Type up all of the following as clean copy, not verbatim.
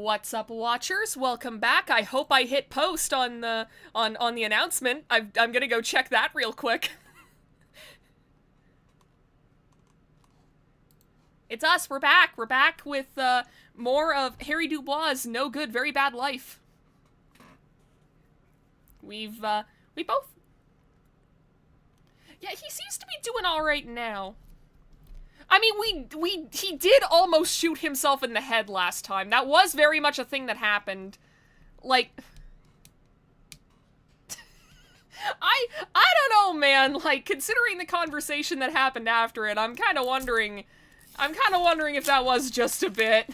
What's up, watchers? Welcome back. I hope I hit post on the announcement. I'm gonna go check that real quick. It's us. We're back. We're back with more of Harry Dubois' No Good, Very Bad Life. We both. Yeah, he seems to be doing all right now. I mean, he did almost shoot himself in the head last time. That was very much a thing that happened. Like, I don't know, man. Like, considering the conversation that happened after it, I'm kind of wondering if that was just a bit.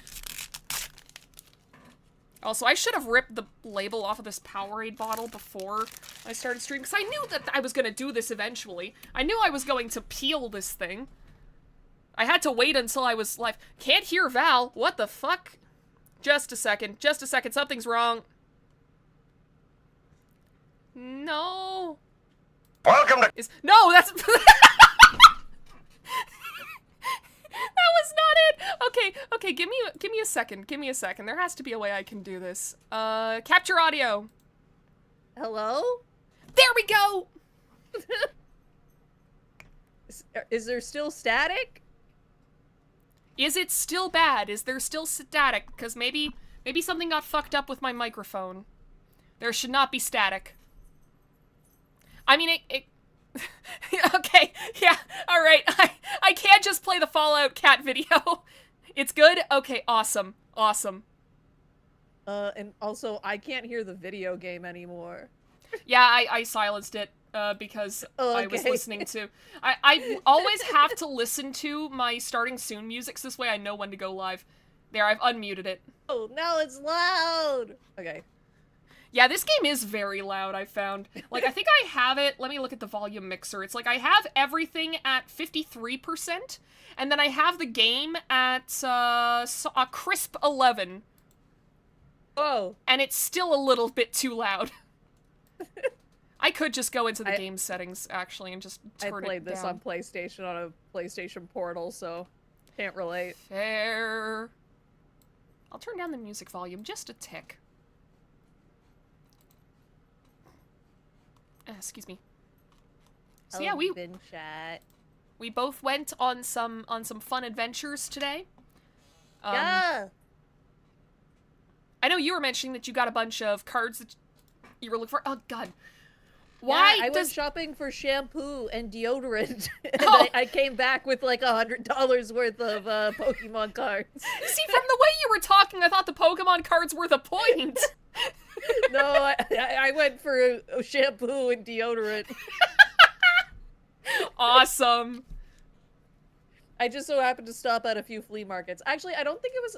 Also, I should have ripped the label off of this Powerade bottle before I started streaming, because I knew that I was going to do this eventually. I knew I was going to peel this thing. I had to wait until I was live. Can't hear Val. What the fuck? Just a second. Just a second. Something's wrong. No. Welcome to- No, that's... That was not it! Okay, give me a second. Give me a second. There has to be a way I can do this. Capture audio. Hello? There we go! Is there still static? Is it still bad? Is there still static? Because maybe something got fucked up with my microphone. There should not be static. I mean, it okay, yeah, alright. I can't just play the Fallout cat video. It's good? Okay, awesome. Awesome. And also, I can't hear the video game anymore. Yeah, I silenced it, because I was listening to... I always have to listen to my starting soon music, so this way I know when to go live. There, I've unmuted it. Oh, now it's loud! Okay. Yeah, this game is very loud, I found. Like, I think I have it... Let me look at the volume mixer. It's like I have everything at 53%, and then I have the game at a crisp 11. Oh. And it's still a little bit too loud. I could just go into the game settings, actually, and just turn it down. I played this on PlayStation on a PlayStation Portal, so can't relate. Fair. I'll turn down the music volume just a tick. Excuse me. So yeah, we both went on some fun adventures today. Yeah. I know you were mentioning that you got a bunch of cards that you were looking for. Oh god. Why? Yeah, I went shopping for shampoo and deodorant, and Oh. I came back with like $100 worth of Pokemon cards. See, from the way you were talking, I thought the Pokemon cards were the point. No, I went for shampoo and deodorant. Awesome. I just so happened to stop at a few flea markets. Actually, I don't think it was...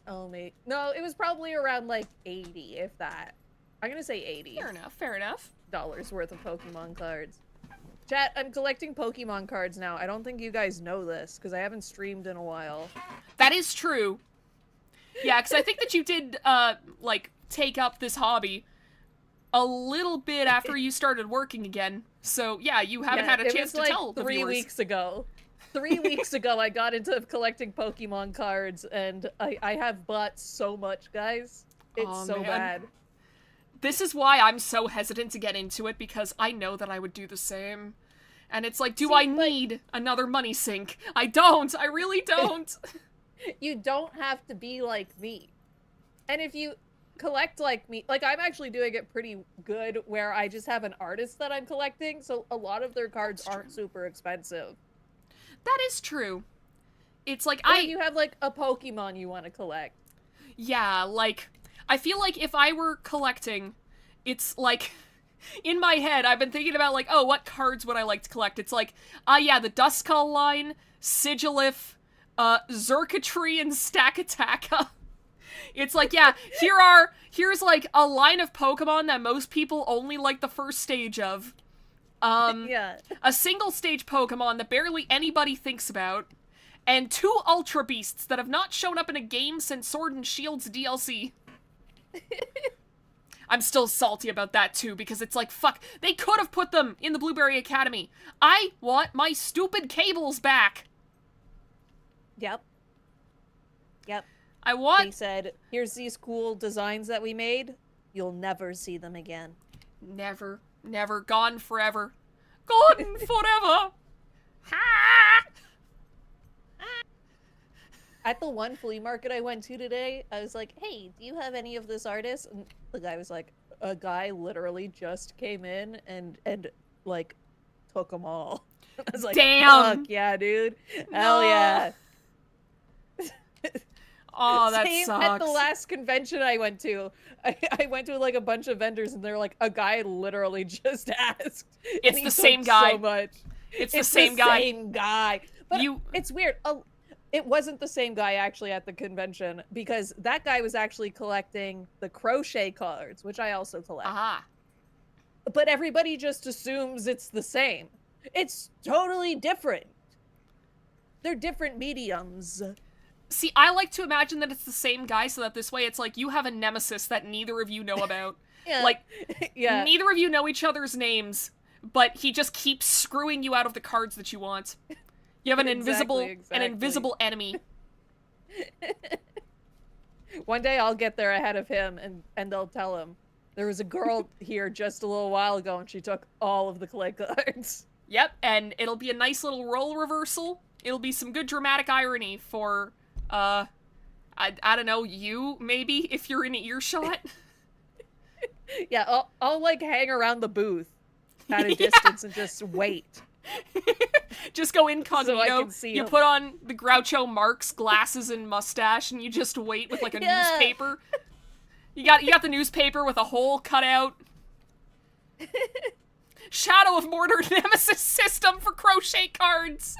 Oh, mate. No, it was probably around, like, 80, if that. I'm gonna say 80. Fair enough, fair enough. Dollars worth of Pokemon cards. Chat, I'm collecting Pokemon cards now. I don't think you guys know this, because I haven't streamed in a while. That is true. Yeah, because I think that you did, like, take up this hobby a little bit after you started working again. So, yeah, you haven't had a chance to tell the viewers. 3 weeks ago. 3 weeks ago, I got into collecting Pokemon cards, and I have bought so much, guys. It's so bad. This is why I'm so hesitant to get into it, because I know that I would do the same. And it's like, do I need another money sink? I don't! I really don't! You don't have to be like me. And if you collect like me, like I'm actually doing it pretty good, where I just have an artist that I'm collecting, so a lot of their cards aren't super expensive. That is true. It's like, you have like a Pokemon you want to collect. Yeah, like, I feel like if I were collecting, it's like, in my head, I've been thinking about like, oh, what cards would I like to collect? It's like, yeah, the Duskull line, Sigilif, Xurkitree, and Stakataka. It's like, yeah, here's like a line of Pokemon that most people only like the first stage of. Yeah. A single stage Pokemon that barely anybody thinks about, and 2 Ultra Beasts that have not shown up in a game since Sword and Shield's DLC. I'm still salty about that too, because it's like, fuck, they could have put them in the Blueberry Academy. I want my stupid cables back. Yep. Yep. I They want... said, here's these cool designs that we made. You'll never see them again. Never. Never. Gone forever. Gone forever! Ha! At the one flea market I went to today, I was like, hey, do you have any of this artist? And the guy was like, a guy literally just came in and like, took them all. I was like, damn! Fuck yeah, dude. No. Hell yeah. Oh, that Same sucks. at the last convention I went to. I went to like a bunch of vendors and they're like, a guy literally just asked. It's the same guy. So much. It's the same guy. Same guy. But You... it's weird. It wasn't the same guy actually at the convention because that guy was actually collecting the crochet cards, which I also collect. Aha. But everybody just assumes it's the same. It's totally different. They're different mediums. See, I like to imagine that it's the same guy so that this way it's like you have a nemesis that neither of you know about. Yeah. Like, yeah. neither of you know each other's names, but he just keeps screwing you out of the cards that you want. You have an Exactly. invisible enemy. One day I'll get there ahead of him and they'll tell him, there was a girl here just a little while ago and she took all of the clay cards. Yep, and it'll be a nice little role reversal. It'll be some good dramatic irony for, I don't know, you, maybe, if you're in earshot? Yeah, I'll like hang around the booth at a distance and just wait. Just go incognito. So I can see you him. put on the Groucho Marx glasses and mustache, and you just wait with like a newspaper. You got the newspaper with a hole cut out. Shadow of Mordor Nemesis system for crochet cards.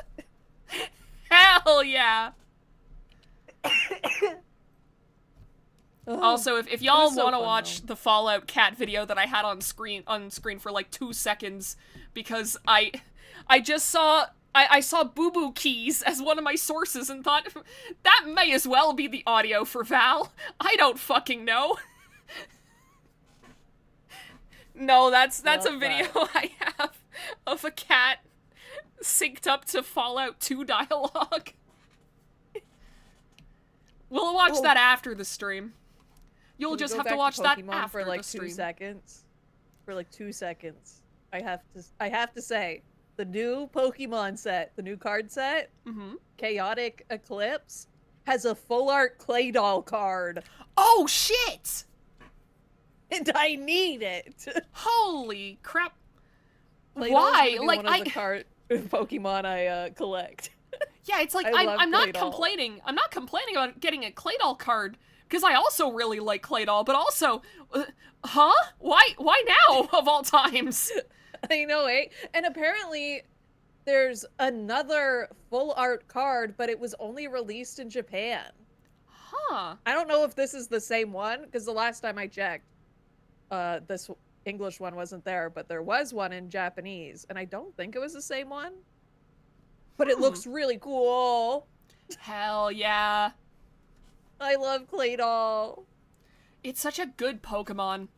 Hell yeah. Also, if y'all so want to fun, watch though. the Fallout Cat video that I had on screen for like 2 seconds, because I just saw I saw Boo Boo Keys as one of my sources and thought that may as well be the audio for Val. I don't fucking know. No, that's Love a video that. I have of a cat synced up to Fallout 2 dialogue. We'll watch that after the stream. You'll Can we just go have to back watch that Pokemon after for like the 2 stream. seconds. For like 2 seconds. I have to say, the new Pokemon set, the new card set, Chaotic Eclipse, has a full art clay doll card. Oh shit! And I need it. Holy crap! Clay doll's Why? gonna be Like one of the Pokemon I collect. yeah, it's like I love I'm not Clay Doll. complaining. I'm not complaining about getting a Claydol card because I also really like Claydol, but also, huh? Why now of all times? I know, eh? And apparently, there's another full art card, but it was only released in Japan. Huh? I don't know if this is the same one, because the last time I checked, this English one wasn't there, but there was one in Japanese, and I don't think it was the same one. But it looks really cool. Hell yeah! I love Claydol. It's such a good Pokemon.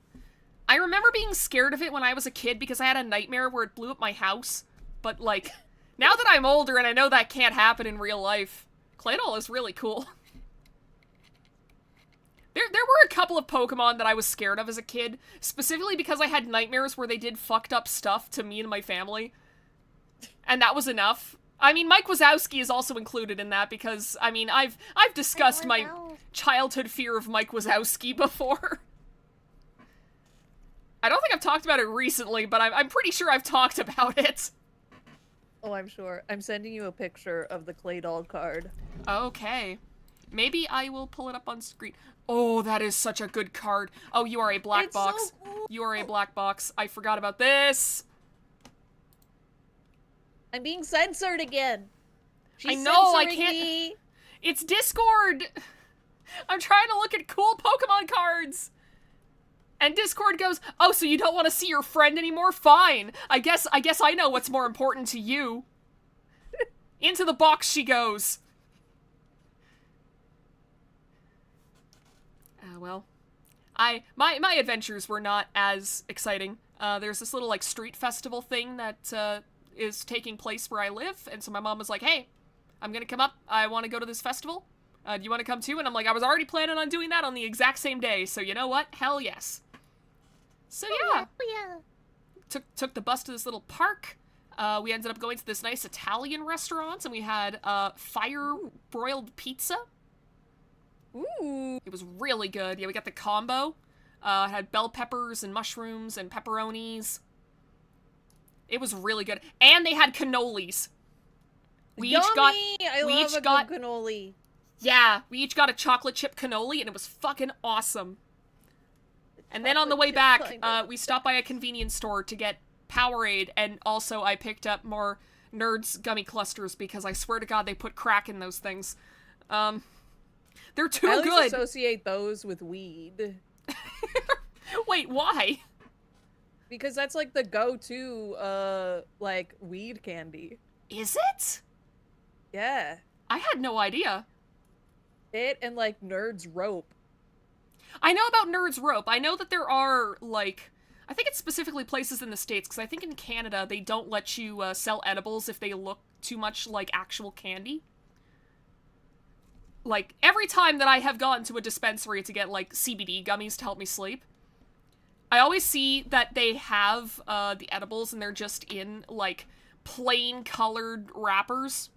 I remember being scared of it when I was a kid because I had a nightmare where it blew up my house. But, like, now that I'm older and I know that can't happen in real life, Claydol is really cool. There were a couple of Pokemon that I was scared of as a kid, specifically because I had nightmares where they did fucked up stuff to me and my family. And that was enough. I mean, Mike Wazowski is also included in that because, I mean, I've discussed my childhood fear of Mike Wazowski before. I don't think I've talked about it recently, but I'm pretty sure I've talked about it. Oh, I'm sure. I'm sending you a picture of the Claydol card. Okay. Maybe I will pull it up on screen. Oh, that is such a good card. Oh, you are a black It's box. so cool. You are a black box. I forgot about this. I'm being censored again. She's I know, I censoring can't- me. It's Discord. I'm trying to look at cool Pokemon cards. And Discord goes, "Oh, so you don't want to see your friend anymore? Fine. I guess I know what's more important to you." Into the box she goes. Well, my adventures were not as exciting. There's this little like street festival thing that is taking place where I live, and so my mom was like, "Hey, I'm gonna come up. I want to go to this festival. Do you want to come too? And I'm like, I was already planning on doing that on the exact same day, so you know what? Hell yes. So yeah. Took the bus to this little park. We ended up going to this nice Italian restaurant, and we had fire-broiled pizza. Ooh. It was really good. Yeah, we got the combo. It had bell peppers and mushrooms and pepperonis. It was really good. And they had cannolis. We Yummy! each got I love a good cannoli. Yeah, we each got a chocolate chip cannoli, and it was fucking awesome. And then on the way back, we stopped by a convenience store to get Powerade, and also I picked up more Nerds gummy clusters because I swear to God they put crack in those things. They're too good. I associate those with weed. Wait, why? Because that's like the go-to, like, weed candy. Is it? Yeah. I had no idea. It and, like, Nerds Rope. I know about Nerds Rope. I know that there are, like, I think it's specifically places in the States, because I think in Canada they don't let you sell edibles if they look too much like actual candy. Like, every time that I have gone to a dispensary to get, like, CBD gummies to help me sleep, I always see that they have the edibles and they're just in, like, plain colored wrappers.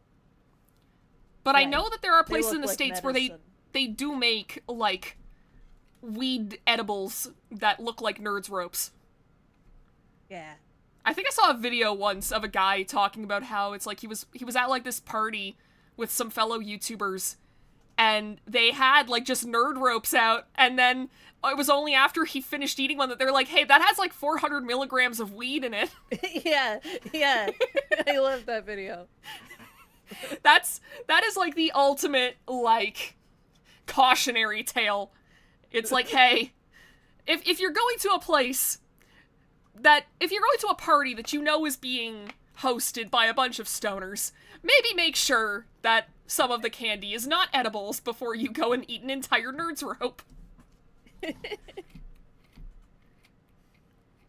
But I know that there are places in the States where they do make, like, weed edibles that look like Nerds ropes. Yeah. I think I saw a video once of a guy talking about how it's like he was at, like, this party with some fellow YouTubers, and they had, like, just nerd ropes out, and then it was only after he finished eating one that they're like, hey, that has, like, 400 milligrams of weed in it. Yeah. I love that video. That is, like, the ultimate, like, cautionary tale. It's like, hey, if you're going to a place if you're going to a party that you know is being hosted by a bunch of stoners, maybe make sure that some of the candy is not edibles before you go and eat an entire Nerds rope.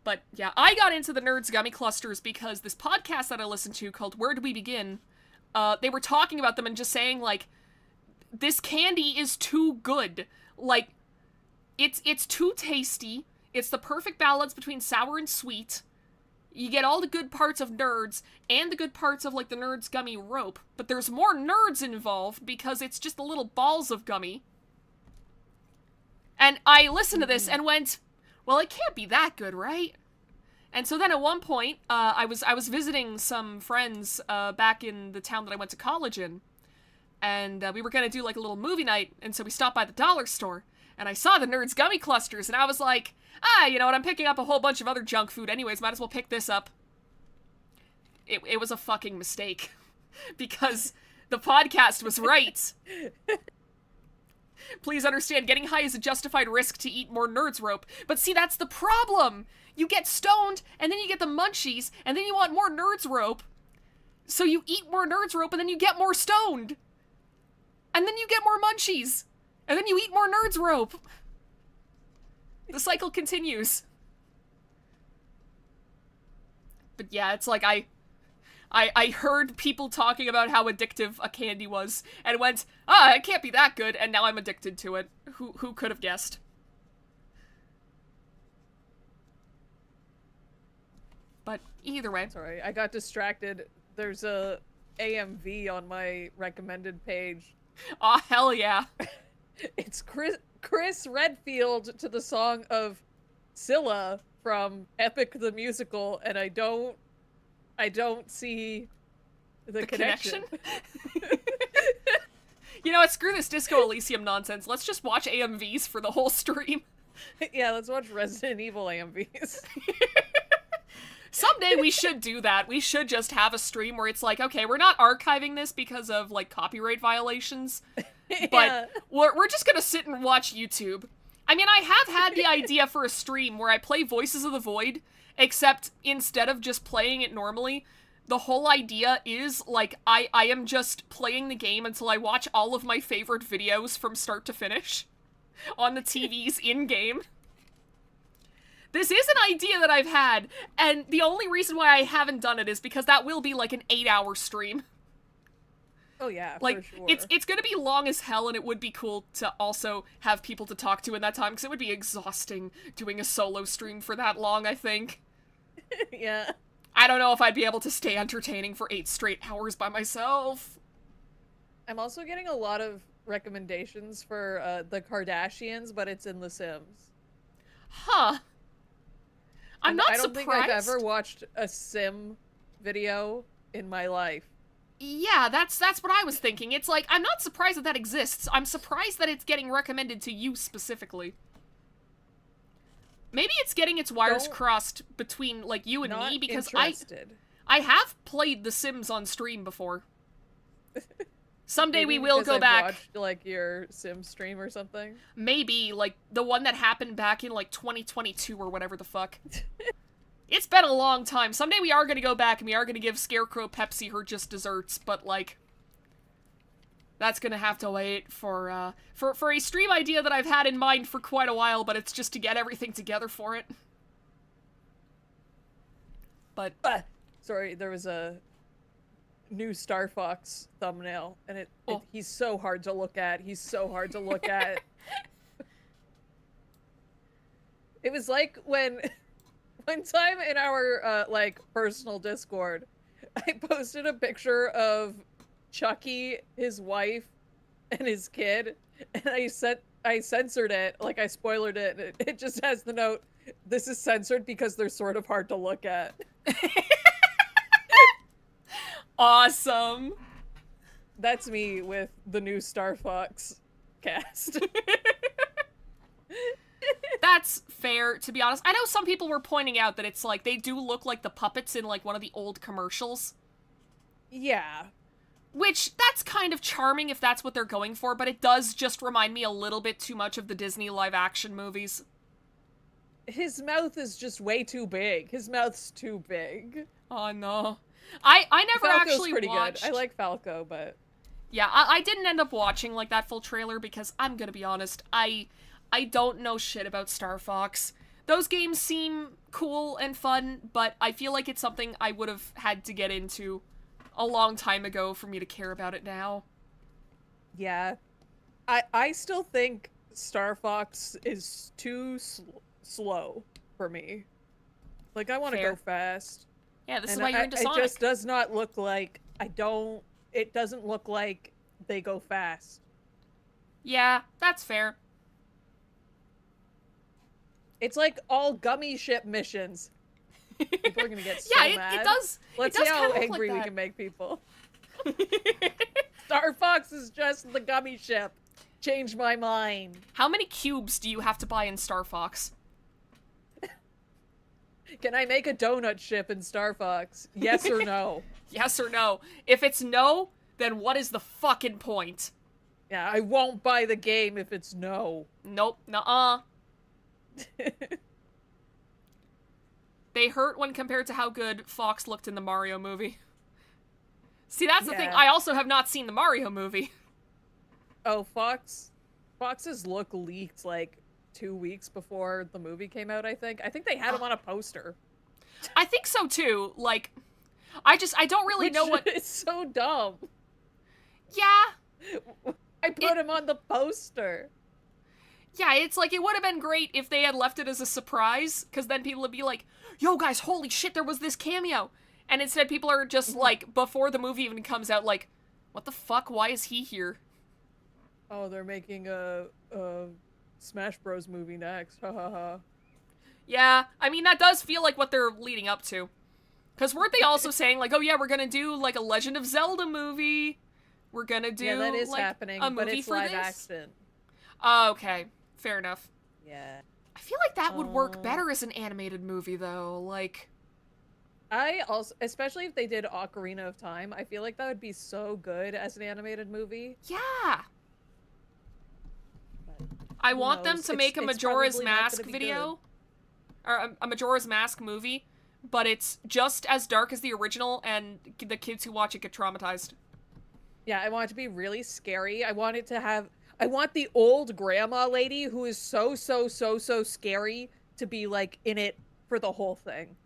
But yeah, I got into the Nerds gummy clusters because this podcast that I listened to called Where Do We Begin, they were talking about them and just saying, like, this candy is too good. Like, it's too tasty. It's the perfect balance between sour and sweet. You get all the good parts of Nerds and the good parts of, like, the Nerds gummy rope, but there's more Nerds involved because it's just the little balls of gummy. And I listened to this and went, well, it can't be that good, right? And so then at one point, I was visiting some friends back in the town that I went to college in, and we were gonna do, like, a little movie night, and so we stopped by the dollar store, and I saw the Nerds gummy clusters, and I was like, you know what, I'm picking up a whole bunch of other junk food anyways, might as well pick this up. It was a fucking mistake, because the podcast was right. Please understand, getting high is a justified risk to eat more Nerds rope. But see, that's the problem! You get stoned, and then you get the munchies, and then you want more Nerds rope. So you eat more Nerds rope, and then you get more stoned. And then you get more munchies. And then you eat more Nerds rope. The cycle continues. But yeah, it's like I heard people talking about how addictive a candy was, and went, it can't be that good, and now I'm addicted to it. Who could have guessed? But either way. Sorry, I got distracted. There's a AMV on my recommended page. Aw, hell yeah. It's Chris Redfield to the song of Scylla from Epic the Musical, and I don't see the connection. You know what, screw this Disco Elysium nonsense. Let's just watch AMVs for the whole stream. Yeah, let's watch Resident Evil AMVs. Someday we should do that. We should just have a stream where it's like, okay, we're not archiving this because of, like, copyright violations, but we're just gonna sit and watch YouTube. I mean, I have had the idea for a stream where I play Voices of the Void, except instead of just playing it normally, the whole idea is, like, I am just playing the game until I watch all of my favorite videos from start to finish on the TVs in-game. This is an idea that I've had, and the only reason why I haven't done it is because that will be like an 8-hour stream. Oh yeah, Like, for sure. it's gonna be long as hell, and it would be cool to also have people to talk to in that time, because it would be exhausting doing a solo stream for that long, I think. Yeah. I don't know if I'd be able to stay entertaining for 8 straight hours by myself. I'm also getting a lot of recommendations for the Kardashians, but it's in The Sims. Huh. I'm not I don't surprised. think I've ever watched a Sim video in my life. Yeah, that's what I was thinking. It's like, I'm not surprised that that exists. I'm surprised that it's getting recommended to you specifically. Maybe it's getting its wires crossed between, like, you and me, because I have played The Sims on stream before. Someday we will go back. Watched, like, your Sim stream or something? Maybe, like, the one that happened back in, like, 2022 or whatever the fuck. It's been a long time. Someday we are gonna go back and we are gonna give Scarecrow Pepsi her just desserts, but, like, that's gonna have to wait for a stream idea that I've had in mind for quite a while, but it's just to get everything together for it. But sorry, there was a new Star Fox thumbnail, and he's so hard to look at. He's so hard to look at. It was like when one time in our like personal Discord, I posted a picture of Chucky, his wife, and his kid, and I censored it, like I spoilered it, and it just has the note, "This is censored because they're sort of hard to look at." Awesome. That's me with the new Star Fox cast. That's fair, to be honest. I know some people were pointing out that it's like, they do look like the puppets in, like, one of the old commercials. Yeah. Which, that's kind of charming if that's what they're going for, but it does just remind me a little bit too much of the Disney live-action movies. His mouth is just way too big. His mouth's too big. Oh, no. I never Falco's actually pretty watched... good. I like Falco, but... Yeah, I didn't end up watching, like, that full trailer because, I'm gonna be honest, I don't know shit about Star Fox. Those games seem cool and fun, but I feel like it's something I would have had to get into a long time ago for me to care about it now. Yeah. I still think Star Fox is too slow for me. Like, I want to go fast. Yeah, this is why you're into Sonic. It just does not look like... It doesn't look like they go fast. Yeah, that's fair. It's like all gummy ship missions. People are gonna get so mad. It does. Let's see how angry we can make people. Star Fox is just the gummy ship. Change my mind. How many cubes do you have to buy in Star Fox? Can I make a donut ship in Star Fox? Yes or no? Yes or no? If it's no, then what is the fucking point? Yeah, I won't buy the game if it's no. Nope. Nuh-uh. They hurt when compared to how good Fox looked in the Mario movie. See, that's the thing. I also have not seen the Mario movie. Oh, Fox's look leaked like 2 weeks before the movie came out, I think. I think they had him on a poster. I think so too. Like, I don't really know what... It's so dumb. Yeah. I put him on the poster. Yeah, it's like, it would have been great if they had left it as a surprise, because then people would be like, yo guys, holy shit, there was this cameo. And instead people are just like, before the movie even comes out, like, what the fuck, why is he here? Oh, they're making a Smash Bros movie next, ha ha ha. Yeah, I mean, that does feel like what they're leading up to. Because weren't they also saying, like, oh yeah, we're gonna do, like, a Legend of Zelda movie? We're gonna do, yeah, that is like, happening, a movie but it's for live this? action. Oh, okay. Fair enough. Yeah. I feel like that would work better as an animated movie, though. Like... I also, especially if they did Ocarina of Time, I feel like that would be so good as an animated movie. Yeah! I want them to make a Majora's Mask video. Or a Majora's Mask movie. But it's just as dark as the original, and the kids who watch it get traumatized. Yeah, I want it to be really scary. I want it to have... I want the old grandma lady who is so scary to be, like, in it for the whole thing.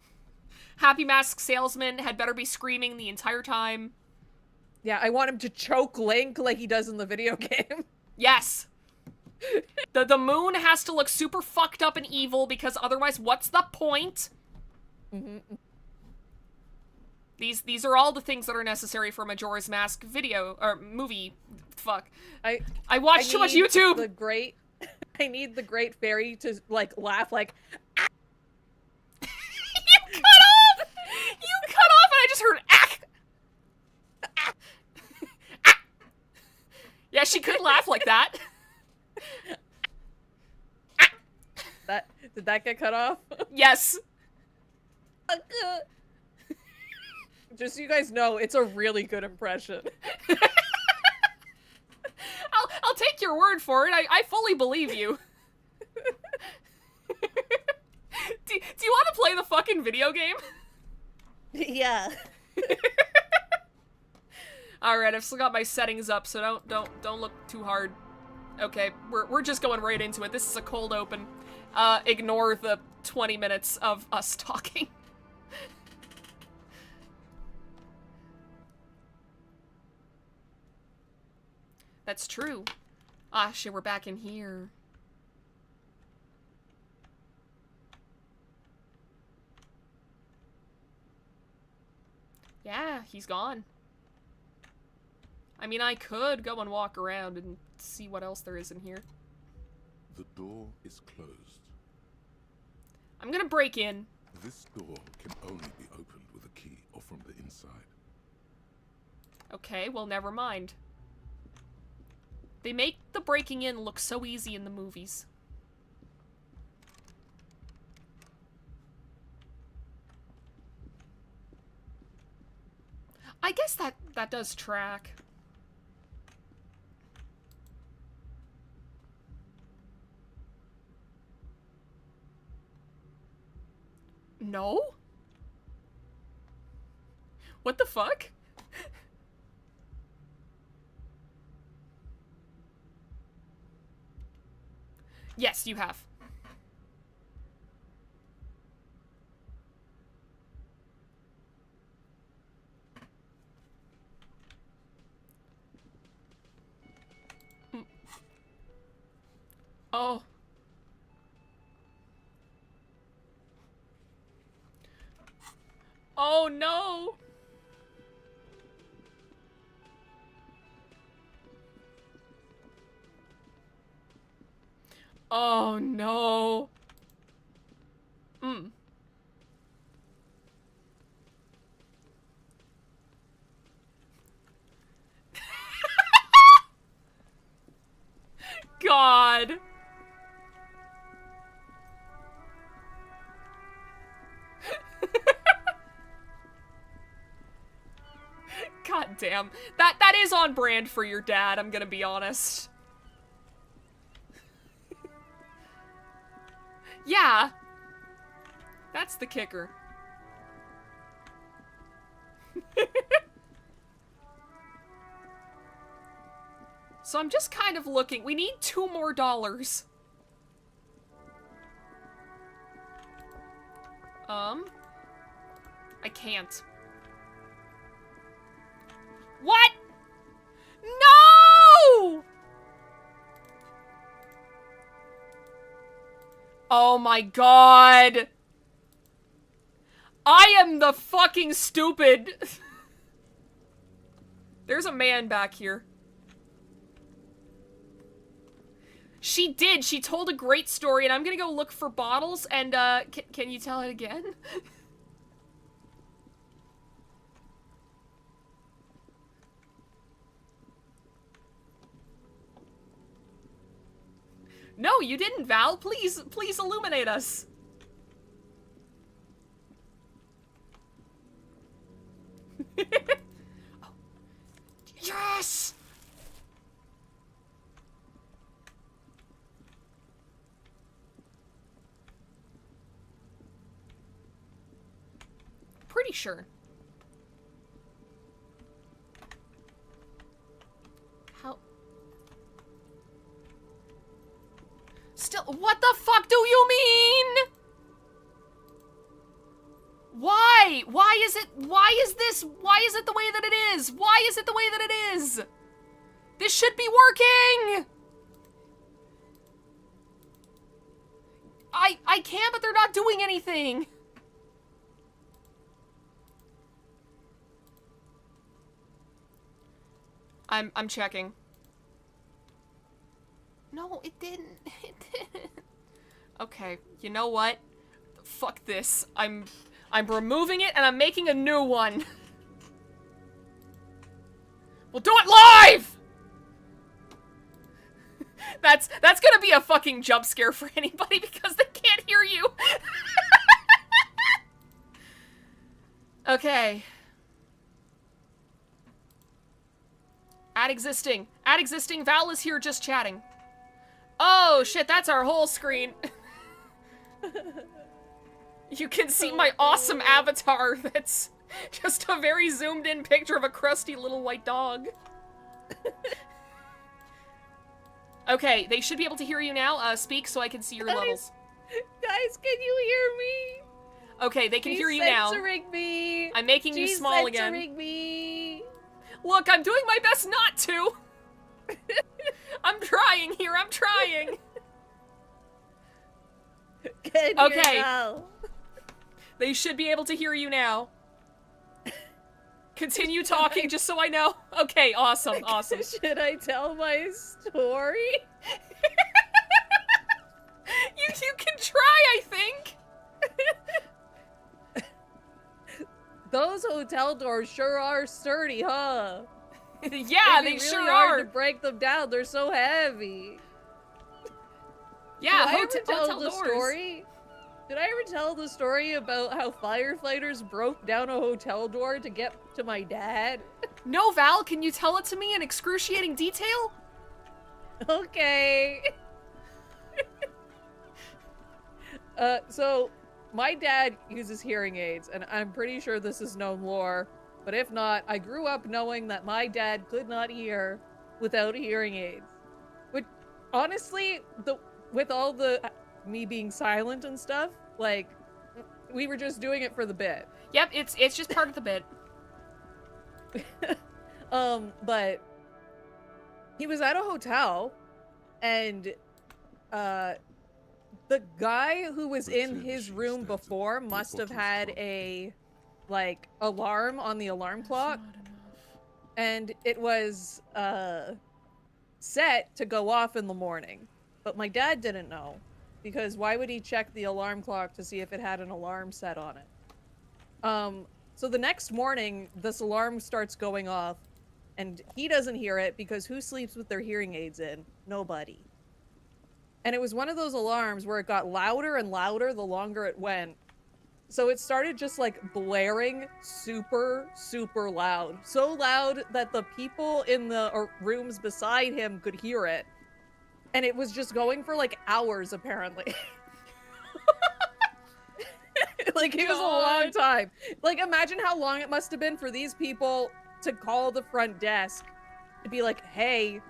Happy Mask Salesman had better be screaming the entire time. Yeah, I want him to choke Link like he does in the video game. Yes. The moon has to look super fucked up and evil because otherwise what's the point? These are all the things that are necessary for Majora's Mask video or movie. Fuck. I watch too much YouTube. I need the great fairy to like laugh like You cut off! You cut off and I just heard ack! Ack! Yeah, she could laugh like that. Did that get cut off? Yes. Just so you guys know, it's a really good impression. I'll take your word for it. I fully believe you. Do you want to play the fucking video game? Yeah. Alright, I've still got my settings up, so don't look too hard. Okay, we're just going right into it. This is a cold open. Ignore the 20 minutes of us talking. That's true. Ah, shit, we're back in here. Yeah, he's gone. I mean, I could go and walk around and see what else there is in here. The door is closed. I'm gonna break in. This door can only be opened with a key or from the inside. Okay, well, never mind. They make the breaking in look so easy in the movies. I guess that does track. No? What the fuck? Yes, you have. Oh. Oh no! Oh no. God. God damn. That is on brand for your dad, I'm gonna be honest. Yeah. That's the kicker. So I'm just kind of looking. We need $2 more. I can't. What? No! Oh my god. I am the fucking stupid. There's a man back here. She did. She told a great story, and I'm gonna go look for bottles, and, can you tell it again? No, you didn't, Val. Please illuminate us. Oh. Yes! Pretty sure. How? Still, what the fuck do you mean? Why? Why is it Why is it the way that it is? Why is it the way that it is? This should be working! I can, but they're not doing anything. I'm checking. No, it didn't. It didn't. Okay, you know what? Fuck this. I'm removing it and I'm making a new one. We'll do it live! That's gonna be a fucking jump scare for anybody because they can't hear you. Okay. Add existing. Add existing. Val is here just chatting. Oh shit, that's our whole screen. You can see my awesome avatar that's just a very zoomed in picture of a crusty little white dog. Okay, they should be able to hear you now. Speak so I can see your levels. Guys, can you hear me? Okay, they can hear you now. Censoring me. I'm making you small again. Censoring me. Look, I'm doing my best not to. I'm trying here, I'm trying. Okay. They should be able to hear you now. Continue talking just so I know. Okay, awesome, awesome. Should I tell my story? You can try, I think. Those hotel doors sure are sturdy, huh? Yeah, they really sure hard are. to break them down. They're so heavy. Yeah, Did I ever tell hotel the doors. story? Did I ever tell the story about how firefighters broke down a hotel door to get to my dad? No, Val, can you tell it to me in excruciating detail? Okay. So my dad uses hearing aids, and I'm pretty sure this is known lore, but if not, I grew up knowing that my dad could not hear without hearing aids. Which, honestly, with all the me being silent and stuff, like, we were just doing it for the bit. Yep, it's just part of the bit. But he was at a hotel, and the guy who was in his room before must have had a, like, alarm on the alarm clock, and it was set to go off in the morning. But my dad didn't know, because why would he check the alarm clock to see if it had an alarm set on it? So the next morning, this alarm starts going off, and he doesn't hear it because who sleeps with their hearing aids in? Nobody. And it was one of those alarms where it got louder and louder the longer it went. So it started just like blaring super, super loud. So loud that the people in the rooms beside him could hear it. And it was just going for like hours, apparently. Like, it was a long time. Like, imagine how long it must have been for these people to call the front desk to be like, hey,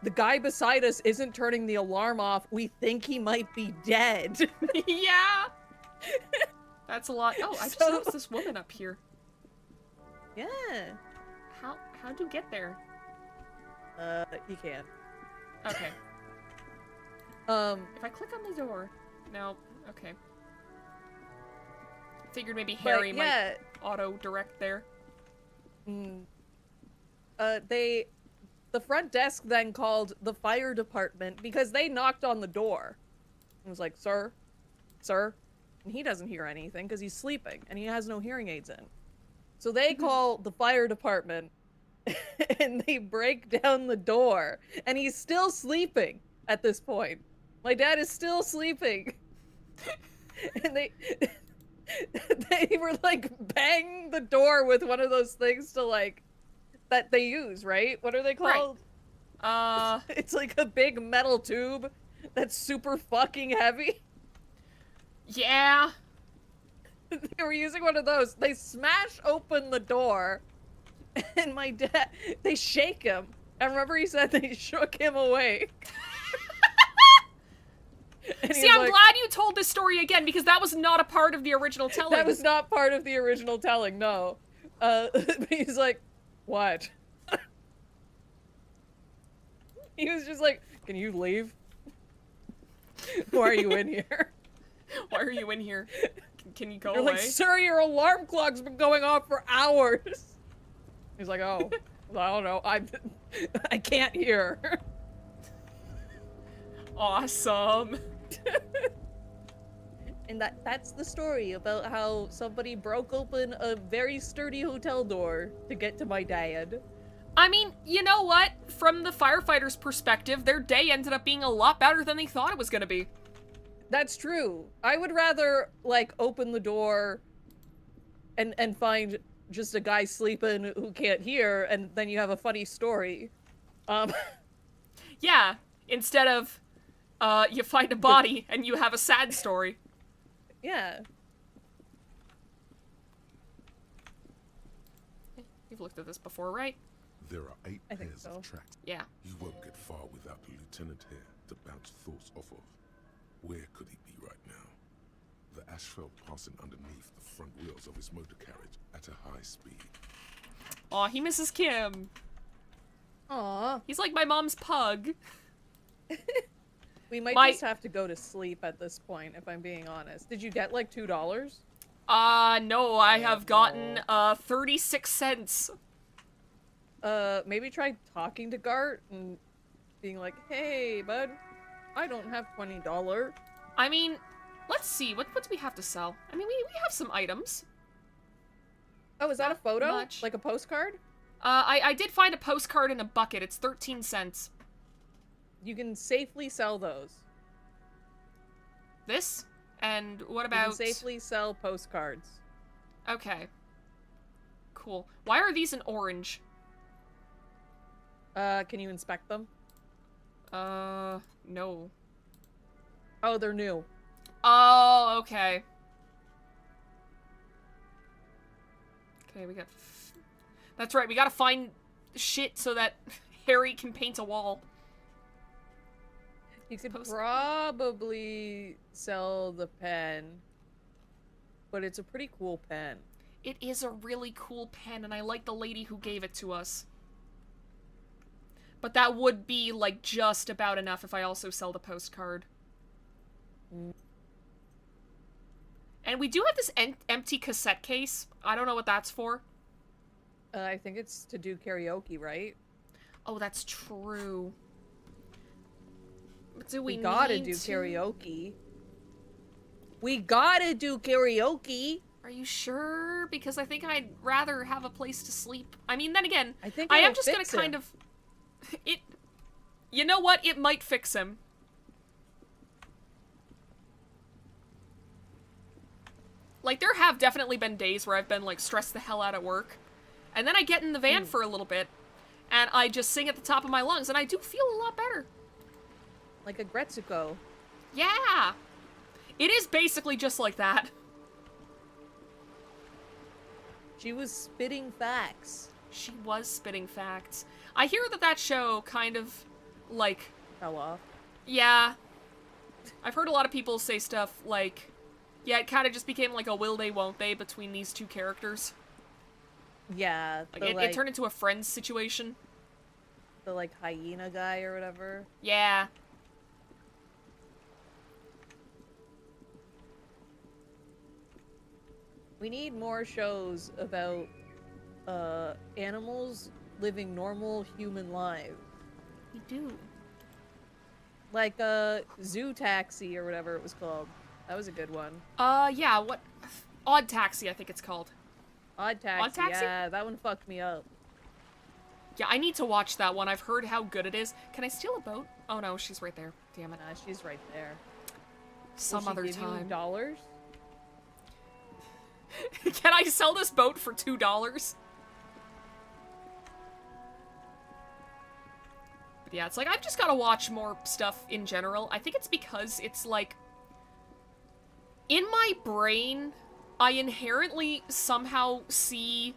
the guy beside us isn't turning the alarm off. We think he might be dead. Yeah. That's a lot. Oh, I just noticed this woman up here. Yeah. How'd you get there? You can't. Okay. If I click on the door. No. Okay. Figured maybe Harry might auto-direct there. The front desk then called the fire department because they knocked on the door. And was like, sir? And he doesn't hear anything because he's sleeping and he has no hearing aids in. So they call the fire department and they break down the door. And he's still sleeping at this point. My dad is still sleeping. And they were like banging the door with one of those things to like that they use, right? What are they called? Right. It's like a big metal tube that's super fucking heavy. Yeah. They were using one of those. They smash open the door, and my dad, they shake him. I remember he said they shook him awake. See, I'm glad you told this story again because that was not a part of the original telling. That was not part of the original telling, no. But he's like, what? He was just like, can you leave? Why are you in here? Why are you in here? Can you go You're away? like, sir, your alarm clock's been going off for hours. He's like, oh, I don't know. I can't hear. Awesome. And that's the story about how somebody broke open a very sturdy hotel door to get to my dad. I mean, you know what? From the firefighters' perspective, their day ended up being a lot better than they thought it was gonna be. That's true. I would rather, like, open the door and find just a guy sleeping who can't hear, and then you have a funny story. Yeah, instead of, you find a body and you have a sad story. Yeah. You've looked at this before, right? There are 8 I think pairs so. of tracks. Yeah. You won't get far without the lieutenant here to bounce thoughts off of. Where could he be right now? The asphalt passing underneath the front wheels of his motor carriage at a high speed. Aw, he misses Kim. Aw. He's like my mom's pug. We might My- just have to go to sleep at this point, if I'm being honest. Did you get, like, $2? No, I have gotten, 36 cents. Maybe try talking to Gart and being like, hey, bud, I don't have $20. I mean, let's see, what do we have to sell? I mean, we have some items. Oh, is that a Not photo? much. Like a postcard? I did find a postcard in a bucket. It's 13 cents. You can safely sell those. This? And what You can about... safely sell postcards. Okay. Cool. Why are these in orange? Can you inspect them? No. Oh, they're new. Oh, okay. Okay, we got... That's right, we gotta find shit so that Harry can paint a wall. You could Post- probably sell the pen, but it's a pretty cool pen. It is a really cool pen, and I like the lady who gave it to us. But that would be, like, just about enough if I also sell the postcard. Mm. And we do have this empty cassette case. I don't know what that's for. I think it's to do karaoke, right? Oh, that's true. But do we gotta need do to? karaoke. We gotta do karaoke. Are you sure? Because I think I'd rather have a place to sleep. I mean, then again, I think I am it'll just gonna fix kind him. of... It... You know what? It might fix him. Like, there have definitely been days where I've been, like, stressed the hell out at work. And then I get in the van for a little bit, and I just sing at the top of my lungs, and I do feel a lot better. Like a Gretsuko. Yeah! It is basically just like that. She was spitting facts. She was spitting facts. I hear that that show kind of, like... Fell off. Yeah. I've heard a lot of people say stuff like... Yeah, it kind of just became like a will they, won't they between these two characters. Yeah, Like, it turned into a friends situation. the like hyena guy or whatever. Yeah. We need more shows about animals living normal human lives. We do. Like Zoo Taxi or whatever it was called. That was a good one. Yeah, what... Odd Taxi, I think it's called. Odd Taxi. Odd Taxi? Yeah, that one fucked me up. Yeah, I need to watch that one. I've heard how good it is. Can I steal a boat? Oh no, she's right there. Damn it. Nah, she's right there. Some Will she other give you time. $? Can I sell this boat for $2? But yeah, it's like, I've just gotta watch more stuff in general. I think it's because it's like... In my brain, I inherently somehow see,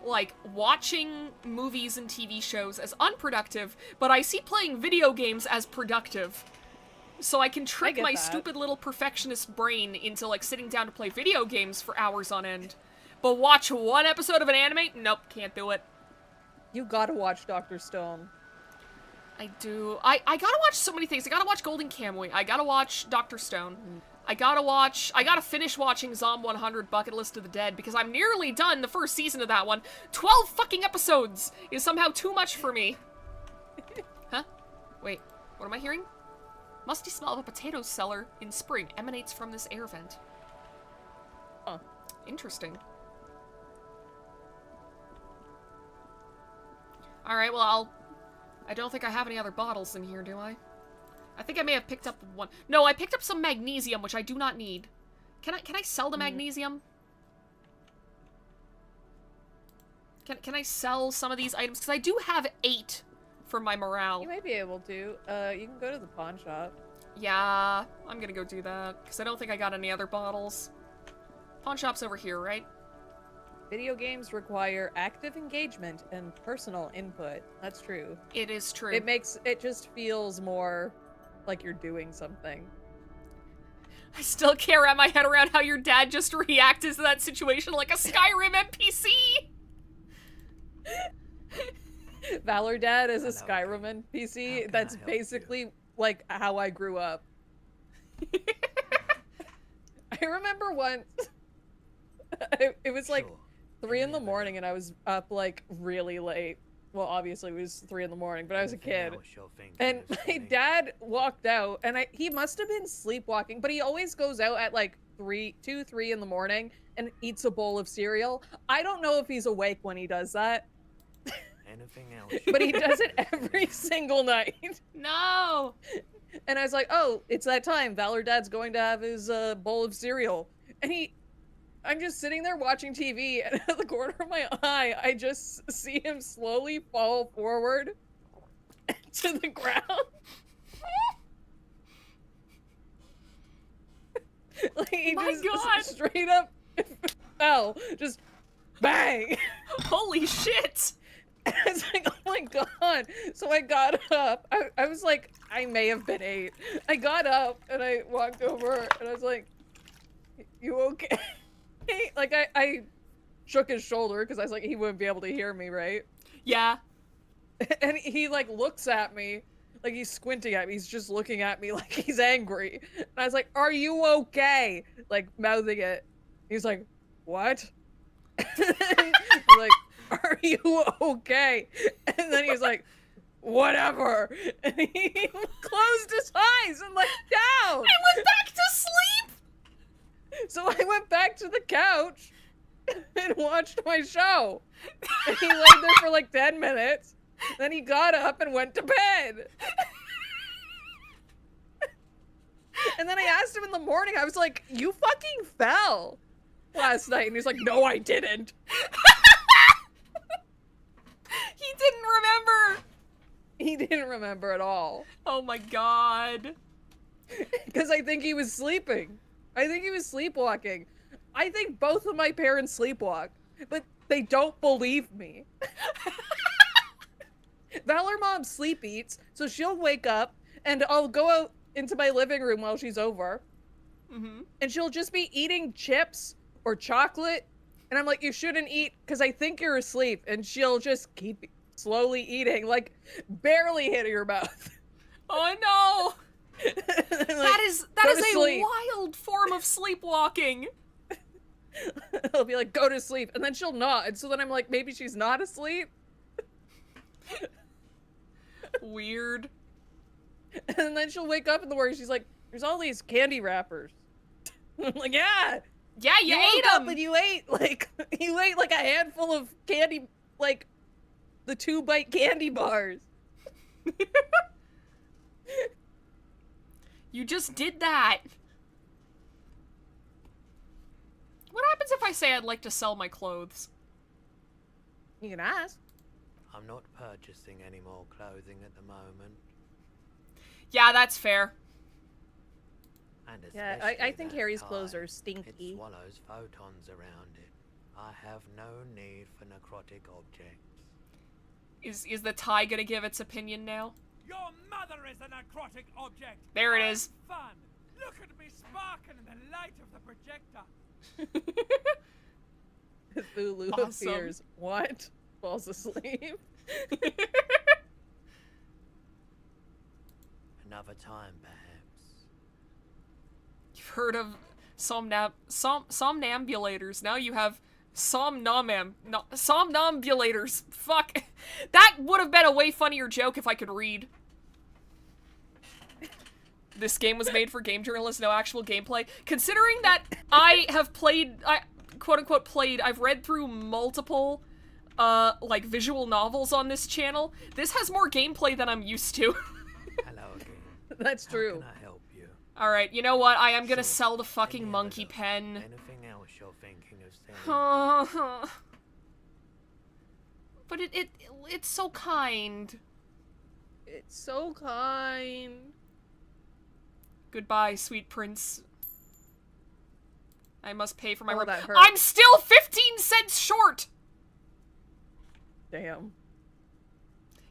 like, watching movies and TV shows as unproductive, but I see playing video games as productive. So I can trick get my that. stupid little perfectionist brain into, like, sitting down to play video games for hours on end. But watch one episode of an anime? Nope, can't do it. You gotta watch Dr. Stone. I do. I gotta watch so many things. I gotta watch Golden Kamuy. I gotta watch Dr. Stone. I gotta finish watching Zom 100 Bucket List of the Dead because I'm nearly done the first season of that one. 12 fucking episodes is somehow too much for me. Huh? Wait, what am I hearing? Musty smell of a potato cellar in spring emanates from this air vent. Huh. Interesting. Alright, well, I don't think I have any other bottles in here, do I? I think I may have picked up one. No, I picked up some magnesium, which I do not need. Can I sell the magnesium? Can I sell some of these items? Because I do have 8 for my morale. You might be able to. You can go to the pawn shop. Yeah, I'm gonna go do that. Because I don't think I got any other bottles. Pawn shop's over here, right? Video games require active engagement and personal input. That's true. It is true. It just feels more like you're doing something. I still can't wrap my head around how your dad just reacted to that situation like a Skyrim NPC! Valor Dad is a Skyrim NPC. That's basically like how I grew up. I remember once, it was like 3 in the morning and I was up like really late. Well, obviously it was 3 in the morning, but I was a kid. And my dad walked out, and he must have been sleepwalking, but he always goes out at like 2, 3 in the morning and eats a bowl of cereal. I don't know if he's awake when he does that. Anything else? But he does it every single night. No! And I was like, oh, it's that time. Valor Dad's going to have his bowl of cereal. And I'm just sitting there watching TV, and at the corner of my eye, I just see him slowly fall forward to the ground. Like, he just straight up fell. Just bang! Holy shit! And I was like, oh my god. So I got up. I was like, I may have been 8. I got up, and I walked over, and I was like, you okay? Like, I shook his shoulder because I was like, he wouldn't be able to hear me, right? Yeah. And he, like, looks at me, like he's squinting at me. He's just looking at me like he's angry. And I was like, are you okay? Like, mouthing it. He's like, what? I'm like, are you okay? And then he's like, whatever. And he closed his eyes and lay down. I went back to sleep! So I went back to the couch and watched my show. And he laid there for like 10 minutes. Then he got up and went to bed. And then I asked him in the morning, I was like, you fucking fell last night. And he's like, no, I didn't. He didn't remember. He didn't remember at all. Oh my god. Because I think he was sleeping. I think he was sleepwalking. I think both of my parents sleepwalk, but they don't believe me. Valor Mom sleep eats, so she'll wake up and I'll go out into my living room while she's over. And she'll just be eating chips or chocolate. And I'm like, you shouldn't eat because I think you're asleep. And she'll just keep slowly eating, like barely hitting her mouth. Oh no! Like, that is a wild form of sleepwalking. I'll be like, go to sleep. And then she'll not. And so then I'm like, maybe she's not asleep. Weird. And then she'll wake up in the morning. She's like, there's all these candy wrappers. I'm like, yeah. Yeah, you ate them. them. And you ate like a handful of candy, like the 2-bite candy bars. You just did that. What happens if I say I'd like to sell my clothes? You can ask. I'm not purchasing any more clothing at the moment. Yeah, that's fair. And Yeah, I think Harry's clothes are stinky. It swallows photons around it. I have no need for necrotic objects. Is the tie gonna give its opinion now? Your mother is a necrotic object. There it is. Fun. Look at me sparking in the light of the projector. Cthulhu Awesome. appears. What? Falls asleep. Another time, perhaps. You've heard of somnambulators. Now you have somnambulators. Fuck. That would have been a way funnier joke if I could read. This game was made for game journalists, no actual gameplay. Considering that I have played, quote-unquote played, I've read through multiple, like, visual novels on this channel, this has more gameplay than I'm used to. Hello again. That's true. How can I help you? Alright, you know what? I am gonna Sure. sell the fucking Any monkey other- pen. Anything else you're thinking of selling? But it's so kind. It's so kind. Goodbye, sweet prince. I must pay for my Oh, room. that hurt. I'm still 15 cents short! Damn.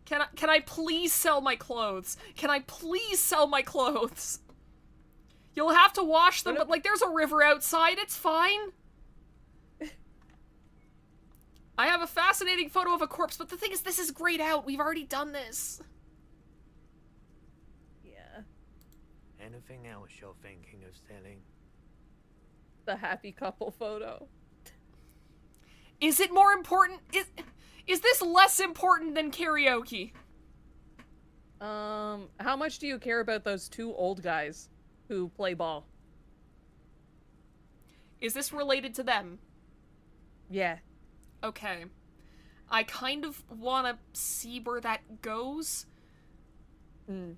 Can I please sell my clothes? Can I please sell my clothes? You'll have to wash them, but like there's a river outside, it's fine. I have a fascinating photo of a corpse, but the thing is this is grayed out. We've already done this. Yeah. Anything else you're thinking of selling? The happy couple photo. Is it more important? Is this less important than karaoke? How much do you care about those two old guys who play ball? Is this related to them? Yeah. Okay. I kind of want to see where that goes. Mm.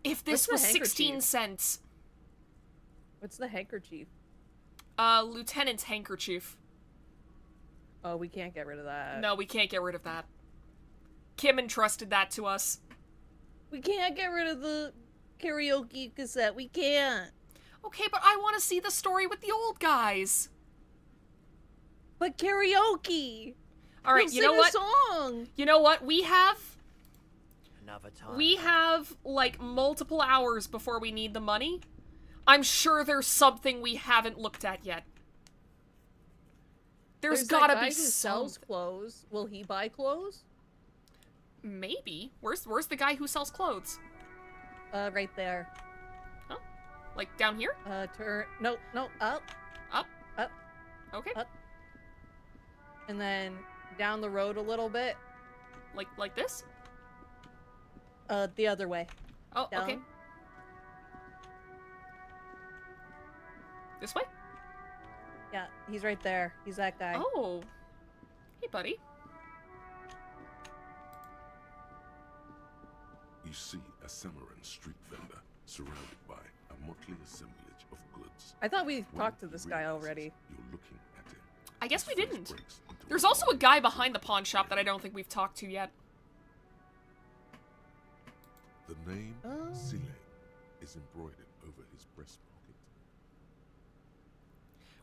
If this What's was the 16 handkerchief? cents. What's the handkerchief? Lieutenant's handkerchief. Oh, we can't get rid of that. No, we can't get rid of that. Kim entrusted that to us. We can't get rid of the karaoke cassette. We can't. Okay, but I want to see the story with the old guys. But karaoke. All right, We'll you know sing what? a song. You know what? We have Another time. like multiple hours before we need the money. I'm sure there's something we haven't looked at yet. There's that gotta guy be who sells clothes. Will he buy clothes? Maybe. Where's the guy who sells clothes? Right there. Huh? Like down here? Turn. No, up. Up? Up. Okay. Up. And then down the road a little bit. Like this? The other way. Oh, Down. okay. This way? Yeah, he's right there. He's that guy. Oh. Hey, buddy. You see a Samaran street vendor surrounded by a motley assemblage of goods. I thought we When talked to he this guy realizes already. You're looking at him. I guess we his face didn't. breaks into There's a also a wide guy grin. behind the pawn shop that I don't think we've talked to yet. The name Oh. Sile is embroidered over his breast pocket.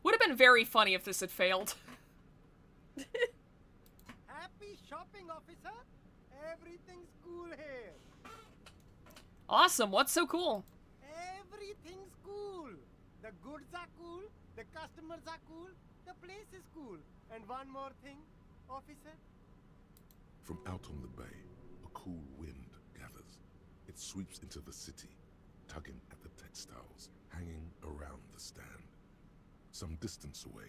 Would have been very funny if this had failed. Happy shopping, officer. Everything's cool here. Awesome, what's so cool? Everything's cool. The goods are cool. The customers are cool. The place is cool. And one more thing, officer. From out on the bay, a cool wind gathers. It sweeps into the city, tugging at the textiles hanging around the stand. Some distance away,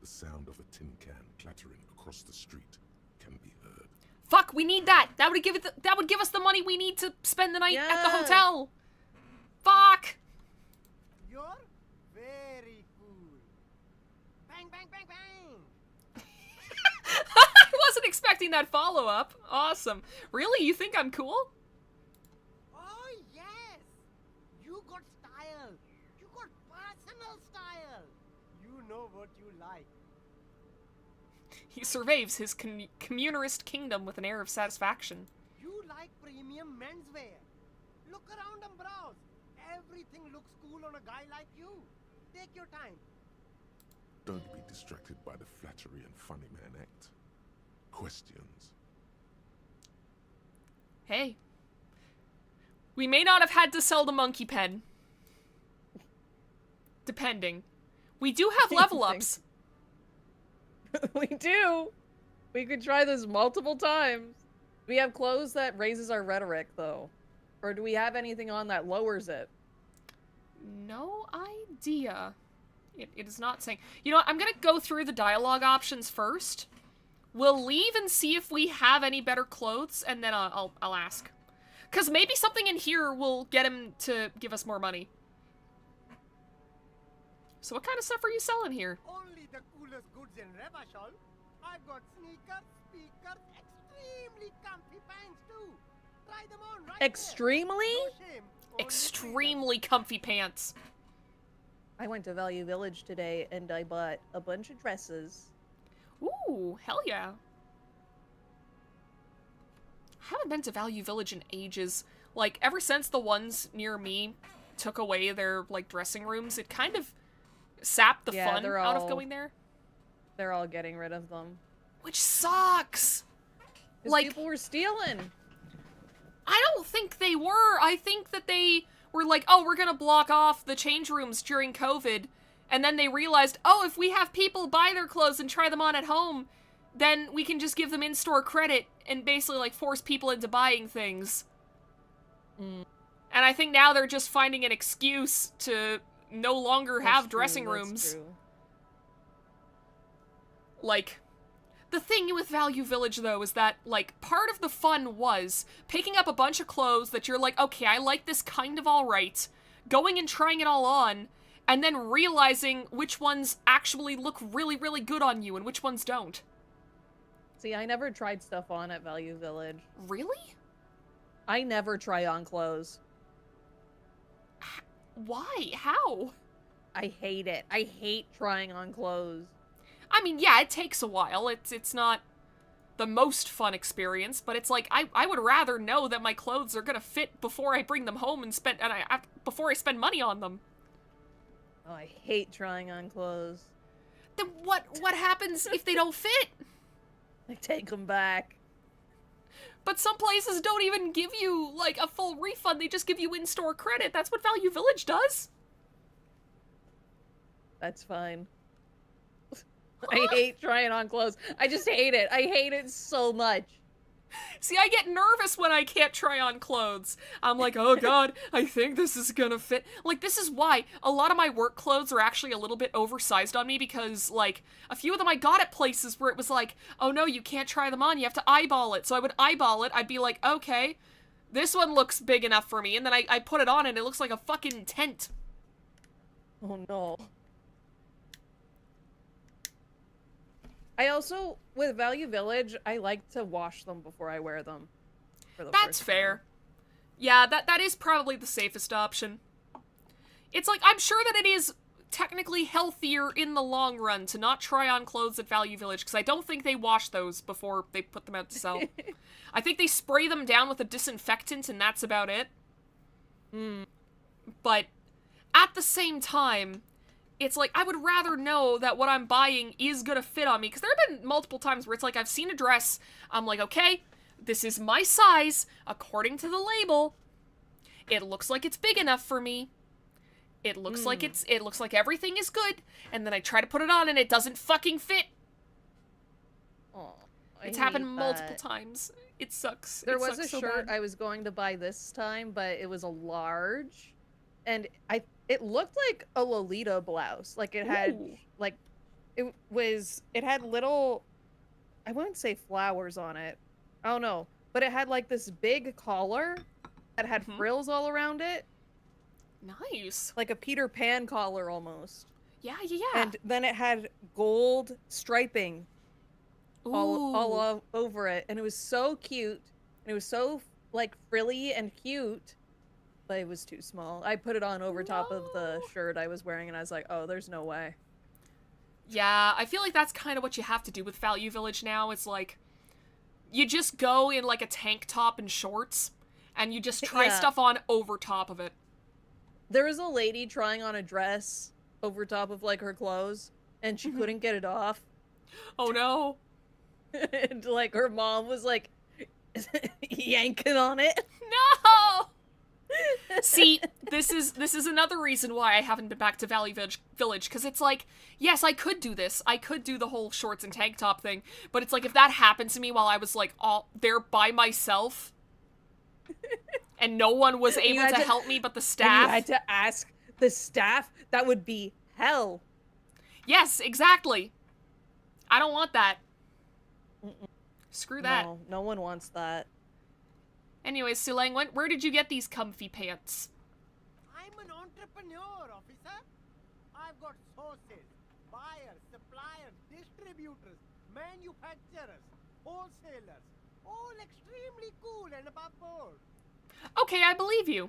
the sound of a tin can clattering across the street can be heard. Fuck, we need that! That would give us the money we need to spend the night at the Yeah. hotel! Fuck! You're very cool. Bang, bang, bang, bang. I wasn't expecting that follow-up. Awesome. Really? You think I'm cool? Oh, yes. You got style. You got personal style. You know what you like. He surveys his communist kingdom with an air of satisfaction. You like premium menswear. Look around and browse. Everything looks cool on a guy like you. Take your time. Don't be distracted by the flattery and funny man act. Questions. Hey. We may not have had to sell the monkey pen. Depending. We do have level ups. We do. We could try this multiple times. We have clothes that raises our rhetoric, though. Or do we have anything on that lowers it? No idea. It is not saying. You know what? I'm gonna go through the dialogue options first. We'll leave and see if we have any better clothes, and then I'll ask. Because maybe something in here will get him to give us more money. So what kind of stuff are you selling here? Only the coolest goods in Revachol. I've got sneakers, speakers, extremely comfy pants too. Try them on right Extremely? there. No shame. Only Extremely comfy pants. I went to Value Village today and I bought a bunch of dresses. Ooh, hell yeah. I haven't been to Value Village in ages. Like, ever since the ones near me took away their, like, dressing rooms, it kind of sapped the fun out of going there. They're all getting rid of them. Which sucks! 'Cause Like, people were stealing. I don't think they were. I think that they were like, oh, we're gonna block off the change rooms during COVID. And then they realized, oh, if we have people buy their clothes and try them on at home, then we can just give them in-store credit and basically, like, force people into buying things. Mm. And I think now they're just finding an excuse to no longer have dressing rooms. True. Like, the thing with Value Village, though, is that, like, part of the fun was picking up a bunch of clothes that you're like, okay, I like this kind of alright, going and trying it all on, and then realizing which ones actually look really, really good on you and which ones don't. See, I never tried stuff on at Value Village. Really? I never try on clothes. Why? How? I hate it. I hate trying on clothes. I mean, yeah, it takes a while. It's not the most fun experience, but it's like, I would rather know that my clothes are gonna fit before I bring them home and before I spend money on them. Oh, I hate trying on clothes. Then what happens if they don't fit? I take them back. But some places don't even give you, like, a full refund. They just give you in-store credit. That's what Value Village does. That's fine. I hate trying on clothes. I just hate it. I hate it so much. See, I get nervous when I can't try on clothes. I'm like, oh god, I think this is gonna fit. Like, this is why a lot of my work clothes are actually a little bit oversized on me, because, like, a few of them I got at places where it was like, oh no, you can't try them on, you have to eyeball it. So I would eyeball it, I'd be like, okay, this one looks big enough for me, and then I put it on and it looks like a fucking tent. Oh no. I also, with Value Village, I like to wash them before I wear them. For the That's first fair. time. Yeah, that is probably the safest option. It's like, I'm sure that it is technically healthier in the long run to not try on clothes at Value Village, because I don't think they wash those before they put them out to sell. I think they spray them down with a disinfectant, and that's about it. But at the same time, it's like, I would rather know that what I'm buying is gonna fit on me, because there have been multiple times where it's like, I've seen a dress, I'm like, okay, this is my size, according to the label, it looks like it's big enough for me, it looks like it looks like everything is good, and then I try to put it on and it doesn't fucking fit. Aw, It's happened multiple times. It sucks. There It was sucks a so shirt bad. I was going to buy this time, but it was a large, and it looked like a Lolita blouse. Like, it had, Ooh. like, it had little, I wouldn't say flowers on it. I don't know. But it had, like, this big collar that had frills all around it. Nice. Like a Peter Pan collar, almost. Yeah, yeah. And then it had gold striping all over it. And it was so cute. And it was so, like, frilly and cute. But it was too small. I put it on over top of the shirt I was wearing, and I was like, oh, there's no way. Yeah, I feel like that's kind of what you have to do with Value Village now. It's like, you just go in, like, a tank top and shorts, and you just try Yeah. stuff on over top of it. There was a lady trying on a dress over top of, like, her clothes, and she couldn't get it off. Oh no. And, like, her mom was, like, yanking on it. No! See, this is another reason why I haven't been back to Valley Village, because it's like, yes, I could do this. I could do the whole shorts and tank top thing, but it's like, if that happened to me while I was, like, all there by myself, and no one was able to help me but the staff. And you had to ask the staff? That would be hell. Yes, exactly. I don't want that. Screw that. No, no one wants that. Anyways, Sulang, where did you get these comfy pants? I'm an entrepreneur, officer. I've got sources, buyers, suppliers, distributors, manufacturers, wholesalers, all extremely cool and above board. Okay, I believe you.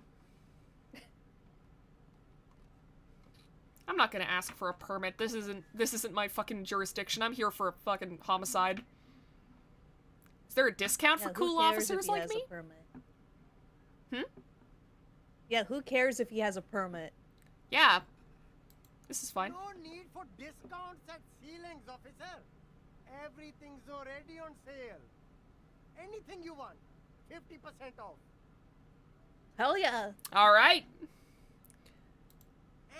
I'm not gonna ask for a permit. This isn't my fucking jurisdiction. I'm here for a fucking homicide. Is there a discount for cool officers like me? Yeah, who cares if he has a permit? Yeah. This is fine. No need for discounts at ceilings, officer. Everything's already on sale. Anything you want, 50% off. Hell yeah. Alright.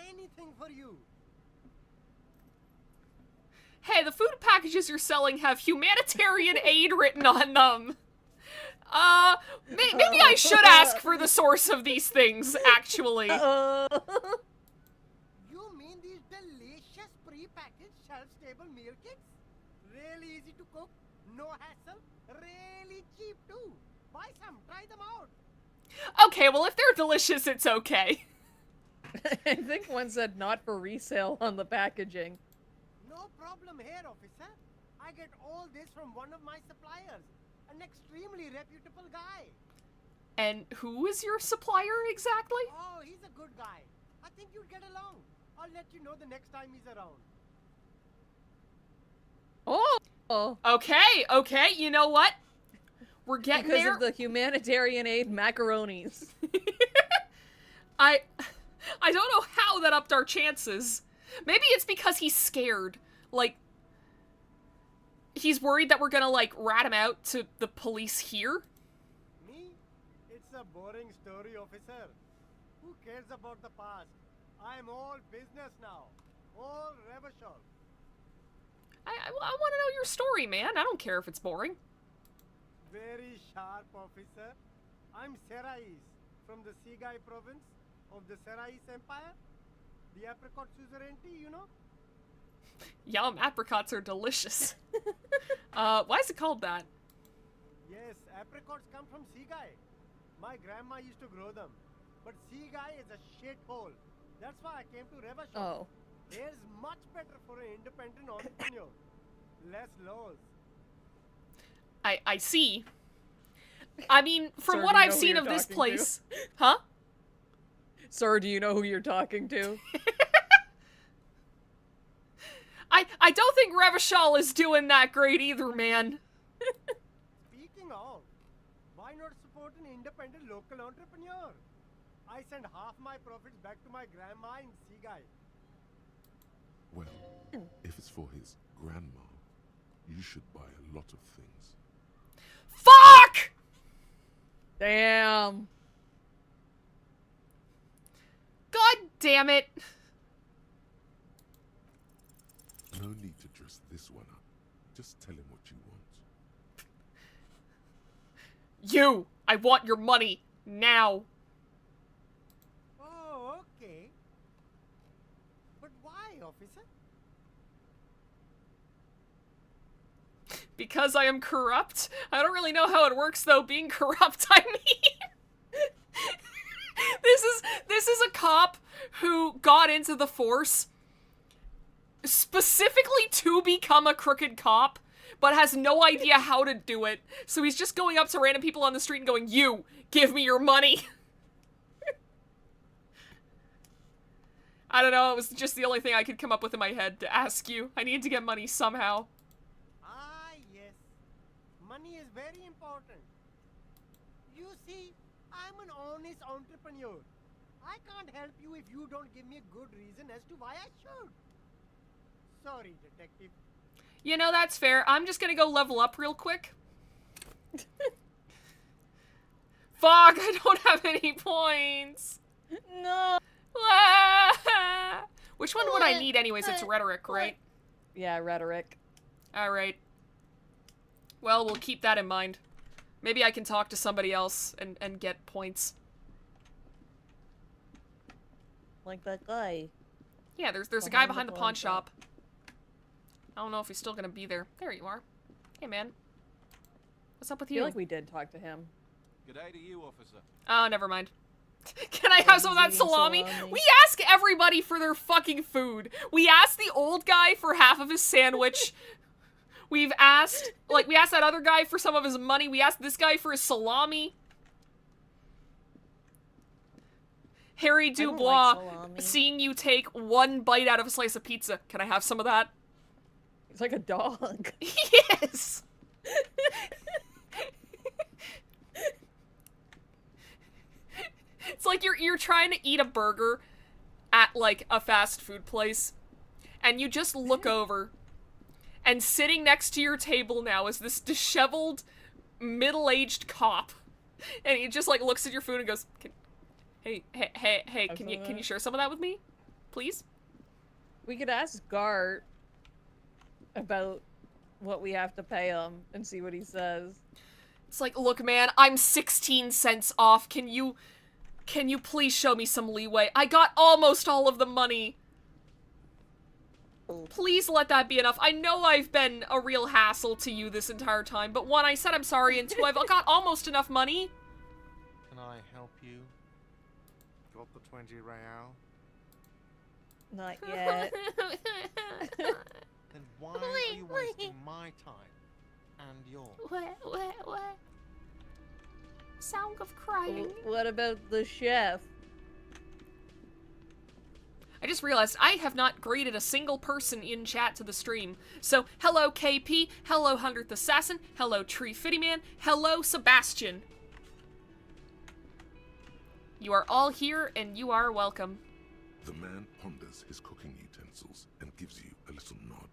Anything for you. Hey, the food packages you're selling have humanitarian aid written on them. Maybe I should ask for the source of these things, actually. You mean these delicious pre-packaged shelf-stable meal kits? Really easy to cook, no hassle, really cheap too. Buy some, try them out. Okay, well, if they're delicious, it's okay. I think one said not for resale on the packaging. No problem here, officer. I get all this from one of my suppliers, an extremely reputable guy. And who is your supplier exactly? Oh, he's a good guy. I think you'll get along. I'll let you know the next time he's around. Oh. Okay, you know what? We're getting Because there. of the humanitarian aid macaronis. I don't know how that upped our chances. Maybe it's because he's scared. Like, he's worried that we're gonna, like, rat him out to the police here? Me? It's a boring story, officer. Who cares about the past? I'm all business now. All Revachol. I want to know your story, man. I don't care if it's boring. Very sharp, officer. I'm Serais, from the Sigai province of the Serais Empire. The apricot suzerainty, you know? Yum, apricots are delicious. Why is it called that? Yes, apricots come from Sigai. My grandma used to grow them. But Sigai is a shithole. That's why I came to Revachol. Oh. Here's much better for an independent entrepreneur. Less laws. I see. I mean, from Sir, what do you I've know who seen you're of this talking to? place... Huh? Sir, do you know who you're talking to? I don't think Revachol is doing that great either, man. Speaking of, why not support an independent local entrepreneur? I send half my profits back to my grandma in Sigai. Well, if it's for his grandma, you should buy a lot of things. Fuck! Damn. God damn it. No need to dress this one up. Just tell him what you want. I want your money. Now. Oh, okay. But why, officer? Because I am corrupt? I don't really know how it works, though, being corrupt, I mean. This is a cop who got into the force specifically to become a crooked cop, but has no idea how to do it. So he's just going up to random people on the street and going, "You, give me your money." I don't know, it was just the only thing I could come up with in my head to ask you. I need to get money somehow. Ah, yes. Money is very important. You see, I'm an honest entrepreneur. I can't help you if you don't give me a good reason as to why I should. Sorry, detective. You know, that's fair. I'm just gonna go level up real quick. Fuck, I don't have any points. No. Which one would I need anyways? It's rhetoric, right? Yeah, rhetoric. Alright. Well, we'll keep that in mind. Maybe I can talk to somebody else and get points. Like that guy. Yeah, there's a guy behind the pawn shop. I don't know if he's still gonna be there. There you are. Hey, man. What's up with I you? feel like we did talk to him. G'day to you, officer. Oh, never mind. Can I have some of that salami? We ask everybody for their fucking food. We asked the old guy for half of his sandwich. We've asked, like, we asked that other guy for some of his money. We asked this guy for his salami. Harry Dubois, seeing you take one bite out of a slice of pizza. Can I have some of that? It's like a dog. Yes! It's like you're trying to eat a burger at, like, a fast food place, and you just look over, and sitting next to your table now is this disheveled, middle-aged cop, and he just, like, looks at your food and goes, hey, can you share some of that with me? Please? We could ask Gart about what we have to pay him and see what he says. It's like, look, man, I'm 16 cents off. Can you please show me some leeway? I got almost all of the money. Please let that be enough. I know I've been a real hassle to you this entire time, but one, I said I'm sorry, and two, I've got almost enough money. Can I help you? Got the 20 real? Not yet. Then why are you wasting my time and yours? What? Sound of crying. What about the chef? I just realized I have not greeted a single person in chat to the stream. So, hello KP, hello 100th Assassin, hello Tree Fitty Man, hello Sebastian. You are all here and you are welcome. The man ponders his cooking utensils and gives you a little nod,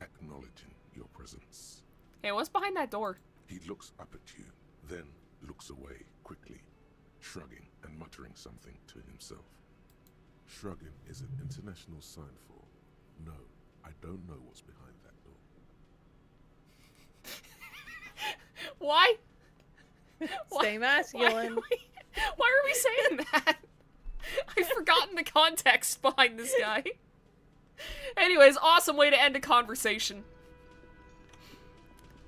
acknowledging your presence. Hey, what's behind that door? He looks up at you, then looks away quickly, shrugging and muttering something to himself. Shrugging is an international sign for, no, I don't know what's behind that door. Why? Stay masculine. Why are we saying that? I've forgotten the context behind this guy. Anyways, awesome way to end a conversation.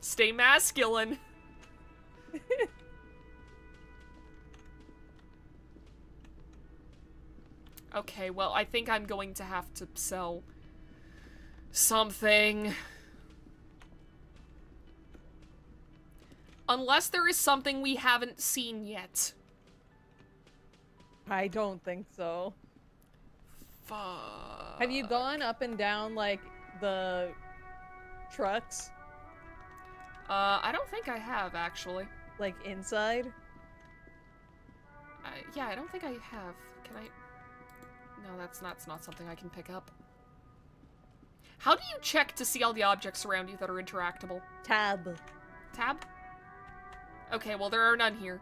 Stay masculine. Okay, well, I think I'm going to have to sell something. Unless there is something we haven't seen yet. I don't think so. Fuck. Have you gone up and down, like, the trucks? I don't think I have, actually. Like, inside? Yeah, I don't think I have. Can I? No, that's not something I can pick up. How do you check to see all the objects around you that are interactable? Tab. Tab? Okay, well, there are none here.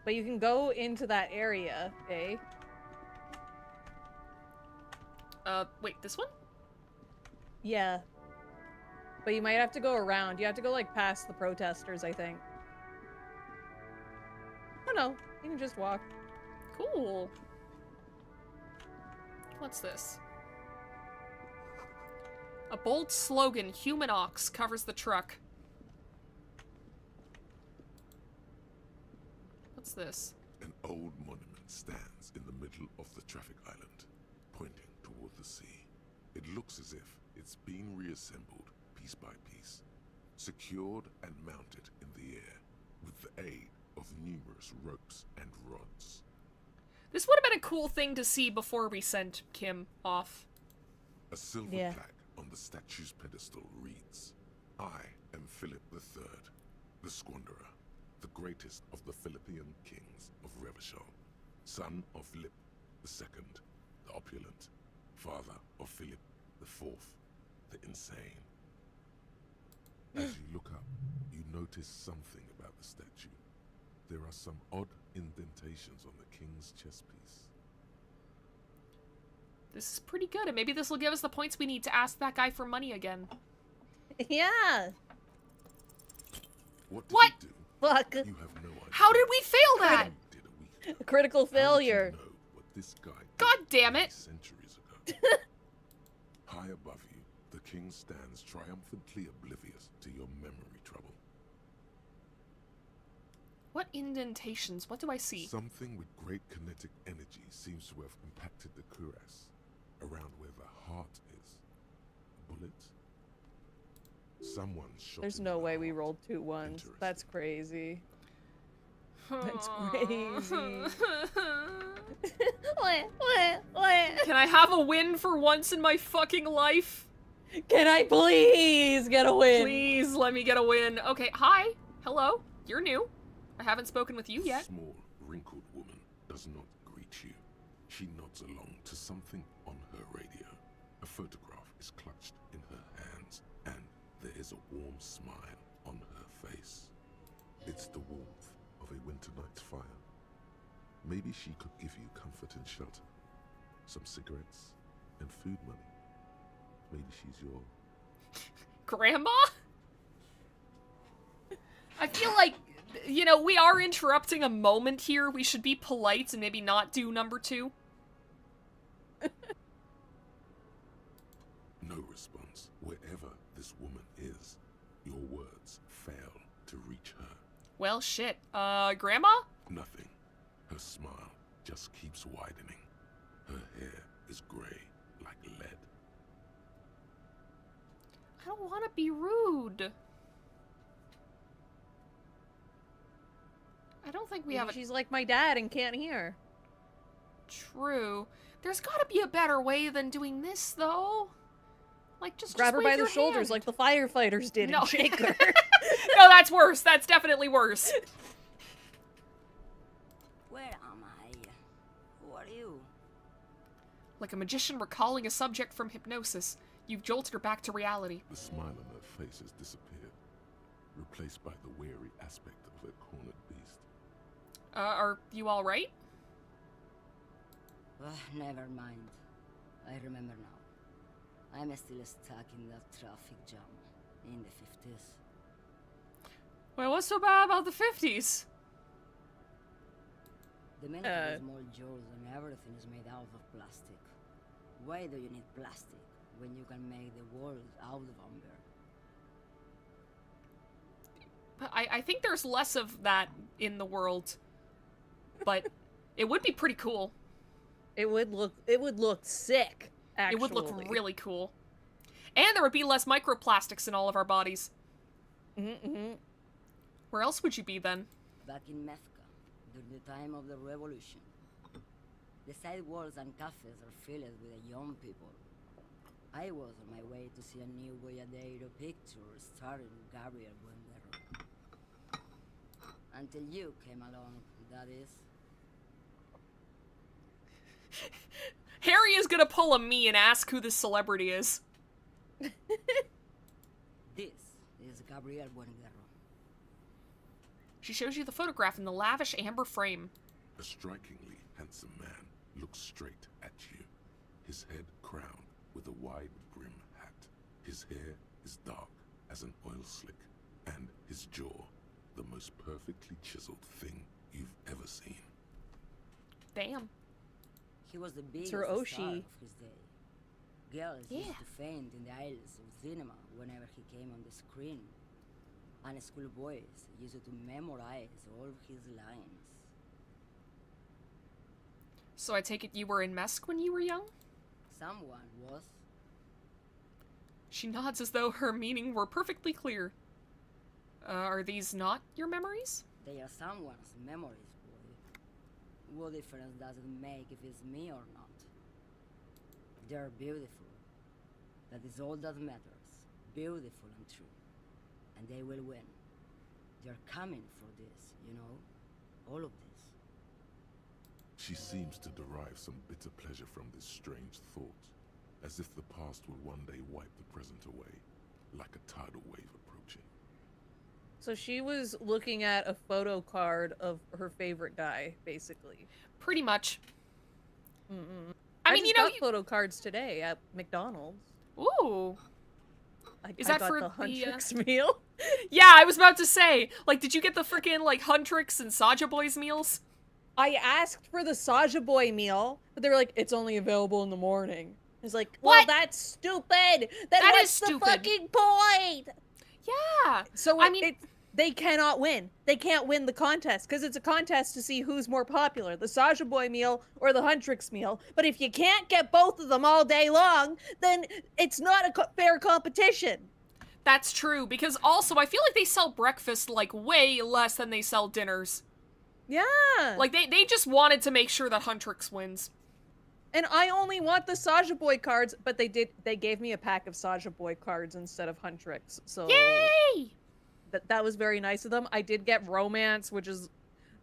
But you can go into that area, eh? Wait, this one? Yeah. But you might have to go around. You have to go, like, past the protesters, I think. Oh, no. You can just walk. Cool. What's this? A bold slogan, Human Ox, covers the truck. What's this? An old monument stands in the middle of the traffic island, pointing toward the sea. It looks as if it's been reassembled piece by piece, secured and mounted in the air with the aid of numerous ropes and rods. This would have been a cool thing to see before we sent Kim off. A silver plaque on the statue's pedestal reads, I am Philip III, the Squanderer, the greatest of the Philippian kings of Revachol, son of Philip II, the opulent, father of Philip IV, the insane. As you look up, you notice something about the statue. There are some odd indentations on the king's chess piece. This is pretty good, and maybe this will give us the points we need to ask that guy for money again. Yeah. What did What? you do? Fuck. You have no idea. How did we fail that? You did a week ago. Critical How would you failure. know what this guy did God damn many it. centuries ago? High above you, the king stands triumphantly oblivious to your memory trouble. What indentations? What do I see? Something with great kinetic energy seems to have impacted the cuirass, around where the heart is. A bullet? Someone shot There's him no in the way we heart. rolled 2 1s. Interesting. That's crazy. That's crazy. What? Can I have a win for once in my fucking life? Can I please get a win? Please let me get a win. Okay, hi. Hello. You're new. I haven't spoken with you A yet. small, wrinkled woman does not greet you. She nods along to something on her radio. A photograph is clutched in her hands, and there is a warm smile on her face. It's the warmth of a winter night's fire. Maybe she could give you comfort and shelter. Some cigarettes and food money. Maybe she's your... Grandma? I feel like, you know, we are interrupting a moment here. We should be polite and maybe not do number 2. No response. Wherever this woman is, your words fail to reach her. Well, shit. Grandma? Nothing. Her smile just keeps widening. Her hair is gray like lead. I don't want to be rude. I don't think we have a... She's like my dad and can't hear. True. There's gotta be a better way than doing this, though. Like, Grab her wave by the your shoulders hand. like the firefighters did No. and shake her. No, that's worse. That's definitely worse. Where am I? Who are you? Like a magician recalling a subject from hypnosis, you've jolted her back to reality. The smile on her face has disappeared, replaced by the weary aspect of a cornered beast. Are you alright? Never mind. I remember now. I'm still stuck in that traffic jam in the 50s. Well, what's so bad about the 50s? The men have small jaws and everything is made out of plastic. Why do you need plastic when you can make the world out of amber? But I think there's less of that in the world. But it would be pretty cool. It would look sick, actually. It would look really cool. And there would be less microplastics in all of our bodies. Mm-hmm. Where else would you be then? Back in Methka, during the time of the revolution. The sidewalks and cafes are filled with young people. I was on my way to see a new Boyadero picture starring Gabriel Buendero. Until you came along, that is. Harry is gonna pull a me and ask who this celebrity is. This is Gabriel Buendero. She shows you the photograph in the lavish amber frame. A strikingly handsome man looks straight at you, his head crowned with a wide brim hat. His hair is dark as an oil slick, and his jaw the most perfectly chiseled thing you've ever seen. Damn. He was the biggest Sir star Oshi. of his day. Girls Yeah. used to faint in the aisles of cinema whenever he came on the screen. And schoolboys used to memorize all his lines. So I take it you were in Mesk when you were young? Someone was. She nods as though her meaning were perfectly clear. Are these not your memories? They are someone's memories, boy. What difference does it make if it's me or not? They're beautiful. That is all that matters. Beautiful and true. And they will win. They're coming for this, you know? All of this. She seems to derive some bitter pleasure from this strange thought, as if the past will one day wipe the present away, like a tidal wave approaching. So she was looking at a photo card of her favorite guy, basically. Pretty much. Mm-mm. I mean, just you know, got photo cards today at McDonald's. Ooh. I Is I that got for the the, Huntrix meal. Yeah, I was about to say, like, did you get the freaking, like, Huntrix and Saja Boys meals? I asked for the Saja Boy meal, but they were like, it's only available in the morning. I was like, well, What? that's stupid. Then That what's is the stupid. fucking point? Yeah. So I mean, they cannot win. They can't win the contest because it's a contest to see who's more popular, the Saja Boy meal or the Huntrix meal. But if you can't get both of them all day long, then it's not a fair competition. that's true, because also, I feel like they sell breakfast, like, way less than they sell dinners. Yeah. Like, they just wanted to make sure that Huntrix wins. And I only want the Saja Boy cards, but they gave me a pack of Saja Boy cards instead of Huntrix. So Yay! that was very nice of them. I did get Romance, which is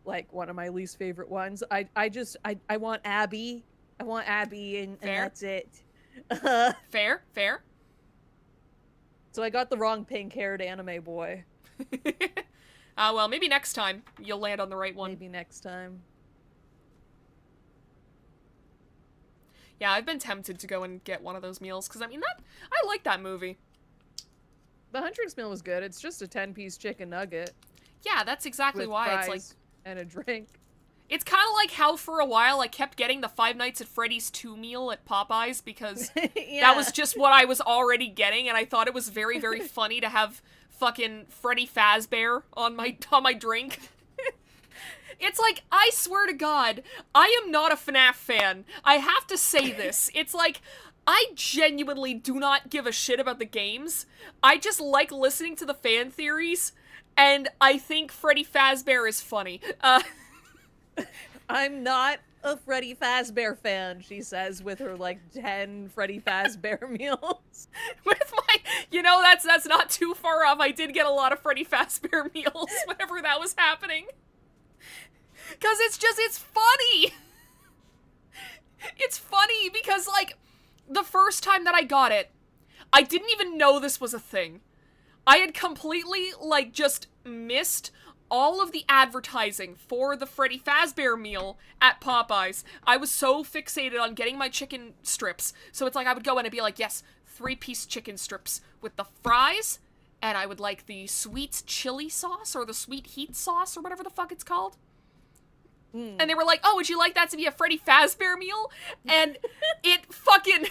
like one of my least favorite ones. I want Abby. I want Abby and that's it. Fair, fair. So I got the wrong pink-haired anime boy. Well, maybe next time you'll land on the right one. Maybe next time. Yeah, I've been tempted to go and get one of those meals, because, I mean, I like that movie. The Huntrix meal was good. It's just a 10-piece chicken nugget. Yeah, that's exactly with why fries it's like... and a drink. It's kind of like how for a while I kept getting the Five Nights at Freddy's 2 meal at Popeyes, because Yeah. that was just what I was already getting, and I thought it was very, very funny to have fucking Freddy Fazbear on my drink. It's like, I swear to God, I am not a FNAF fan. I have to say this. It's like, I genuinely do not give a shit about the games. I just like listening to the fan theories, and I think Freddy Fazbear is funny. I'm not a Freddy Fazbear fan, she says with her like 10 Freddy Fazbear meals. With my, that's not too far off. I did get a lot of Freddy Fazbear meals whenever that was happening. Cause it's funny. It's funny because, like, the first time that I got it, I didn't even know this was a thing. I had completely, like, just missed all of the advertising for the Freddy Fazbear meal at Popeyes. I was so fixated on getting my chicken strips. So it's like I would go in and be like, yes, 3-piece chicken strips with the fries, and I would like the sweet chili sauce or the sweet heat sauce or whatever the fuck it's called. And they were like, oh, would you like that to be a Freddy Fazbear meal? And it fucking...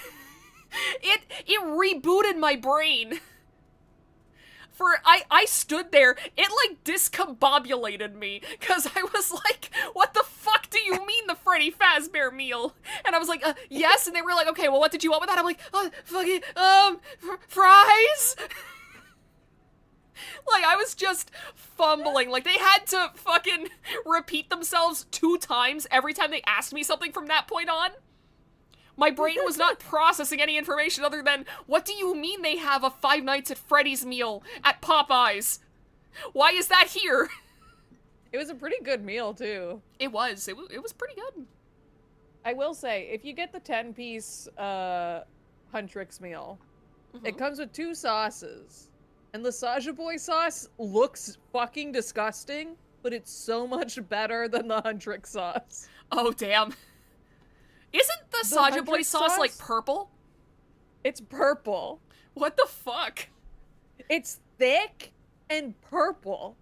it rebooted my brain. I stood there, it, like, discombobulated me, because I was like, what the fuck do you mean the Freddy Fazbear meal? And I was like, yes, and they were like, okay, well, what did you want with that? I'm like, fucking, fries? Like, I was just fumbling. Like, they had to fucking repeat themselves 2 times every time they asked me something from that point on. My brain was not processing any information other than, what do you mean they have a Five Nights at Freddy's meal at Popeyes? Why is that here? It was a pretty good meal, too. It was pretty good. I will say, if you get the 10-piece Huntrix meal, it comes with 2 sauces. And the Saja Boy sauce looks fucking disgusting, but it's so much better than the Huntrix sauce. Oh, damn. Isn't the Saja Boy sauce, like, purple? It's purple. What the fuck? It's thick and purple.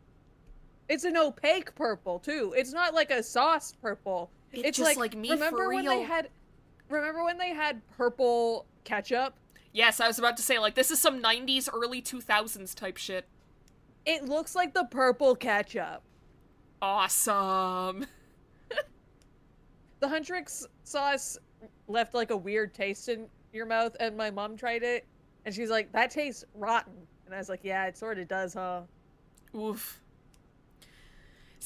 It's an opaque purple, too. It's not like a sauce purple. It's just like me for real. Remember when they had purple ketchup? Yes, I was about to say, like, this is some 90s, early 2000s type shit. It looks like the purple ketchup. Awesome. The Huntrix sauce left, like, a weird taste in your mouth, and my mom tried it, and she's like, that tastes rotten. And I was like, yeah, it sort of does, huh? Oof.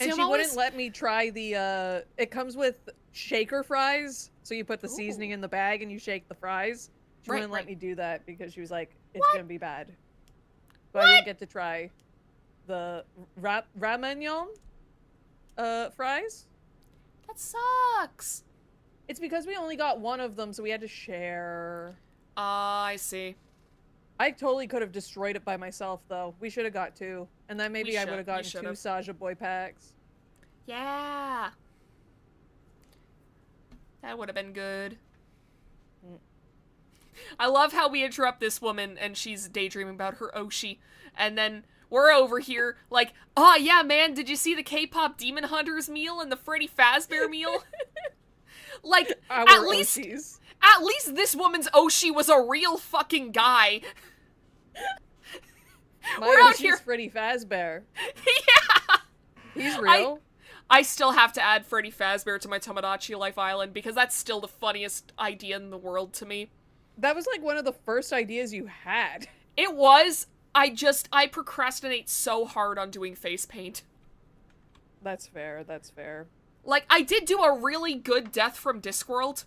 And she wouldn't let me try the, it comes with shaker fries, so you put the seasoning in the bag and you shake the fries. She wouldn't let me do that because she was like, it's gonna be bad. But I didn't get to try the ramyeon fries. That sucks. It's because we only got one of them, so we had to share. I see. I totally could have destroyed it by myself, though. We should have got 2. And then maybe I would have gotten 2 Saja Boy packs. Yeah. That would have been good. I love how we interrupt this woman and she's daydreaming about her Oshi. And then we're over here like, oh yeah, man, did you see the K-pop Demon Hunters meal and the Freddy Fazbear meal? Like, at least this woman's Oshi was a real fucking guy. We're out here. Freddy Fazbear. Yeah. He's real. I still have to add Freddy Fazbear to my Tomodachi Life Island because that's still the funniest idea in the world to me. That was like one of the first ideas you had. It was. I procrastinate so hard on doing face paint. That's fair, that's fair. Like, I did do a really good Death from Discworld.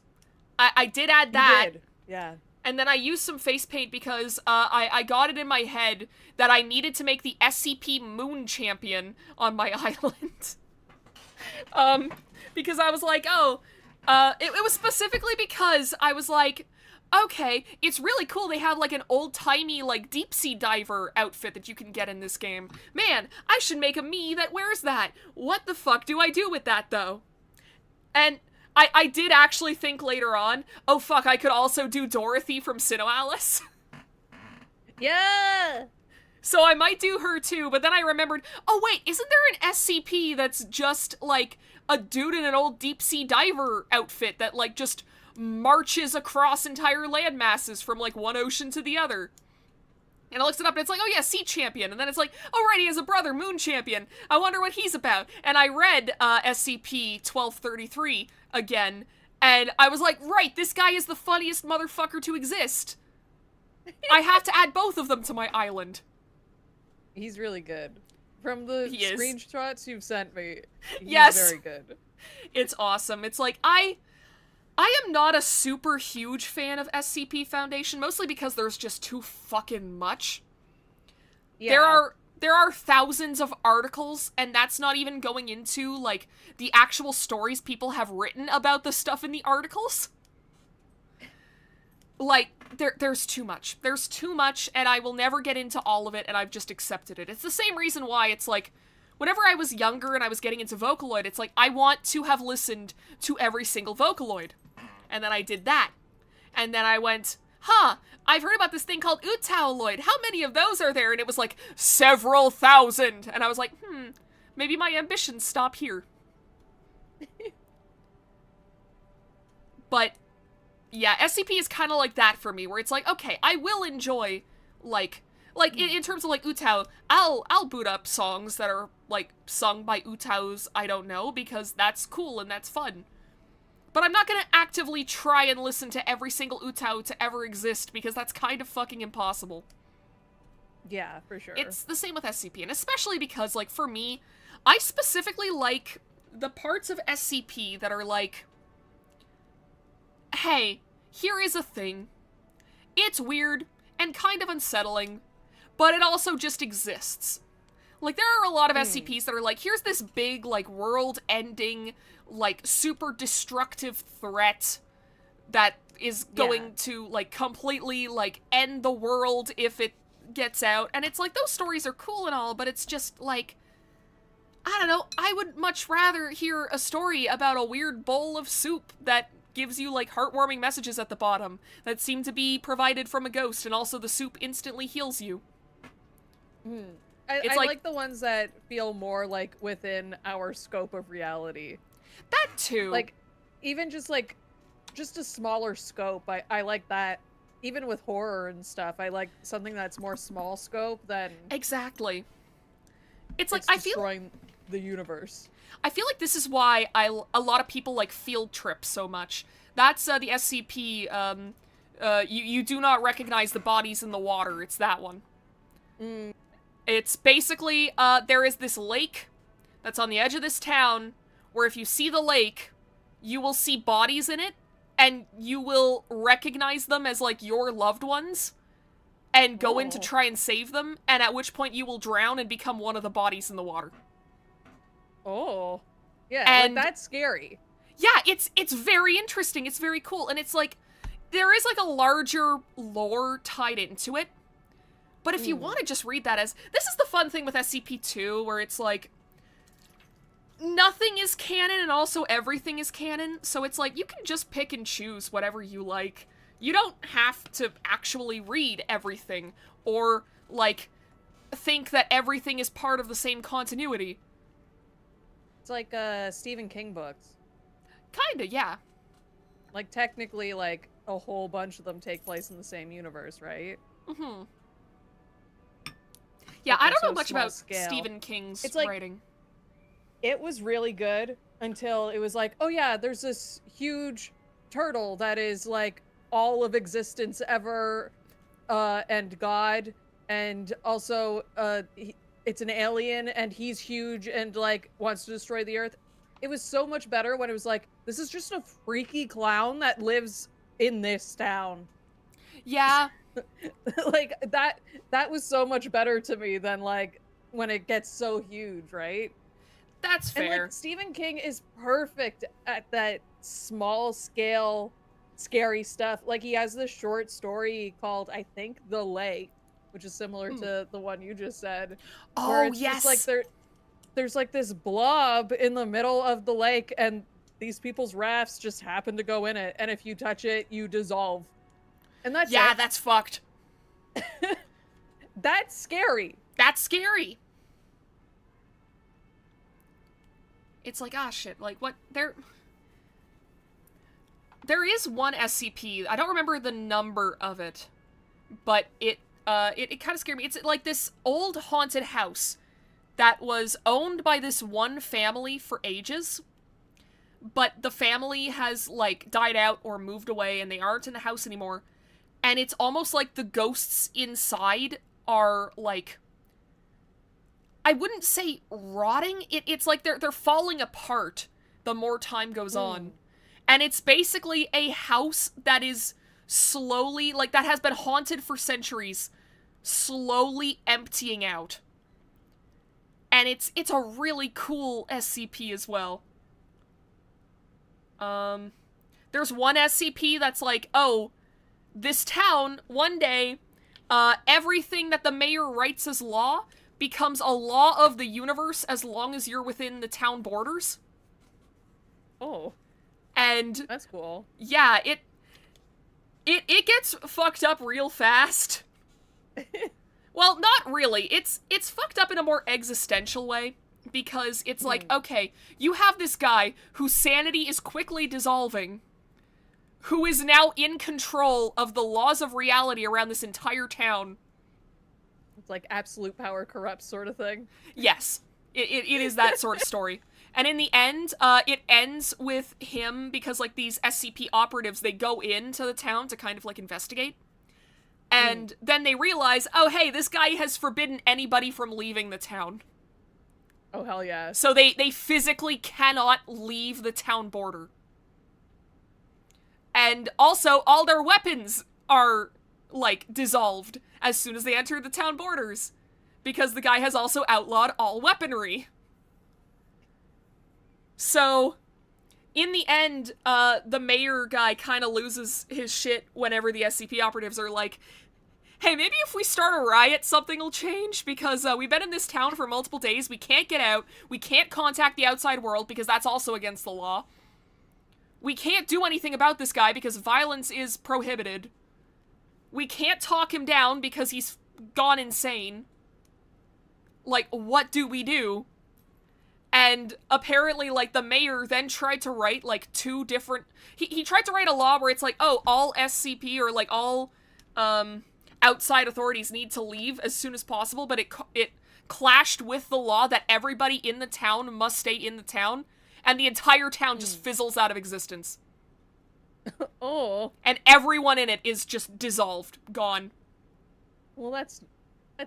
I did add that. You did. Yeah. And then I used some face paint because I got it in my head that I needed to make the SCP Moon Champion on my island. Because I was like, it was specifically because I was like, okay, it's really cool they have like an old-timey like deep sea diver outfit that you can get in this game. Man, I should make a me that wears that. What the fuck do I do with that though? And I did actually think later on, oh fuck, I could also do Dorothy from Sinnoh Alice. Yeah! So I might do her too, but then I remembered, oh wait, isn't there an SCP that's just like a dude in an old deep sea diver outfit that like just marches across entire land masses from like one ocean to the other? And I looked it up and it's like, oh yeah, Sea Champion. And then it's like, oh right, he has a brother, Moon Champion. I wonder what he's about. And I read SCP-1233 again, and I was like, right, this guy is the funniest motherfucker to exist. I have to add both of them to my island. He's really good. From the screenshots you've sent me, he's very good. It's awesome. It's like, I am not a super huge fan of SCP Foundation, mostly because there's just too fucking much. Yeah. There are thousands of articles, and that's not even going into, like, the actual stories people have written about the stuff in the articles. Like, there's too much. There's too much, and I will never get into all of it, and I've just accepted it. It's the same reason why it's like, whenever I was younger and I was getting into Vocaloid, it's like, I want to have listened to every single Vocaloid. And then I did that. And then I went, huh, I've heard about this thing called Utaoloid. How many of those are there? And it was like, several thousand. And I was like, maybe my ambitions stop here. But, yeah, SCP is kind of like that for me, where it's like, okay, I will enjoy, like in terms of, like, Utao, I'll boot up songs that are, like, sung by Utaos I don't know, because that's cool and that's fun. But I'm not gonna actively try and listen to every single Utao to ever exist, because that's kind of fucking impossible. Yeah, for sure. It's the same with SCP, and especially because, like, for me, I specifically like the parts of SCP that are like, hey, here is a thing. It's weird and kind of unsettling, but it also just exists. Like, there are a lot of SCPs that are like, here's this big, like, world-ending, like, super destructive threat that is going to, like, completely, like, end the world if it gets out. And it's like, those stories are cool and all, but it's just, like, I don't know, I would much rather hear a story about a weird bowl of soup that gives you, like, heartwarming messages at the bottom that seem to be provided from a ghost, and also the soup instantly heals you. I like the ones that feel more, like, within our scope of reality. That too. Like, even just a smaller scope. I like that. Even with horror and stuff, I like something that's more small scope than... Exactly. It's like, I feel... destroying the universe. I feel like this is why a lot of people like Field Trip so much. That's the SCP, you do not recognize the bodies in the water. It's that one. It's basically, there is this lake that's on the edge of this town, where if you see the lake, you will see bodies in it, and you will recognize them as, like, your loved ones, and go in to try and save them, and at which point you will drown and become one of the bodies in the water. Oh. Yeah, and like, that's scary. Yeah, it's very interesting, it's very cool, and it's like, there is, like, a larger lore tied into it, But if you want to just read that as... This is the fun thing with SCP-2, where it's like... Nothing is canon, and also everything is canon, so it's like, you can just pick and choose whatever you like. You don't have to actually read everything, or, like, think that everything is part of the same continuity. It's like, Stephen King books. Kinda, yeah. Like, technically, like, a whole bunch of them take place in the same universe, right? Mm-hmm. Yeah, But I they're don't know so much small about scale. Stephen King's It's like- writing. It was really good until it was like, oh yeah, there's this huge turtle that is like all of existence ever, and God, and also it's an alien and he's huge and like wants to destroy the earth. It was so much better when it was like, this is just a freaky clown that lives in this town. Yeah. Like that was so much better to me than like when it gets so huge, right? That's fair. And like Stephen King is perfect at that small scale scary stuff. Like he has this short story called, I think, The Lake, which is similar to the one you just said. Where Oh, it's yes! just like there's like this blob in the middle of the lake and these people's rafts just happen to go in it, and if you touch it, you dissolve. And that's Yeah, it. that's fucked. That's scary. That's scary. It's like, ah, shit, like, what, there is one SCP, I don't remember the number of it, but it kind of scared me. It's like this old haunted house that was owned by this one family for ages, but the family has, like, died out or moved away, and they aren't in the house anymore, and it's almost like the ghosts inside are, like, I wouldn't say rotting. It's like they're falling apart the more time goes on. And it's basically a house that is slowly, like, that has been haunted for centuries, slowly emptying out. And it's a really cool SCP as well. There's one SCP that's like, oh, this town, one day, everything that the mayor writes as law becomes a law of the universe as long as you're within the town borders. Oh, and that's cool. Yeah, it gets fucked up real fast. Well, not really. It's fucked up in a more existential way, because it's like, okay, you have this guy whose sanity is quickly dissolving, who is now in control of the laws of reality around this entire town. It's like absolute power corrupts sort of thing. Yes, it is that sort of story. And in the end, it ends with him, because, like, these SCP operatives, they go into the town to kind of, like, investigate. And then they realize, oh, hey, this guy has forbidden anybody from leaving the town. Oh, hell yeah. So they physically cannot leave the town border. And also, all their weapons are, like, dissolved as soon as they enter the town borders, because the guy has also outlawed all weaponry. So, in the end, the mayor guy kind of loses his shit whenever the SCP operatives are like, hey, maybe if we start a riot, something will change, because we've been in this town for multiple days, we can't get out, we can't contact the outside world, because that's also against the law. We can't do anything about this guy, because violence is prohibited. We can't talk him down, because he's gone insane. Like, what do we do? And apparently, like, the mayor then tried to write, like, two different... He tried to write a law where it's like, oh, all SCP, or, like, all, outside authorities need to leave as soon as possible, but it clashed with the law that everybody in the town must stay in the town, and the entire town just fizzles out of existence. Oh. And everyone in it is just dissolved, gone. Well, that's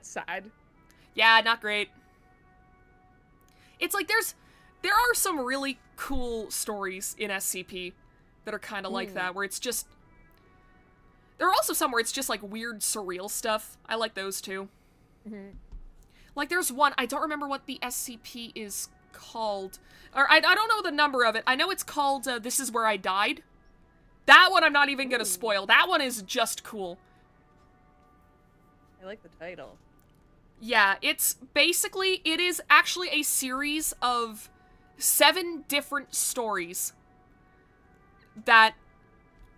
sad. Yeah, not great. It's like there are some really cool stories in SCP that are kind of like that, where it's just... There are also some where it's just, like, weird, surreal stuff. I like those, too. Like, there's one, I don't remember what the SCP is called. Or, I don't know the number of it. I know it's called, This Is Where I Died. That one I'm not even gonna spoil. That one is just cool. I like the title. Yeah, it is actually a series of 7 different stories that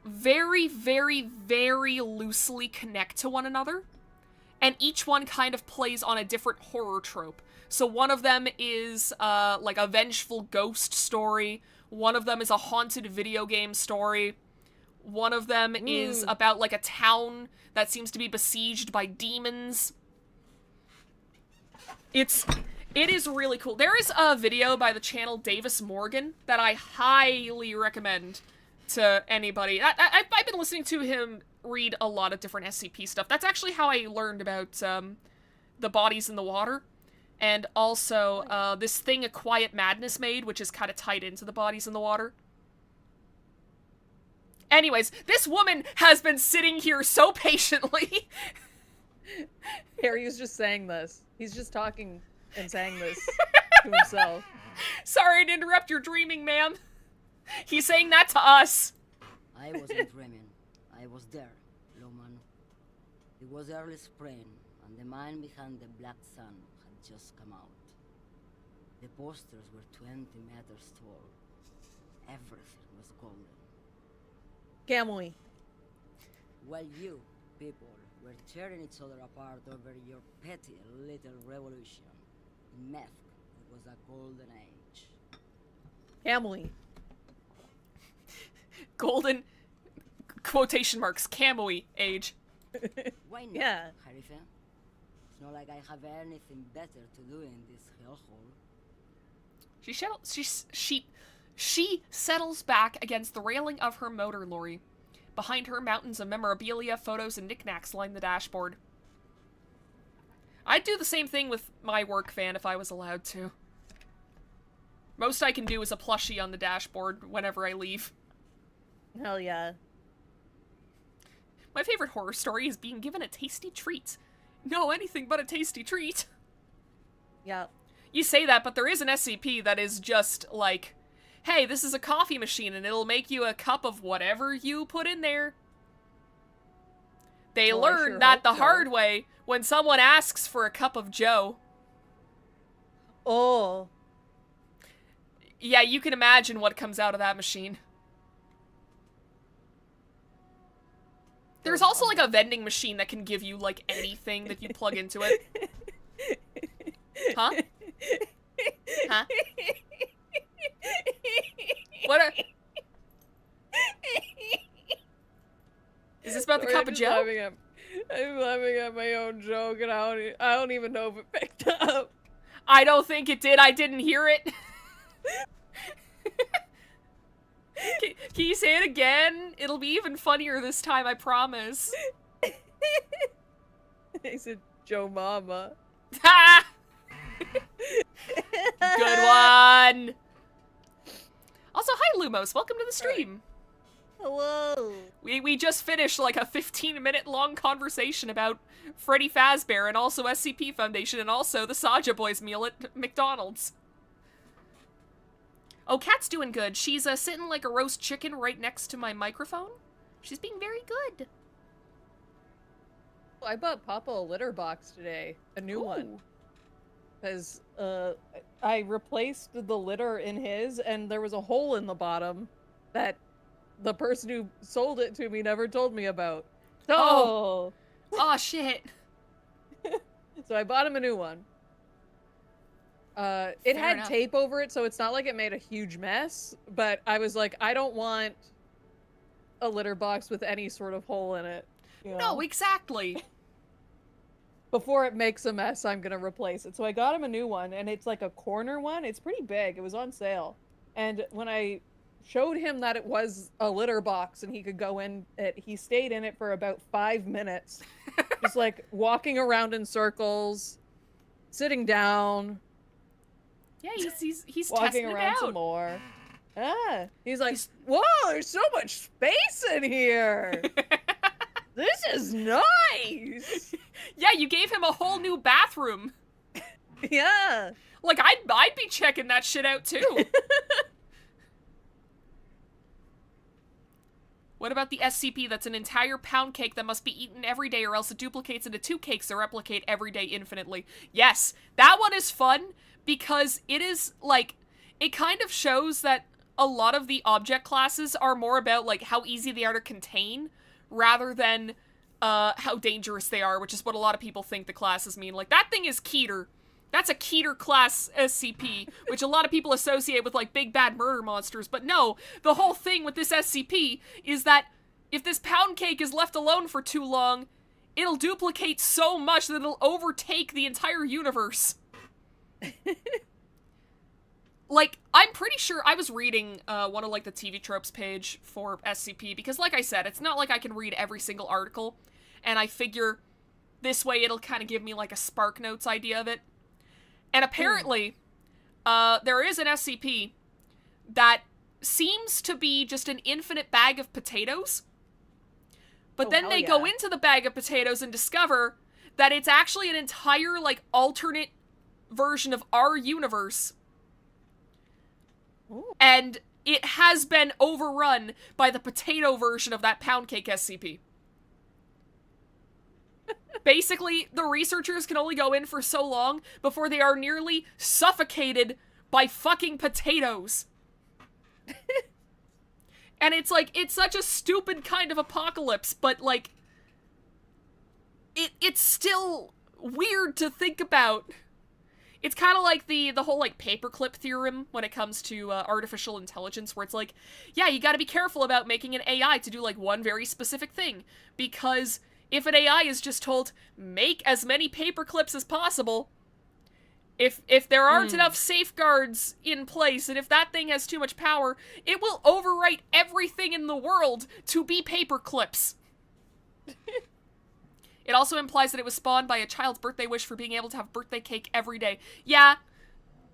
very, very, very loosely connect to one another. And each one kind of plays on a different horror trope. So one of them is, like a vengeful ghost story. One of them is a haunted video game story. One of them is about, like, a town that seems to be besieged by demons. It is really cool. There is a video by the channel Davis Morgan that I highly recommend to anybody. I've been listening to him read a lot of different SCP stuff. That's actually how I learned about the bodies in the water. And also this thing A Quiet Madness made, which is kind of tied into the bodies in the water. Anyways, this woman has been sitting here so patiently. Harry's just saying this. He's just talking and saying this to himself. Sorry to interrupt your dreaming, ma'am. He's saying that to us. I wasn't dreaming. I was there, Luman. It was early spring, and the mine behind the black sun had just come out. The posters were 20 meters tall. Everything was golden. Camui. While you, people, were tearing each other apart over your petty little revolution, in Meth, it was a golden age. Camui. Golden, quotation marks, Camui age. Why not, Yeah. Harife? It's not like I have anything better to do in this hellhole. She settles back against the railing of her motor lorry. Behind her, mountains of memorabilia, photos, and knickknacks line the dashboard. I'd do the same thing with my work van if I was allowed to. Most I can do is a plushie on the dashboard whenever I leave. Hell yeah. My favorite horror story is being given a tasty treat. No, anything but a tasty treat. Yeah. You say that, but there is an SCP that is just like, hey, this is a coffee machine and it'll make you a cup of whatever you put in there. They Well, I learn sure that hope the so. hard way when someone asks for a cup of Joe. Oh. Yeah, you can imagine what comes out of that machine. There's also like a vending machine that can give you like anything that you plug into it. Huh? Huh? What are... Is this about the Sorry, cup I'm of just Joe? I'm laughing at my own joke, and I don't even know if it picked up. I don't think it did. I didn't hear it. Can you say it again? It'll be even funnier this time, I promise. He said, Joe Mama. Ha! Good one! Also, hi Lumos, welcome to the stream. Hello. We just finished like a 15-minute long conversation about Freddy Fazbear and also SCP Foundation and also the Saja Boys meal at McDonald's. Oh, Kat's doing good. She's sitting like a roast chicken right next to my microphone. She's being very good. I bought Papa a litter box today, a new one. Because I replaced the litter in his, and there was a hole in the bottom that the person who sold it to me never told me about. So, Oh, shit. so I bought him a new one. It Fair had enough. tape over it, so it's not like it made a huge mess, but I was like, I don't want a litter box with any sort of hole in it. You know? No, exactly. Before it makes a mess, I'm gonna replace it. So I got him a new one, and it's like a corner one. It's pretty big. It was on sale. And when I showed him that it was a litter box and he could go in it, he stayed in it for about 5 minutes. Just like walking around in circles, sitting down, Yeah, he's walking testing around it some out. more. Ah, he's like, whoa, there's so much space in here. This is nice. Yeah, you gave him a whole new bathroom. Yeah. Like, I'd be checking that shit out, too. What about the SCP that's an entire pound cake that must be eaten every day or else it duplicates into 2 cakes that replicate every day infinitely? Yes, that one is fun because it is, like, it kind of shows that a lot of the object classes are more about, like, how easy they are to contain rather than how dangerous they are, which is what a lot of people think the classes mean. Like, that thing is Keter. That's a Keter class SCP, which a lot of people associate with, like, big bad murder monsters. But no, the whole thing with this SCP is that if this pound cake is left alone for too long, it'll duplicate so much that it'll overtake the entire universe. Like, I'm pretty sure I was reading one of, like, the TV tropes page for SCP, because, like I said, it's not like I can read every single article, and I figure this way it'll kind of give me, like, a Spark Notes idea of it. And apparently, there is an SCP that seems to be just an infinite bag of potatoes. But then they go into the bag of potatoes and discover that it's actually an entire, like, alternate version of our universe. Ooh. And it has been overrun by the potato version of that pound cake SCP. Basically, the researchers can only go in for so long before they are nearly suffocated by fucking potatoes. And it's like, it's such a stupid kind of apocalypse, but like, it's still weird to think about. It's kind of like the whole, like, paperclip theorem when it comes to artificial intelligence, where it's like, yeah, you gotta be careful about making an AI to do, like, one very specific thing, because if an AI is just told, make as many paperclips as possible, if there aren't enough safeguards in place, and if that thing has too much power, it will overwrite everything in the world to be paperclips. It also implies that it was spawned by a child's birthday wish for being able to have birthday cake every day. Yeah,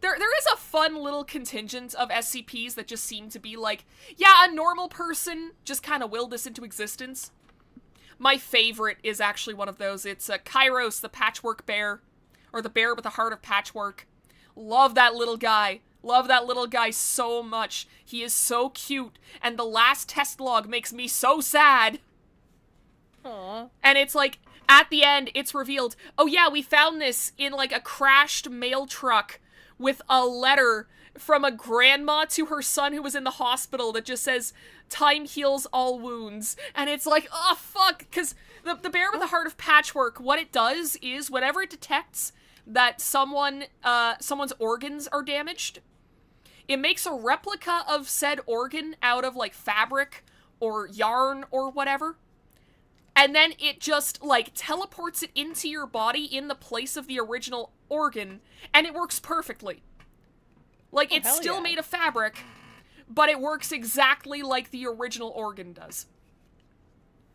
there is a fun little contingent of SCPs that just seem to be like, yeah, a normal person just kind of willed this into existence. My favorite is actually one of those. It's Kairos, the patchwork bear, or the bear with a heart of patchwork. Love that little guy. Love that little guy so much. He is so cute, and the last test log makes me so sad. Aww. And it's like, at the end, it's revealed, oh yeah, we found this in, like, a crashed mail truck with a letter from a grandma to her son who was in the hospital that just says, time heals all wounds. And it's like, oh, fuck, because the bear with the heart of patchwork, what it does is, whenever it detects that someone's organs are damaged, it makes a replica of said organ out of, like, fabric or yarn or whatever. And then it just, like, teleports it into your body in the place of the original organ, and it works perfectly. Like, it's still made of fabric, but it works exactly like the original organ does.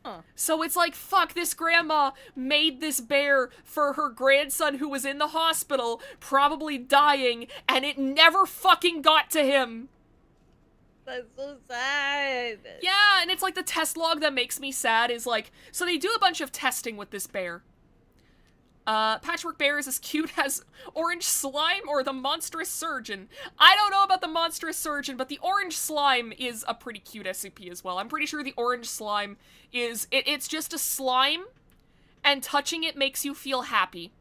Huh. So it's like, fuck, this grandma made this bear for her grandson who was in the hospital, probably dying, and it never fucking got to him. That's so sad. Yeah, and it's like the test log that makes me sad is like, so they do a bunch of testing with this bear. Patchwork Bear is as cute as Orange Slime or the Monstrous Surgeon. I don't know about the Monstrous Surgeon, but the Orange Slime is a pretty cute SCP as well. I'm pretty sure the Orange Slime is, it's just a slime, and touching it makes you feel happy.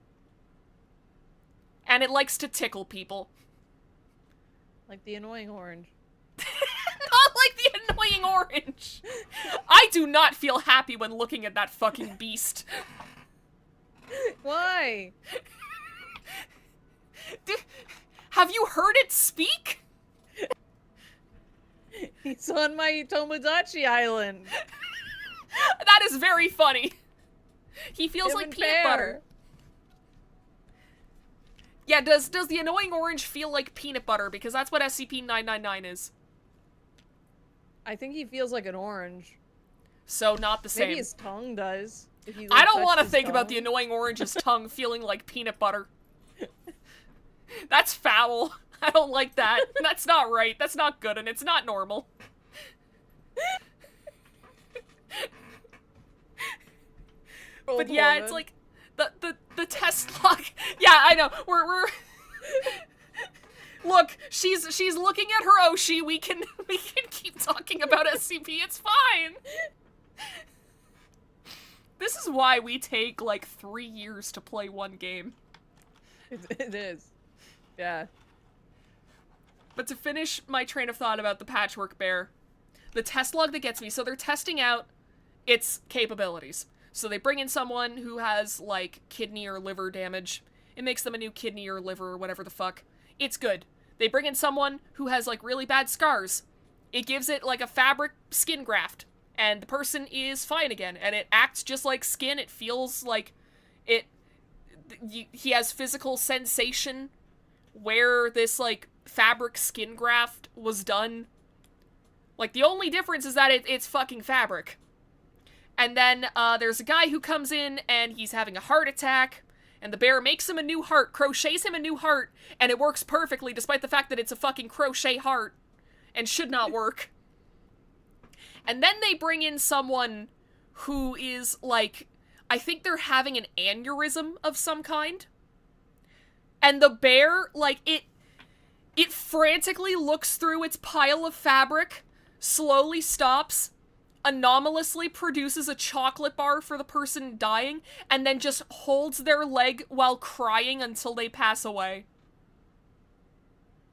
And it likes to tickle people. Like the annoying orange. Not like the annoying orange. I do not feel happy when looking at that fucking beast. Why? Have you heard it speak? He's on my Tomodachi Island. That is very funny. He feels Him like and peanut Pear. butter. Yeah, does the annoying orange feel like peanut butter? Because that's what SCP-999 is. I think he feels like an orange. So not the same. Maybe his tongue does. If you, I like, don't touch want to his think about tongue. the annoying orange's tongue feeling like peanut butter. That's foul. I don't like that. That's not right. That's not good, and it's not normal. But yeah, it's like the test log. Yeah, I know. We're Look, she's looking at her Oshi. We can keep talking about SCP, it's fine! This is why we take, like, 3 years to play one game. It is. Yeah. But to finish my train of thought about the patchwork bear, the test log that gets me, so they're testing out its capabilities. So they bring in someone who has, like, kidney or liver damage. It makes them a new kidney or liver or whatever the fuck. It's good. They bring in someone who has, like, really bad scars. It gives it, like, a fabric skin graft. And the person is fine again. And it acts just like skin. It feels like it... He has physical sensation where this, like, fabric skin graft was done. Like, the only difference is that it's fucking fabric. And then, there's a guy who comes in, and he's having a heart attack, and the bear makes him a new heart, crochets him a new heart, and it works perfectly, despite the fact that it's a fucking crochet heart, and should not work. And then they bring in someone who is, like, I think they're having an aneurysm of some kind. And the bear, like, it frantically looks through its pile of fabric, slowly stops, anomalously produces a chocolate bar for the person dying, and then just holds their leg while crying until they pass away.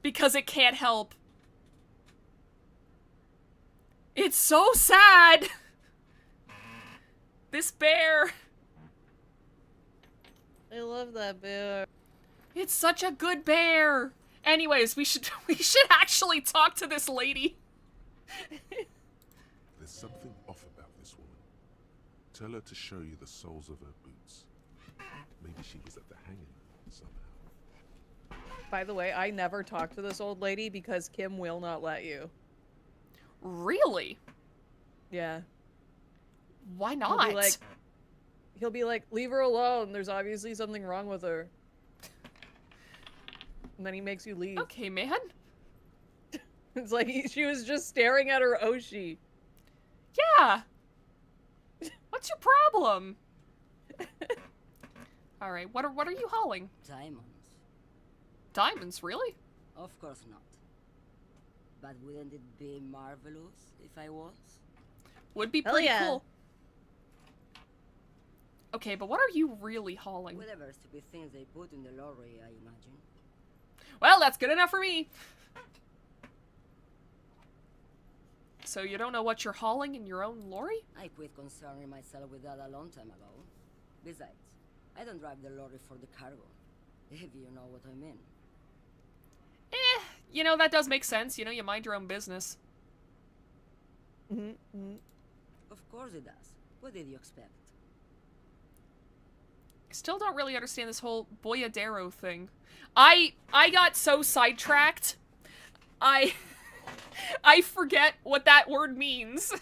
Because it can't help. It's so sad! This bear. I love that bear. It's such a good bear! Anyways, we should actually talk to this lady. There's something off about this woman. Tell her to show you the soles of her boots. Maybe she was at the hanging somehow. By the way, I never talk to this old lady because Kim will not let you. Really? Yeah. Why not? He'll be like, leave her alone. There's obviously something wrong with her. And then he makes you leave. Okay, man. It's like she was just staring at her Oshi. Yeah. What's your problem? All right. What are you hauling? Diamonds. Diamonds, really? Of course not. But wouldn't it be marvelous if I was? Would be Hell pretty yeah. cool. Okay, but what are you really hauling? Whatever stupid things they put in the lorry, I imagine. Well, that's good enough for me. So you don't know what you're hauling in your own lorry? I quit concerning myself with that a long time ago. Besides, I don't drive the lorry for the cargo, if you know what I mean. You know, that does make sense. You know, you mind your own business. Mm-hmm. Of course it does. What did you expect? I still don't really understand this whole boyadero thing. I got so sidetracked. I forget what that word means.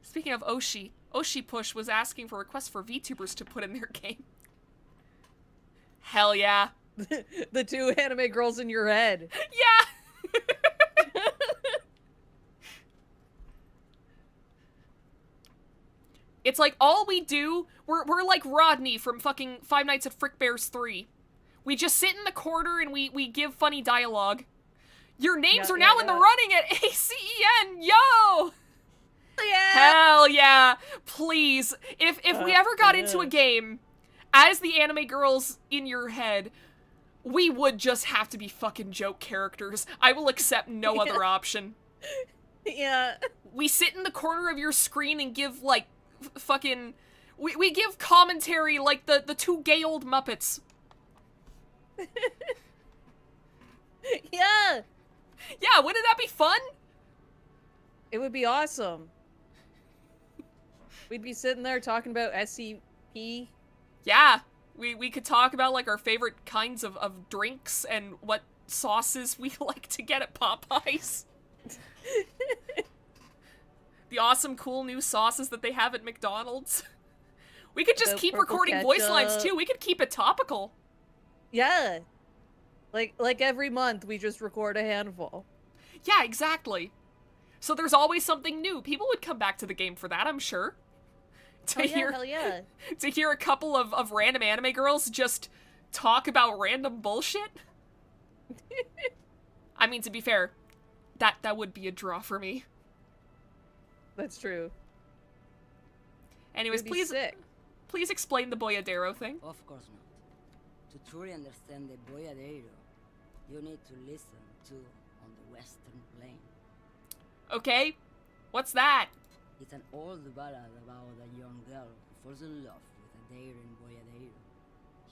Speaking of Oshi, Oshi Push was asking for requests for VTubers to put in their game. Hell yeah. The two anime girls in your head. Yeah! It's like all we do, we're like Rodney from fucking Five Nights at Frickbear's 3. We just sit in the corner and we give funny dialogue. Your names are now in the running at ACEN, yo! Yeah. Hell yeah! Please, if we ever got into a game as the anime girls in your head, we would just have to be fucking joke characters. I will accept no other option. Yeah. We sit in the corner of your screen and give, like, fucking... We give commentary like the two gay old Muppets. Yeah. Yeah, wouldn't that be fun? It would be awesome. We'd be sitting there talking about SCP. Yeah. We could talk about, like, our favorite kinds of drinks and what sauces we like to get at Popeyes. The awesome, cool new sauces that they have at McDonald's. We could just keep recording voice lines, too. We could keep it topical. Yeah. Like every month, we just record a handful. Yeah, exactly. So there's always something new. People would come back to the game for that, I'm sure. Hell yeah. To hear a couple of random anime girls just talk about random bullshit. I mean, to be fair, that would be a draw for me. That's true. Anyways, It'd be please sick. please explain the Boyadero thing. Of course not. To truly understand the Boyadero, you need to listen to On the Western Plain. Okay, what's that? It's an old ballad about a young girl who falls in love with a daring Boyadero.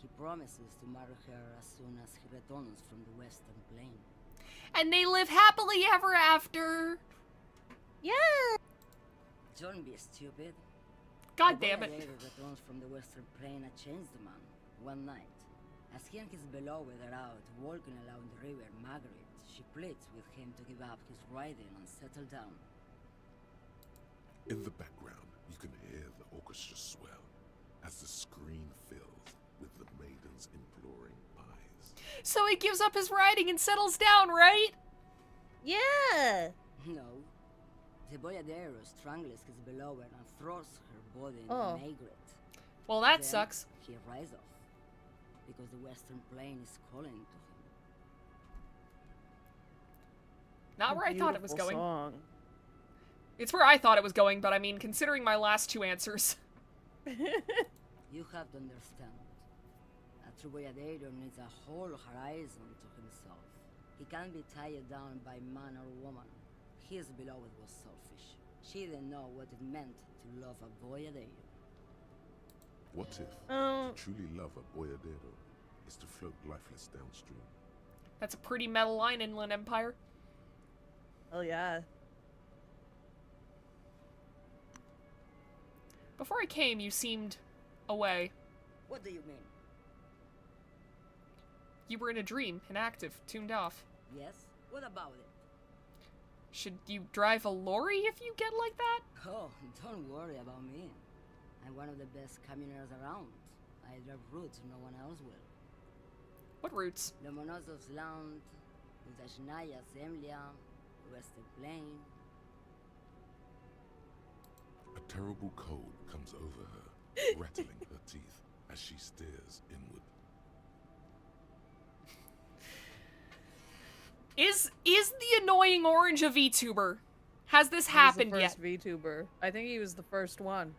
He promises to marry her as soon as he returns from the Western Plain. And they live happily ever after. Yeah. Don't be stupid. God The damn it. Boyadero returns from the Western Plain a changed man one night. As he and his beloved are out walking along the river Margaret, she pleads with him to give up his riding and settle down. In the background, you can hear the orchestra swell as the screen fills with the maiden's imploring eyes. So he gives up his riding and settles down, right? Yeah. No. The Boyadero strangles his beloved and throws her body in Oh. Margaret. Well, that Then sucks. He rides off, because the Western Plain is calling to him. Not where I thought it was Beautiful going. Song. It's where I thought it was going, but I mean, considering my last two answers. You have to understand. A true Boyadero needs a whole horizon to himself. He can't be tied down by man or woman. His beloved was selfish. She didn't know what it meant to love a Boyadero. What if Oh. to truly love a boyadero is to float lifeless downstream? That's a pretty metal line, Inland Empire. Oh yeah. Before I came, you seemed away. What do you mean? You were in a dream, inactive, tuned off. Yes? What about it? Should you drive a lorry if you get like that? Oh, don't worry about me. I'm one of the best camioners around. I drive routes no one else will. What routes? Lomonosov's Land, Udashnaya Zemlya, Western Plain. A terrible cold comes over her, rattling her teeth as she stares inward. Is the annoying orange a VTuber? Has this happened He was yet? the first VTuber. I think he was the first one.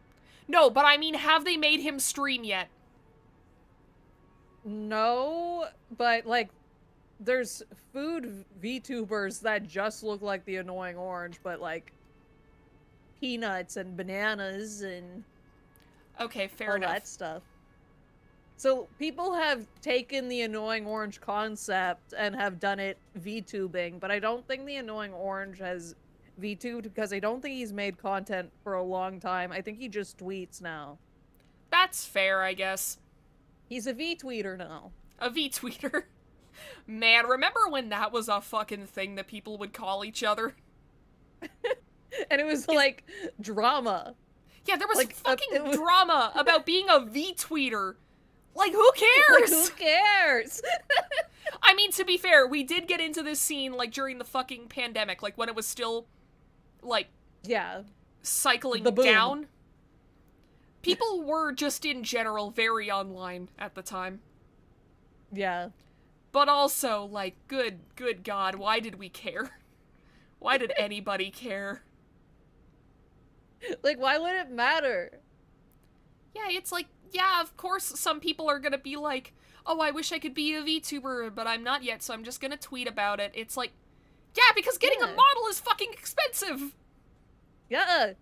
No, but I mean, have they made him stream yet? No, but like, there's food VTubers that just look like the annoying orange, but like peanuts and bananas and Okay, fair all enough. that stuff. So people have taken the annoying orange concept and have done it VTubing, but I don't think the annoying orange has VTubed because I don't think he's made content for a long time. I think he just tweets now. That's fair, I guess. He's a V-tweeter now. A V-tweeter. Man, remember when that was a fucking thing that people would call each other? And it was like drama. Yeah, there was Like, fucking it was- drama about being a V-tweeter. Like, who cares? Like, who cares? I mean, to be fair, we did get into this scene, like, during the fucking pandemic, like, when it was still, like, Yeah. cycling The boom. down. People were just, in general, very online at the time. Yeah. But also, like, good God, why did we care? Why did anybody care? Like, why would it matter? Yeah, it's like, yeah, of course some people are gonna be like, oh, I wish I could be a VTuber, but I'm not yet, so I'm just gonna tweet about it. It's like, yeah, because getting a Yeah. model is fucking expensive! Yeah.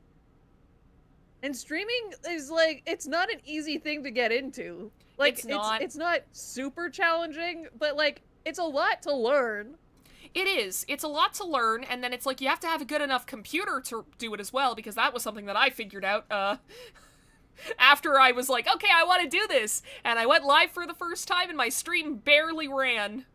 And streaming is like, it's not an easy thing to get into. Like, It's not. It's not super challenging, but like, it's a lot to learn. It is. It's a lot to learn, and then it's like you have to have a good enough computer to do it as well, because that was something that I figured out, after I was like, okay, I want to do this, and I went live for the first time, and my stream barely ran.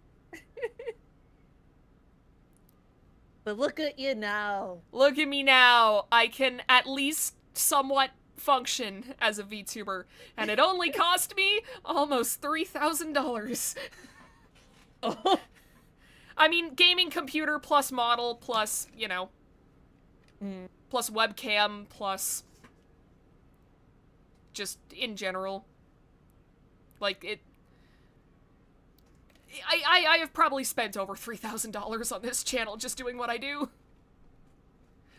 But look at you now. Look at me now. I can at least somewhat function as a VTuber, and it only cost me almost $3,000. Oh. I mean, gaming computer plus model plus, you know, Mm. plus webcam plus just in general. Like, I have probably spent over $3,000 on this channel just doing what I do.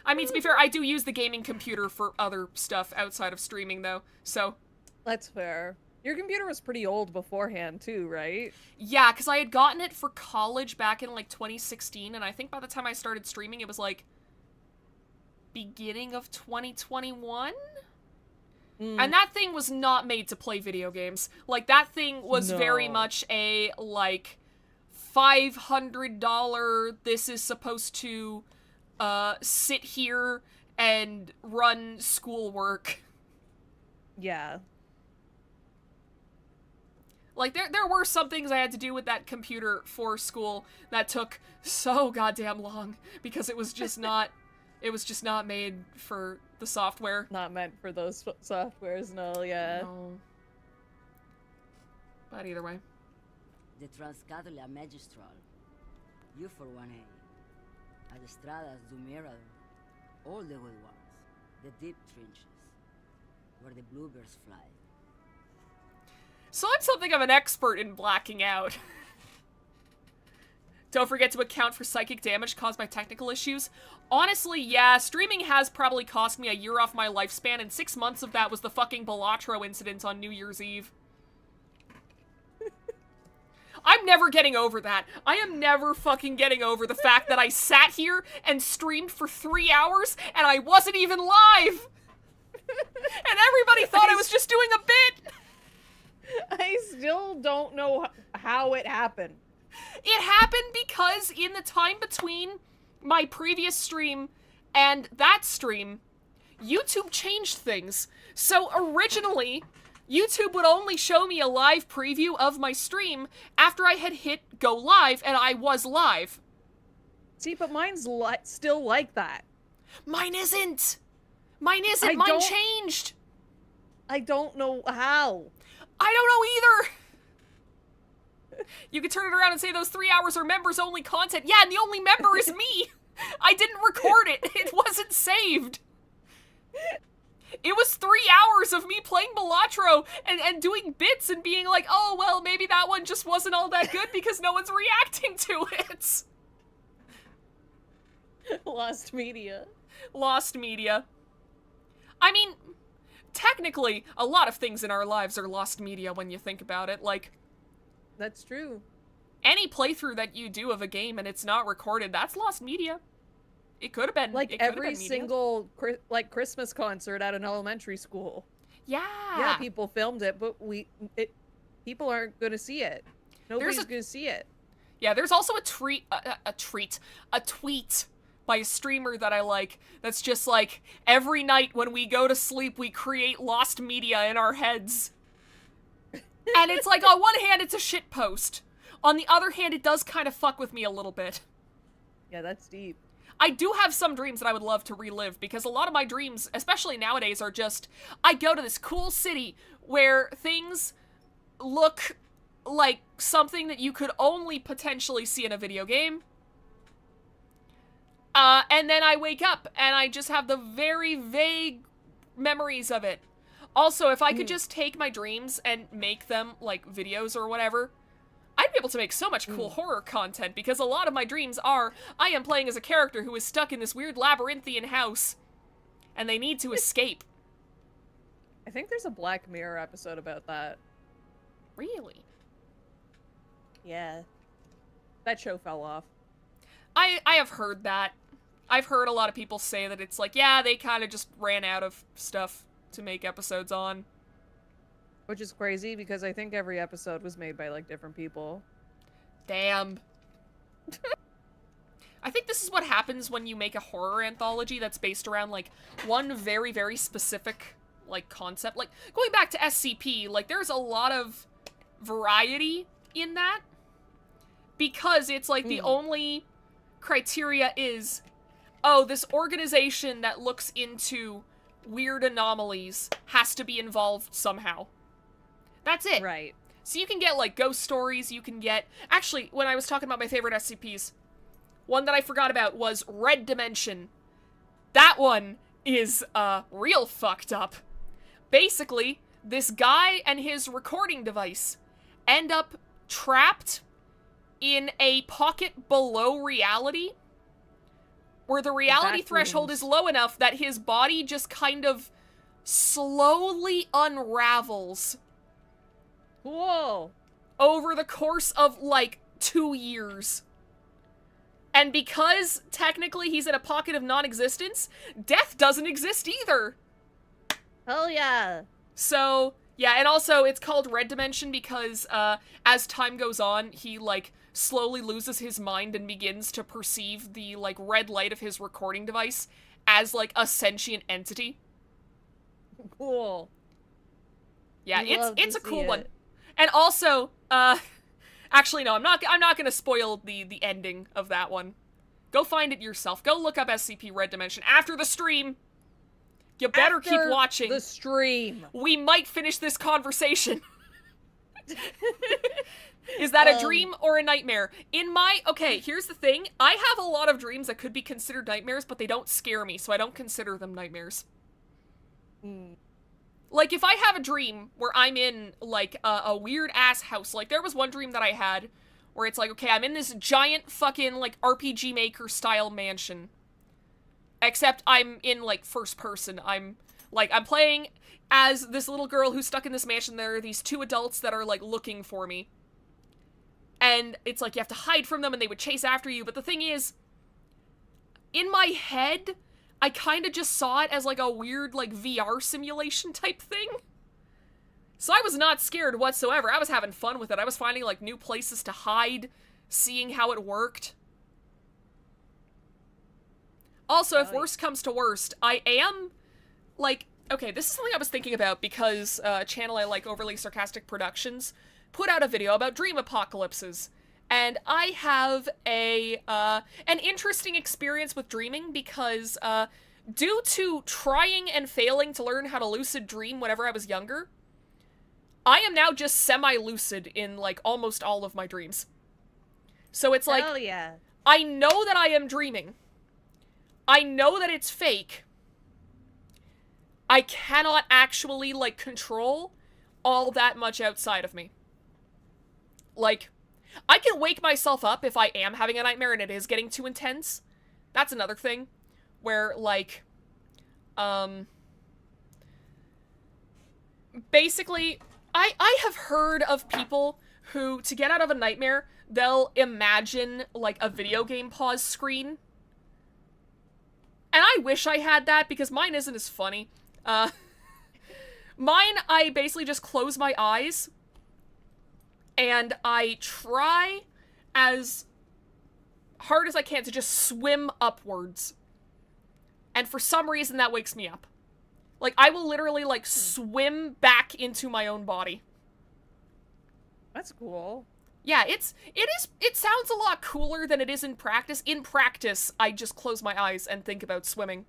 I mean, to be fair, I do use the gaming computer for other stuff outside of streaming, though, so... That's fair. Your computer was pretty old beforehand, too, right? Yeah, because I had gotten it for college back in, like, 2016, and I think by the time I started streaming, it was, like, beginning of 2021? And that thing was not made to play video games. Like, that thing was very much a, like, $500, this is supposed to, sit here and run schoolwork. Yeah. Like, there were some things I had to do with that computer for school that took so goddamn long, because it was just not made for the software. Not meant for those softwares, no, yeah. No. But either way. The Transcatolia Magistral. You for 1A. Adestradas do Mirador. All the good ones. The deep trenches. Where the bluebirds fly. So I'm something of an expert in blacking out. Don't forget to account for psychic damage caused by technical issues. Honestly, yeah, streaming has probably cost me a year off my lifespan, and 6 months of that was the fucking Balatro incident on New Year's Eve. I'm never getting over that. I am never fucking getting over the fact that I sat here and streamed for 3 hours, and I wasn't even live! And everybody thought I was just doing a bit! I still don't know how it happened. It happened because in the time between my previous stream and that stream, YouTube changed things. So originally, YouTube would only show me a live preview of my stream after I had hit go live, and I was live. See, but mine's still like that. Mine isn't! Mine isn't! Mine changed! I don't know how. I don't know either! You could turn it around and say those 3 hours are members-only content. Yeah, and the only member is me! I didn't record it. It wasn't saved. It was 3 hours of me playing Balatro and doing bits and being like, oh, well, maybe that one just wasn't all that good because no one's reacting to it. Lost media. Lost media. I mean, technically, a lot of things in our lives are lost media when you think about it. Like, that's true. Any playthrough that you do of a game and it's not recorded, that's lost media. It could have been. Like every single Christmas concert at an elementary school. Yeah. Yeah, people filmed it, but people aren't going to see it. Nobody's going to see it. Yeah, there's also a tweet by a streamer that I like that's just like, every night when we go to sleep, we create lost media in our heads. And it's like, on one hand, it's a shit post. On the other hand, it does kind of fuck with me a little bit. Yeah, that's deep. I do have some dreams that I would love to relive, because a lot of my dreams, especially nowadays, are just, I go to this cool city where things look like something that you could only potentially see in a video game. And then I wake up, and I just have the very vague memories of it. Also, if I could just take my dreams and make them, like, videos or whatever, I'd be able to make so much cool horror content, because a lot of my dreams are, I am playing as a character who is stuck in this weird labyrinthian house, and they need to escape. I think there's a Black Mirror episode about that. Really? Yeah. That show fell off. I have heard that. I've heard a lot of people say that it's like, yeah, they kind of just ran out of stuff to make episodes on. Which is crazy, because I think every episode was made by, like, different people. Damn. I think this is what happens when you make a horror anthology that's based around, like, one very, very specific, like, concept. Like, going back to SCP, like, there's a lot of variety in that. Because it's, like, the only criteria is, oh, this organization that looks into weird anomalies has to be involved somehow. That's it. Right. So you can get, like, ghost stories, you can get... Actually, when I was talking about my favorite SCPs, one that I forgot about was Red Dimension. That one is, real fucked up. Basically, this guy and his recording device end up trapped in a pocket below reality, where the reality threshold is low enough that his body just kind of slowly unravels. Whoa. Over the course of, like, 2 years. And because, technically, he's in a pocket of non-existence, death doesn't exist either. Hell yeah. So, yeah, and also, it's called Red Dimension because, as time goes on, he, like, slowly loses his mind and begins to perceive the, like, red light of his recording device as, like, a sentient entity. Cool. Yeah, Love it's to a cool see one. it. And also, actually, no, I'm not gonna spoil the ending of that one. Go find it yourself. Go look up SCP Red Dimension after the stream. You better keep After watching. the stream. We might finish this conversation. Is that a dream or a nightmare? Okay, here's the thing. I have a lot of dreams that could be considered nightmares, but they don't scare me, so I don't consider them nightmares. Like, if I have a dream where I'm in, like, a weird-ass house, like, there was one dream that I had where it's like, okay, I'm in this giant fucking, like, RPG Maker-style mansion. Except I'm in, like, first person. I'm playing as this little girl who's stuck in this mansion. There are these 2 adults that are, like, looking for me. And it's like, you have to hide from them and they would chase after you. But the thing is, in my head, I kind of just saw it as, like, a weird, like, VR simulation type thing. So I was not scared whatsoever. I was having fun with it. I was finding, like, new places to hide, seeing how it worked. Also, if worst comes to worst, I am, like, okay, this is something I was thinking about because a channel I like, Overly Sarcastic Productions, put out a video about dream apocalypses. And I have an interesting experience with dreaming because, due to trying and failing to learn how to lucid dream whenever I was younger, I am now just semi-lucid in, like, almost all of my dreams. So it's like, Hell yeah. I know that I am dreaming. I know that it's fake. I cannot actually, like, control all that much outside of me. Like, I can wake myself up if I am having a nightmare and it is getting too intense. That's another thing. Where, like, basically, I have heard of people who, to get out of a nightmare, they'll imagine, like, a video game pause screen. And I wish I had that, because mine isn't as funny. Mine, I basically just close my eyes, and I try as hard as I can to just swim upwards. And for some reason, that wakes me up. Like, I will literally, like, swim back into my own body. That's cool. Yeah, it sounds a lot cooler than it is in practice. In practice, I just close my eyes and think about swimming.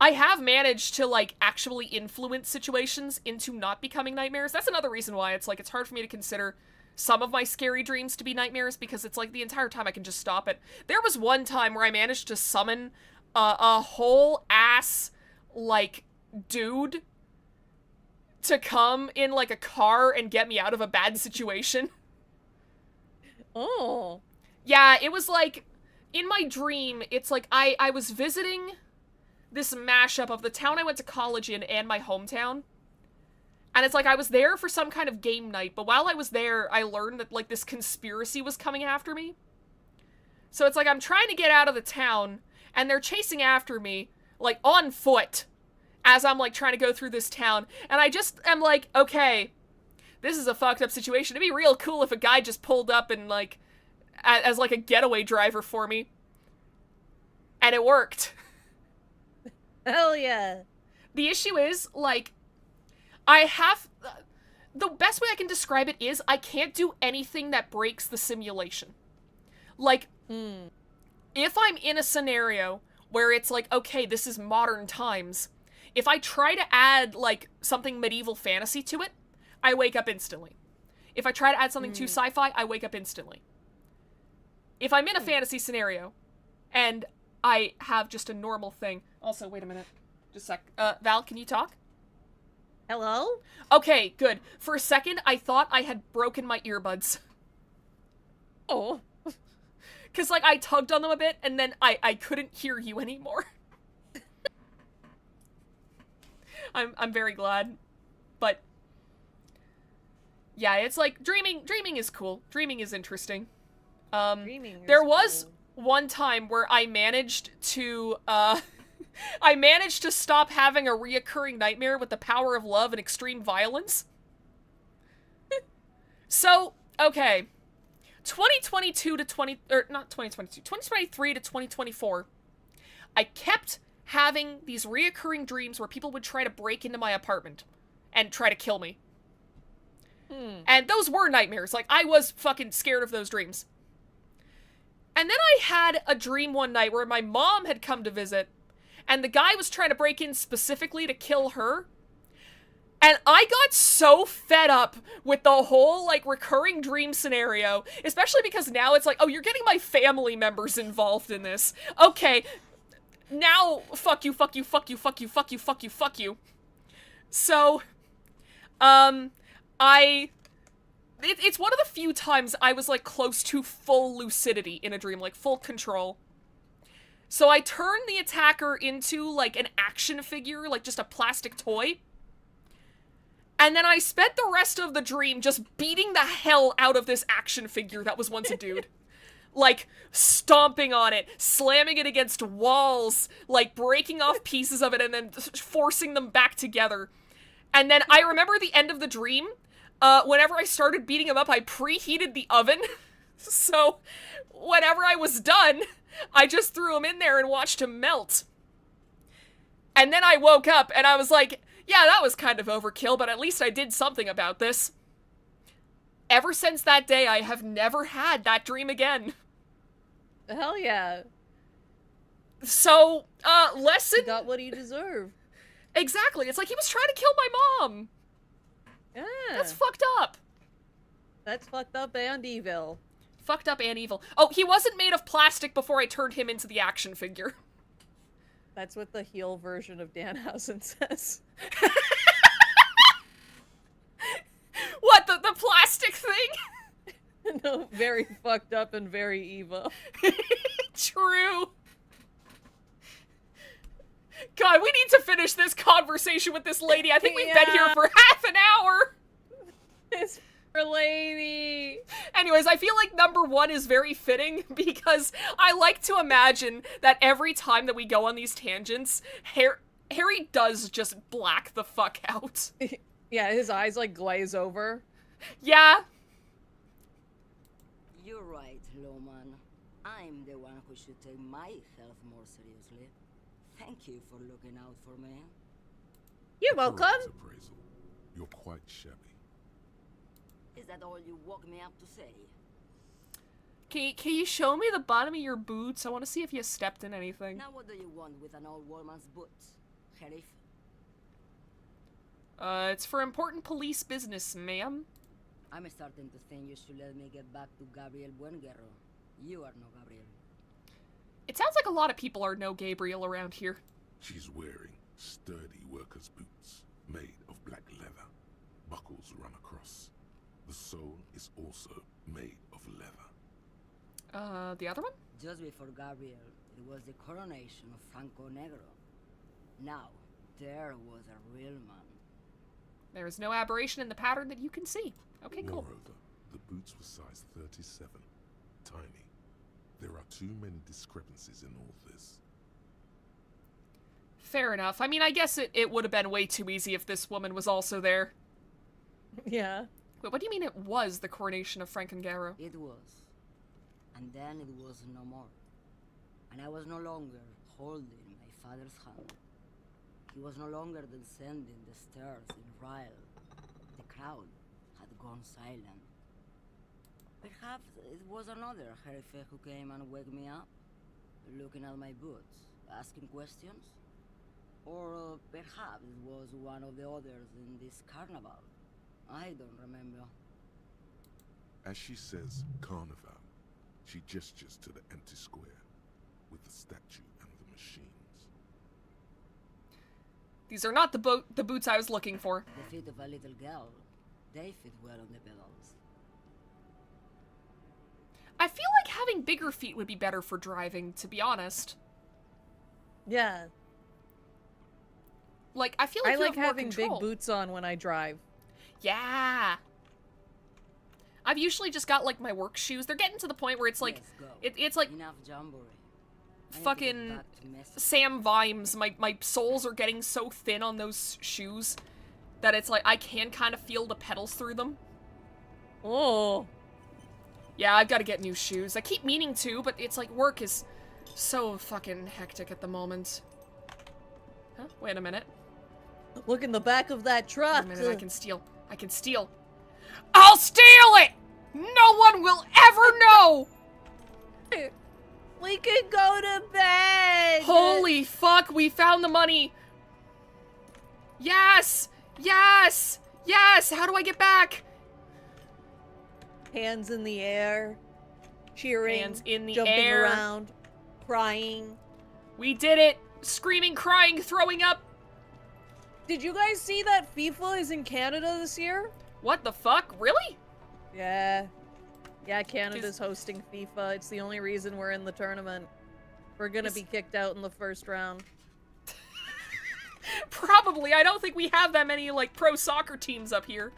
I have managed to, like, actually influence situations into not becoming nightmares. That's another reason why it's, like, it's hard for me to consider some of my scary dreams to be nightmares, because it's, like, the entire time I can just stop it. There was one time where I managed to summon a whole ass, like, dude to come in, like, a car and get me out of a bad situation. Oh. Yeah, it was, like, in my dream, it's, like, I was visiting this mashup of the town I went to college in and my hometown. And it's, like, I was there for some kind of game night, but while I was there, I learned that, like, this conspiracy was coming after me. So it's, like, I'm trying to get out of the town, and they're chasing after me, like, on foot, as I'm, like, trying to go through this town. And I just am like, okay, this is a fucked up situation. It'd be real cool if a guy just pulled up and, like, as, like, a getaway driver for me. And it worked. Hell yeah. The issue is, like, I have... the best way I can describe it is I can't do anything that breaks the simulation. Like, if I'm in a scenario where it's like, okay, this is modern times, if I try to add, like, something medieval fantasy to it, I wake up instantly. If I try to add something too sci-fi, I wake up instantly. If I'm in a fantasy scenario, and I have just a normal thing... Also, wait a minute. Just a sec. Val, can you talk? Hello? Okay, good. For a second, I thought I had broken my earbuds. Oh. Because, like, I tugged on them a bit, and then I couldn't hear you anymore. I'm very glad. But, yeah, it's like, dreaming is cool. Dreaming is interesting. Dreaming is There was cool. one time where I managed to, I managed to stop having a reoccurring nightmare with the power of love and extreme violence. So, okay. 2022 to 2023 to 2024, I kept having these reoccurring dreams where people would try to break into my apartment and try to kill me. And those were nightmares. Like, I was fucking scared of those dreams. And then I had a dream one night where my mom had come to visit, and the guy was trying to break in specifically to kill her. And I got so fed up with the whole, like, recurring dream scenario, especially because now it's like, oh, you're getting my family members involved in this. Okay, now, fuck you, fuck you, fuck you, fuck you, fuck you, fuck you, fuck you. So, it's one of the few times I was, like, close to full lucidity in a dream, like, full control. So I turned the attacker into, like, an action figure, like, just a plastic toy. And then I spent the rest of the dream just beating the hell out of this action figure that was once a dude. Like, stomping on it, slamming it against walls, like, breaking off pieces of it and then forcing them back together. And then I remember the end of the dream, whenever I started beating him up, I preheated the oven. So, whenever I was done, I just threw him in there and watched him melt. And then I woke up and I was like, yeah, that was kind of overkill, but at least I did something about this. Ever since that day, I have never had that dream again. Hell yeah. So, lesson... You got what you deserve. Exactly. It's like he was trying to kill my mom. Yeah. That's fucked up. That's fucked up and evil. Fucked up and evil. Oh, he wasn't made of plastic before I turned him into the action figure. That's what the heel version of Danhausen says. What, the plastic thing? No, very fucked up and very evil. True. God, we need to finish this conversation with this lady. I think we've been here for half an hour. This poor lady. Anyways, I feel like number one is very fitting because I like to imagine that every time that we go on these tangents, Harry does just black the fuck out. Yeah, his eyes like glaze over. Yeah. You're right, Loman. I'm the one who should take my health more seriously. Thank you for looking out for me. You're welcome. Correct appraisal. You're quite shabby. Is that all you woke me up to say? Can you show me the bottom of your boots? I want to see if you stepped in anything. Now what do you want with an old woman's boots, Sheriff? It's for important police business, ma'am. I'm starting to think you should let me get back to Gabriel Buenguerro. You are no Gabriel. It sounds like a lot of people are no Gabriel around here. She's wearing sturdy workers' boots made of black leather. Buckles run across. The sole is also made of leather. The other one? Just before Gabriel, it was the coronation of Franco Negro. Now, there was a real man. There is no aberration in the pattern that you can see. Okay, cool. Moreover, the boots were size 37. Tiny. There are too many discrepancies in all this. Fair enough. I mean, I guess it would have been way too easy if this woman was also there. Yeah. Wait, what do you mean it was the coronation of Francangaro? It was. And then it was no more. And I was no longer holding my father's hand. He was no longer descending the stairs in Ryle. The crowd had gone silent. Perhaps it was another Jerife who came and woke me up, looking at my boots, asking questions. Or perhaps it was one of the others in this carnival. I don't remember. As she says carnival, she gestures to the empty square with the statue and the machines. These are not the boots I was looking for. The feet of a little girl, they fit well on the pedals. I feel like having bigger feet would be better for driving, to be honest. Yeah. Like, I feel like I you like have more having control. big boots on when I drive. Yeah. I've usually just got, like, my work shoes. They're getting to the point where it's like, Let's go. it's like Enough jamboree. I need to get fucking back to Messi. Sam Vimes. My soles are getting so thin on those shoes that it's like, I can kind of feel the pedals through them. Oh. Yeah, I've got to get new shoes. I keep meaning to, but it's like work is so fucking hectic at the moment. Huh? Wait a minute. Look in the back of that Wait truck. a minute, I can steal. I can steal. I'll steal it! No one will ever know! We could go to bed. Holy fuck, we found the money! Yes! Yes! Yes! How do I get back? Hands in the air, cheering, Hands in the jumping air. around, crying. We did it! Screaming, crying, throwing up! Did you guys see that FIFA is in Canada this year? What the fuck? Really? Yeah. Yeah, Canada's hosting FIFA. It's the only reason we're in the tournament. We're gonna be kicked out in the first round. Probably. I don't think we have that many, like, pro soccer teams up here.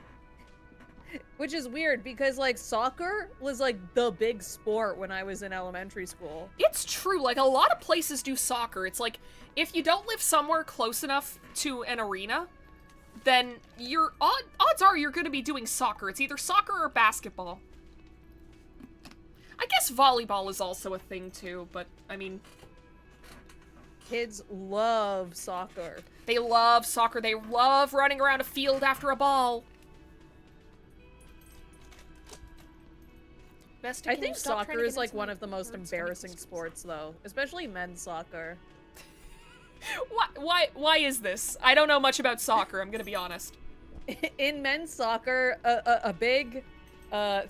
Which is weird because, like, soccer was, like, the big sport when I was in elementary school. It's true, like, a lot of places do soccer. It's like, if you don't live somewhere close enough to an arena, then your odds are you're gonna be doing soccer. It's either soccer or basketball. I guess volleyball is also a thing, too, but, I mean... Kids love soccer. They love soccer. They love running around a field after a ball. Vesta, I can you think stop trying to soccer get is, like, into one my of the most words? embarrassing sports, though. Especially men's soccer. Why is this? I don't know much about soccer, I'm gonna be honest. In men's soccer, a big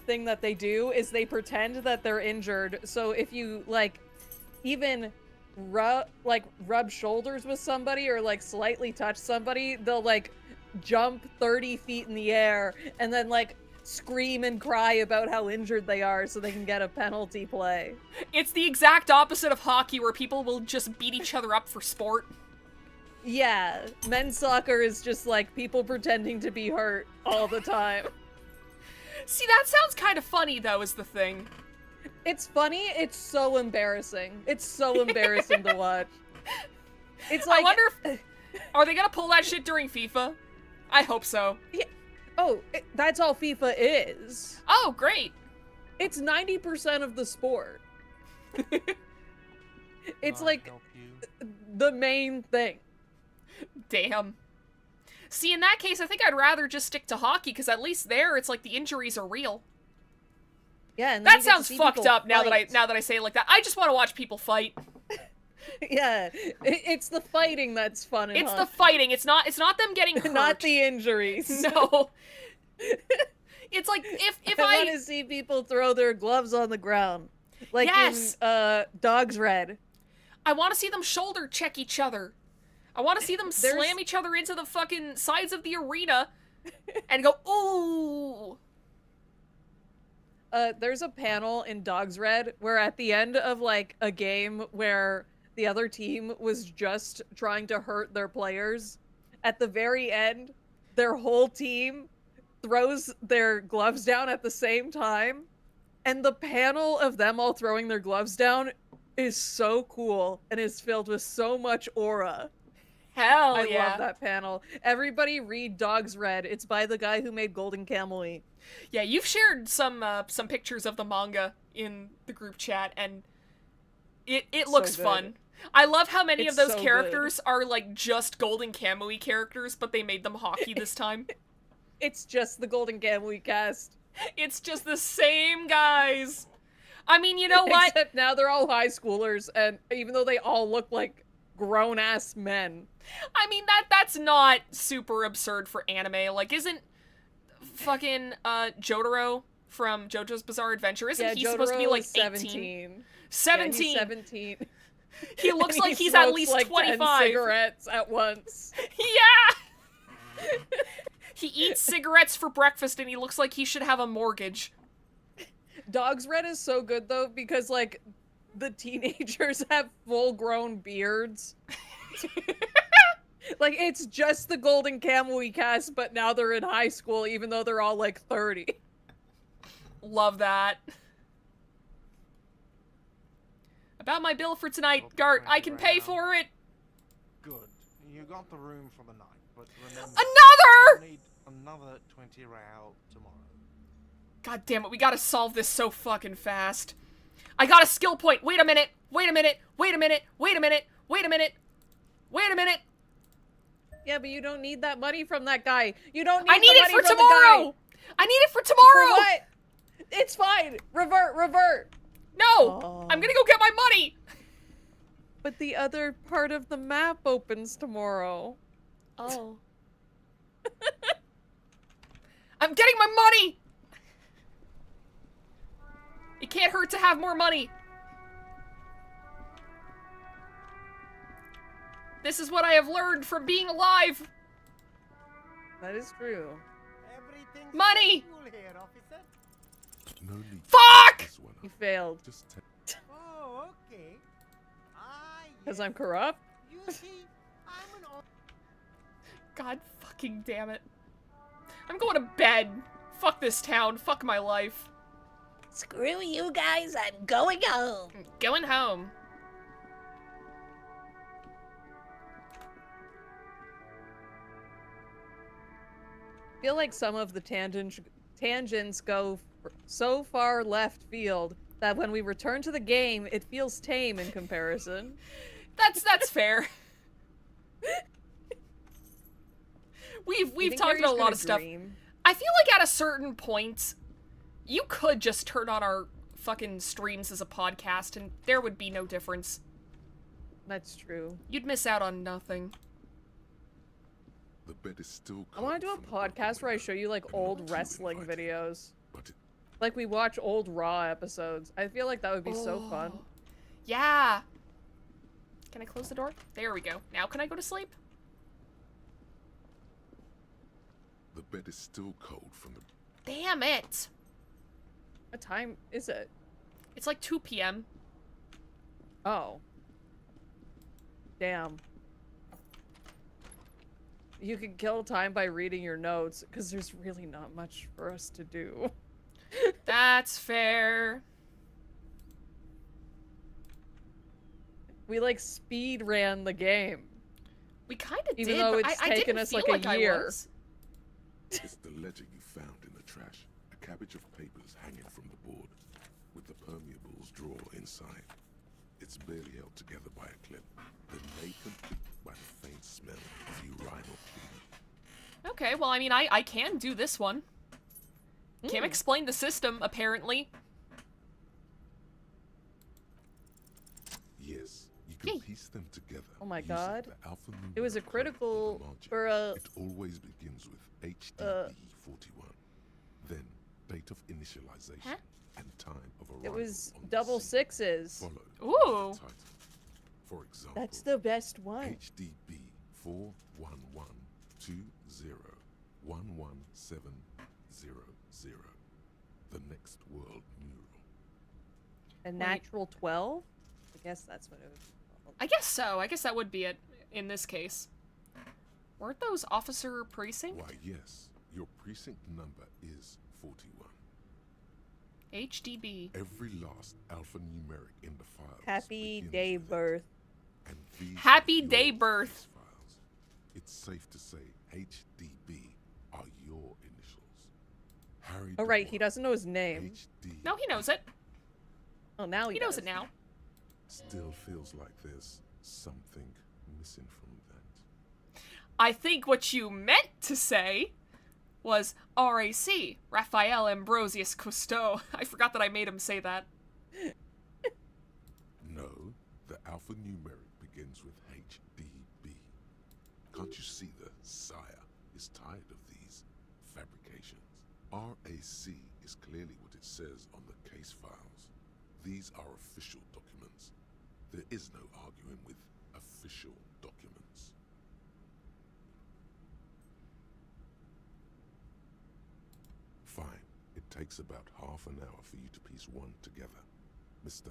thing that they do is they pretend that they're injured. So if you, like, even rub shoulders with somebody or, like, slightly touch somebody, they'll, like, jump 30 feet in the air and then, like, scream and cry about how injured they are so they can get a penalty play. It's the exact opposite of hockey, where people will just beat each other up for sport. Yeah, men's soccer is just, like, people pretending to be hurt all the time. See, that sounds kind of funny, though, is the thing. It's funny, it's so embarrassing. It's so embarrassing to watch. It's like... I wonder if... Are they gonna pull that shit during FIFA? I hope so. Yeah. Oh, that's all FIFA is. Oh, great. It's 90% of the sport. It's Can I like help you? the main thing. Damn. See, in that case, I think I'd rather just stick to hockey, because at least there, it's like the injuries are real. Yeah, and then That you get to sounds see fucked people up now fight. that I say it like that. I just want to watch people fight. Yeah, it's the fighting that's fun and It's the hot. fighting. It's not them getting hurt. Not the injuries. No. It's like if I want to see people throw their gloves on the ground, like Yes. in Dog's Red. I want to see them shoulder check each other. I want to see them There's- slam each other into the fucking sides of the arena and go, ooh. There's a panel in Dog's Red where at the end of, like, a game where the other team was just trying to hurt their players, at the very end, their whole team throws their gloves down at the same time, and the panel of them all throwing their gloves down is so cool and is filled with so much aura. Hell I yeah. love that panel. Everybody read Dog's Red. It's by the guy who made Golden Kamuy. Yeah, you've shared some pictures of the manga in the group chat, and it looks good. fun. I love how many It's of those so characters are like just Golden Kamuy characters, but they made them hockey this time. It's just the Golden Kamuy cast. It's just the same guys. I mean, you know what? Except now they're all high schoolers, and even though they all look like grown-ass men. I mean, that's not super absurd for anime. Like, isn't fucking Jotaro from JoJo's Bizarre Adventure, isn't he supposed to be Jotaro like is 18? 17. 17. Yeah, he's 17. He looks And like he's at smokes, least like 10 25. cigarettes at once. Yeah! He eats cigarettes for breakfast and he looks like he should have a mortgage. Dog's Red is so good though because like the teenagers have full-grown beards. Like it's just the Golden Kamuy cast, but now they're in high school, even though they're all like 30. Love that. About my bill for tonight, Got the Gart. 20 I can pay right for it. Good. You got the room for the night, but remember, Another! you'll need another 20 real tomorrow. God damn it, we gotta solve this so fucking fast. I got a skill point. Wait a minute. Wait a minute. Wait a minute. Wait a minute. Wait a minute. Wait a minute. Yeah, but you don't need that money from that guy. You don't need I need the it money for from tomorrow. I need it for The guy. tomorrow. For what? It's fine. Revert. No, Oh. I'm gonna go get my money. But the other part of the map opens tomorrow. Oh. I'm getting my money. It can't hurt to have more money. This is what I have learned from being alive. That is true. Everything's Money! cool here, officer. No need. Fuck! This one You up. failed. Just take. Oh, okay. Ah, Because yes. I'm corrupt? You see, I'm an God fucking damn it. I'm going to bed. Fuck this town. Fuck my life. Screw you guys, I'm going home. I'm going home. I feel like some of the tangents go so far left field that when we return to the game, it feels tame in comparison. That's fair. We've talked about a lot of stuff. I feel like at a certain point, you could just turn on our fucking streams as a podcast and there would be no difference. That's true. You'd miss out on nothing. The bed is still. I want to do a podcast where I show you like old wrestling videos. But Like we watch old Raw episodes. I feel like that would be so fun. Yeah. Can I close the door? There we go. Now can I go to sleep? the bed is still cold from the. Damn it. What time is it? It's like 2 p.m. Oh. Damn. You can kill time by reading your notes, because there's really not much for us to do. That's fair. We, like, speed ran the game. We kind of did, Even though but it's I taken didn't us, feel like, a I year. was. It's the ledger you found in the trash. A cabbage of papers hanging from the board, with the permeables drawer inside. It's barely held together by a clip, then made complete by the faint smell of urinal cleaner. Okay, well, I mean, I can do this one. Can't explain the system, apparently. Yes, you can Yay. piece them together. Oh my using God. the alphanumeric It was a code of the critical margin. for a... It always begins with HDB41, then date of initialization Huh? and time of arrival. It was on the double scene, sixes. followed by Ooh. the title. For example, That's the best one. HDB 41120011700. The next world mural. A natural 12? I guess that's what it was. I guess so. I guess that would be it in this case. Weren't those officer precinct? Why, yes, your precinct number is 41. HDB. Every last alphanumeric in the file. Happy day birth. And these Happy are your day birth. case files. It's safe to say HDB are your initials. Harry. Oh, right, he Dewar, doesn't know his name. HD. No, he knows it. Oh, now He knows it does. now. Still feels like there's something missing from that. I think what you meant to say was RAC, Raphael Ambrosius Cousteau. I forgot that I made him say that. No, the alphanumeric begins with HDB. Can't you see the sire is tired of these fabrications? RAC is clearly what it says on the case files. These are official documents. There is no arguing with official documents. Fine. It takes about half an hour for you to piece one together. Mr.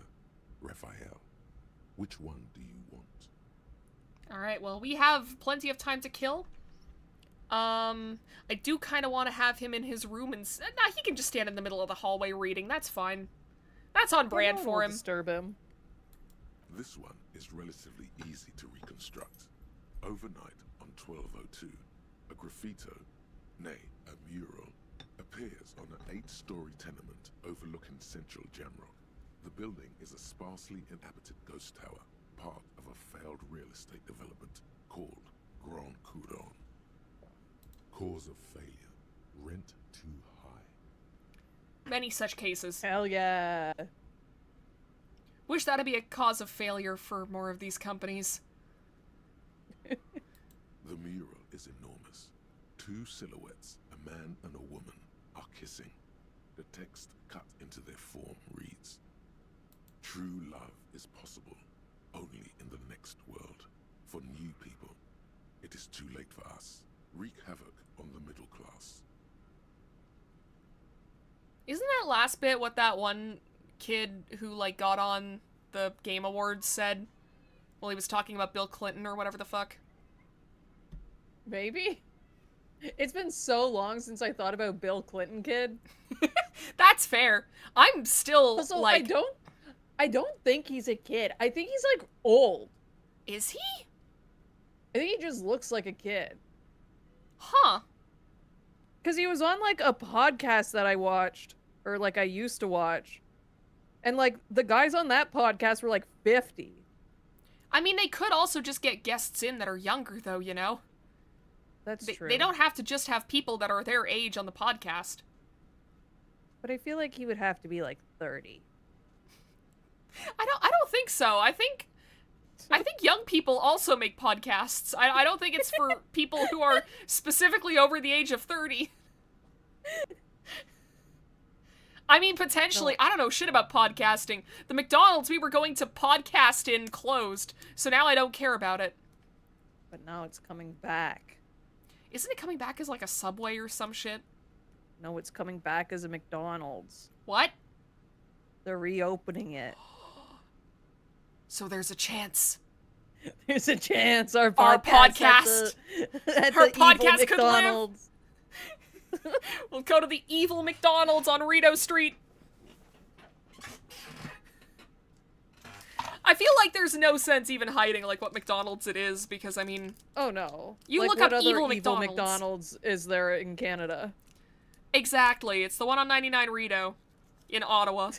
Raphael, which one do you want? Alright, well, we have plenty of time to kill. I do kind of want to have him in his room and... Nah, he can just stand in the middle of the hallway reading. That's fine. That's on brand for him. Disturb him. This one is relatively easy to reconstruct. Overnight on 1202, a graffito, nay, a mural, appears on an 8-story tenement overlooking central Jamrock. The building is a sparsely inhabited ghost tower, part of a failed real estate development called Grand Couronne. Cause of failure, rent too high. Many such cases. Hell yeah. Wish that'd be a cause of failure for more of these companies. The mural is enormous. 2 silhouettes, a man and a woman, are kissing. The text cut into their form reads, "True love is possible only in the next world. For new people, it is too late for us. Wreak havoc on the middle class." Isn't that last bit what that one kid who, like, got on the Game Awards said? Well, he was talking about Bill Clinton or whatever the fuck. Maybe? It's been so long since I thought about Bill Clinton, kid. That's fair. I'm still, Also, like... I don't think he's a kid. I think he's, like, old. Is he? I think he just looks like a kid. Huh. Because he was on, like, a podcast that I watched. Or, like, I used to watch. And, like, the guys on that podcast were, like, 50. I mean, they could also just get guests in that are younger, though, you know? That's true. They don't have to just have people that are their age on the podcast. But I feel like he would have to be, like, 30. I don't think so. I think young people also make podcasts. I don't think it's for people who are specifically over the age of 30. I mean, potentially, I don't know shit about podcasting. The McDonald's we were going to podcast in closed, so now I don't care about it. But now it's coming back. Isn't it coming back as, like, a Subway or some shit? No, it's coming back as a McDonald's. What? They're reopening it. So there's a chance. There's a chance our podcast at Her the podcast evil could live. McDonald's. We'll go to the evil McDonald's on Rito Street. I feel like there's no sense even hiding, like, what McDonald's it is, because, I mean... Oh, no. You like, look what up other evil evil McDonald's. McDonald's is there in Canada? Exactly. It's the one on 99 Rito in Ottawa.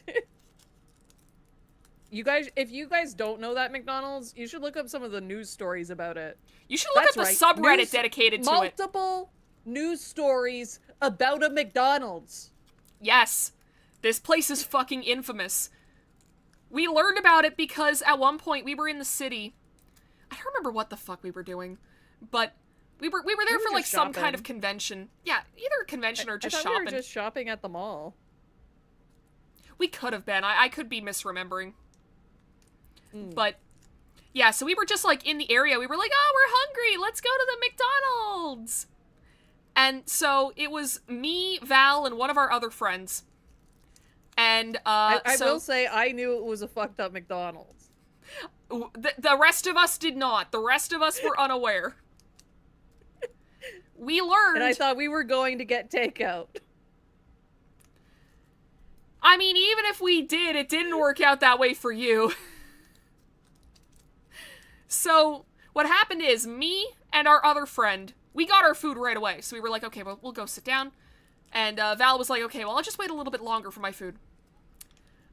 You guys, if you guys don't know that McDonald's, you should look up some of the news stories about it. You should look up the subreddit dedicated to it. Multiple news stories about a McDonald's. Yes. This place is fucking infamous. We learned about it because at one point we were in the city. I don't remember what the fuck we were doing, but we were there for, like, some kind of convention. Yeah, either a convention or just I thought shopping. we were just shopping at the mall. We could have been. I could be misremembering. But, yeah, so we were just, like, in the area. We were like, oh, we're hungry. Let's go to the McDonald's. And so it was me, Val, and one of our other friends. And, I will say, I knew it was a fucked up McDonald's. The rest of us did not. The rest of us were unaware. We learned... And I thought we were going to get takeout. I mean, even if we did, it didn't work out that way for you. So, what happened is, me and our other friend, we got our food right away. So we were like, okay, well, we'll go sit down. And Val was like, okay, well, I'll just wait a little bit longer for my food.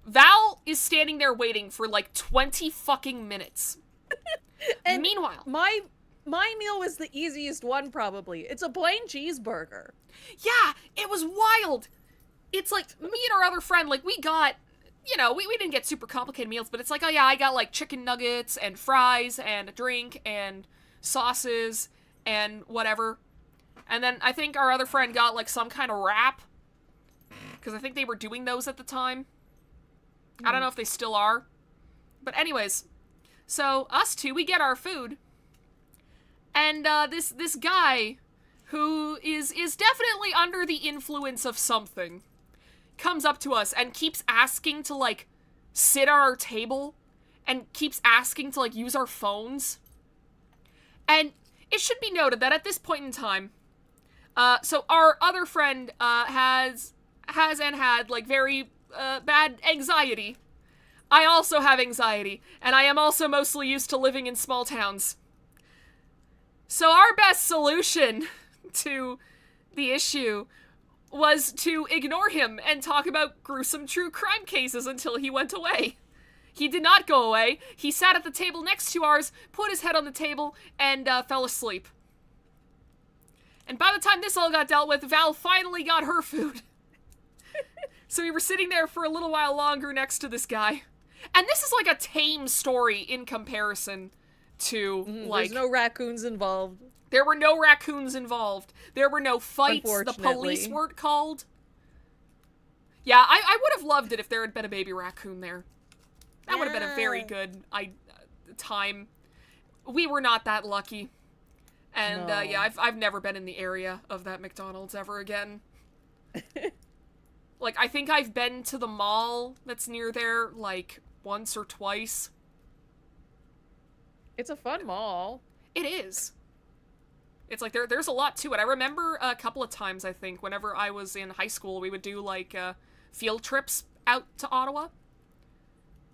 Val is standing there waiting for, like, 20 fucking minutes. And meanwhile... My meal was the easiest one, probably. It's a plain cheeseburger. Yeah, it was wild. It's like, me and our other friend, like, we got... You know, we didn't get super complicated meals, but it's like, oh yeah, I got, like, chicken nuggets and fries and a drink and sauces and whatever. And then I think our other friend got, like, some kind of wrap. Because I think they were doing those at the time. I don't know if they still are. But anyways, So us two, we get our food. And this guy, who is definitely under the influence of something, comes up to us and keeps asking to, like, sit at our table, and keeps asking to, like, use our phones. And it should be noted that at this point in time, so our other friend, has and had, like, very, bad anxiety. I also have anxiety, and I am also mostly used to living in small towns. So our best solution to the issue was to ignore him and talk about gruesome true crime cases until he went away. He did not go away. He sat at the table next to ours, put his head on the table, and fell asleep. And by the time this all got dealt with, Val finally got her food. So we were sitting there for a little while longer next to this guy. And this is like a tame story in comparison to, like... There's no raccoons involved. There were no raccoons involved. There were no fights. The Unfortunately. police weren't called. Yeah, I would have loved it if there had been a baby raccoon there. That would have been a very good time. We were not that lucky. And, No. yeah, I've never been in the area of that McDonald's ever again. Like, I think I've been to the mall that's near there, like, once or twice. It's a fun mall. It is. It's like, there's a lot to it. I remember a couple of times, I think, whenever I was in high school, we would do, like, field trips out to Ottawa.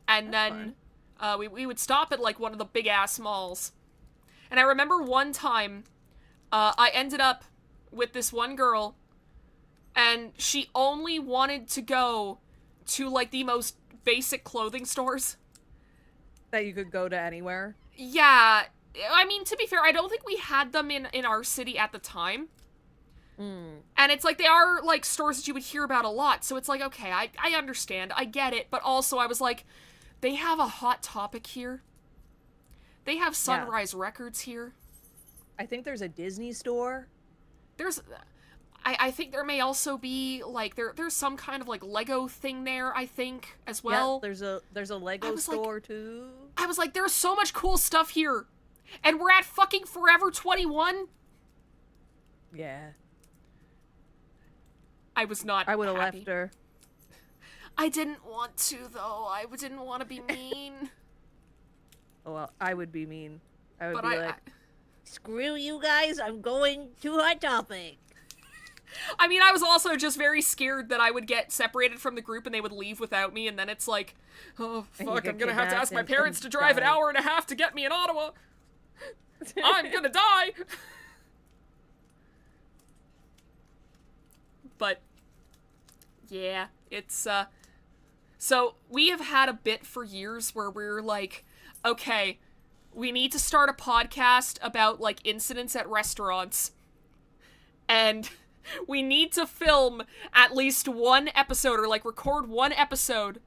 And then, we would stop at, like, one of the big-ass malls. And I remember one time, I ended up with this one girl, and she only wanted to go to, like, the most basic clothing stores. That you could go to anywhere. Yeah, I mean, to be fair, I don't think we had them in our city at the time. And it's like, they are, like, stores that you would hear about a lot, so it's like, okay, I understand, I get it, but also I was like, they have a Hot Topic here. They have Sunrise Records here. I think there's a Disney store. There's... I think there may also be, like, there's some kind of, like, Lego thing there, I think, as well. Yeah, there's a Lego store, too. I was like, there's so much cool stuff here. And we're at fucking Forever 21? Yeah. I was not I would have happy. left her. I didn't want to, though. I didn't want to be mean. Oh, well, I would be mean. I would But be like, screw you guys, I'm going to Hot Topic. I mean, I was also just very scared that I would get separated from the group and they would leave without me, and then it's like, oh, fuck, I'm gonna have to ask my parents to drive an hour and a half to get me in Ottawa. I'm gonna die! But, yeah, it's, so we have had a bit for years where we're like, okay, we need to start a podcast about, like, incidents at restaurants. And we need to film at least one episode, or, like, record one episode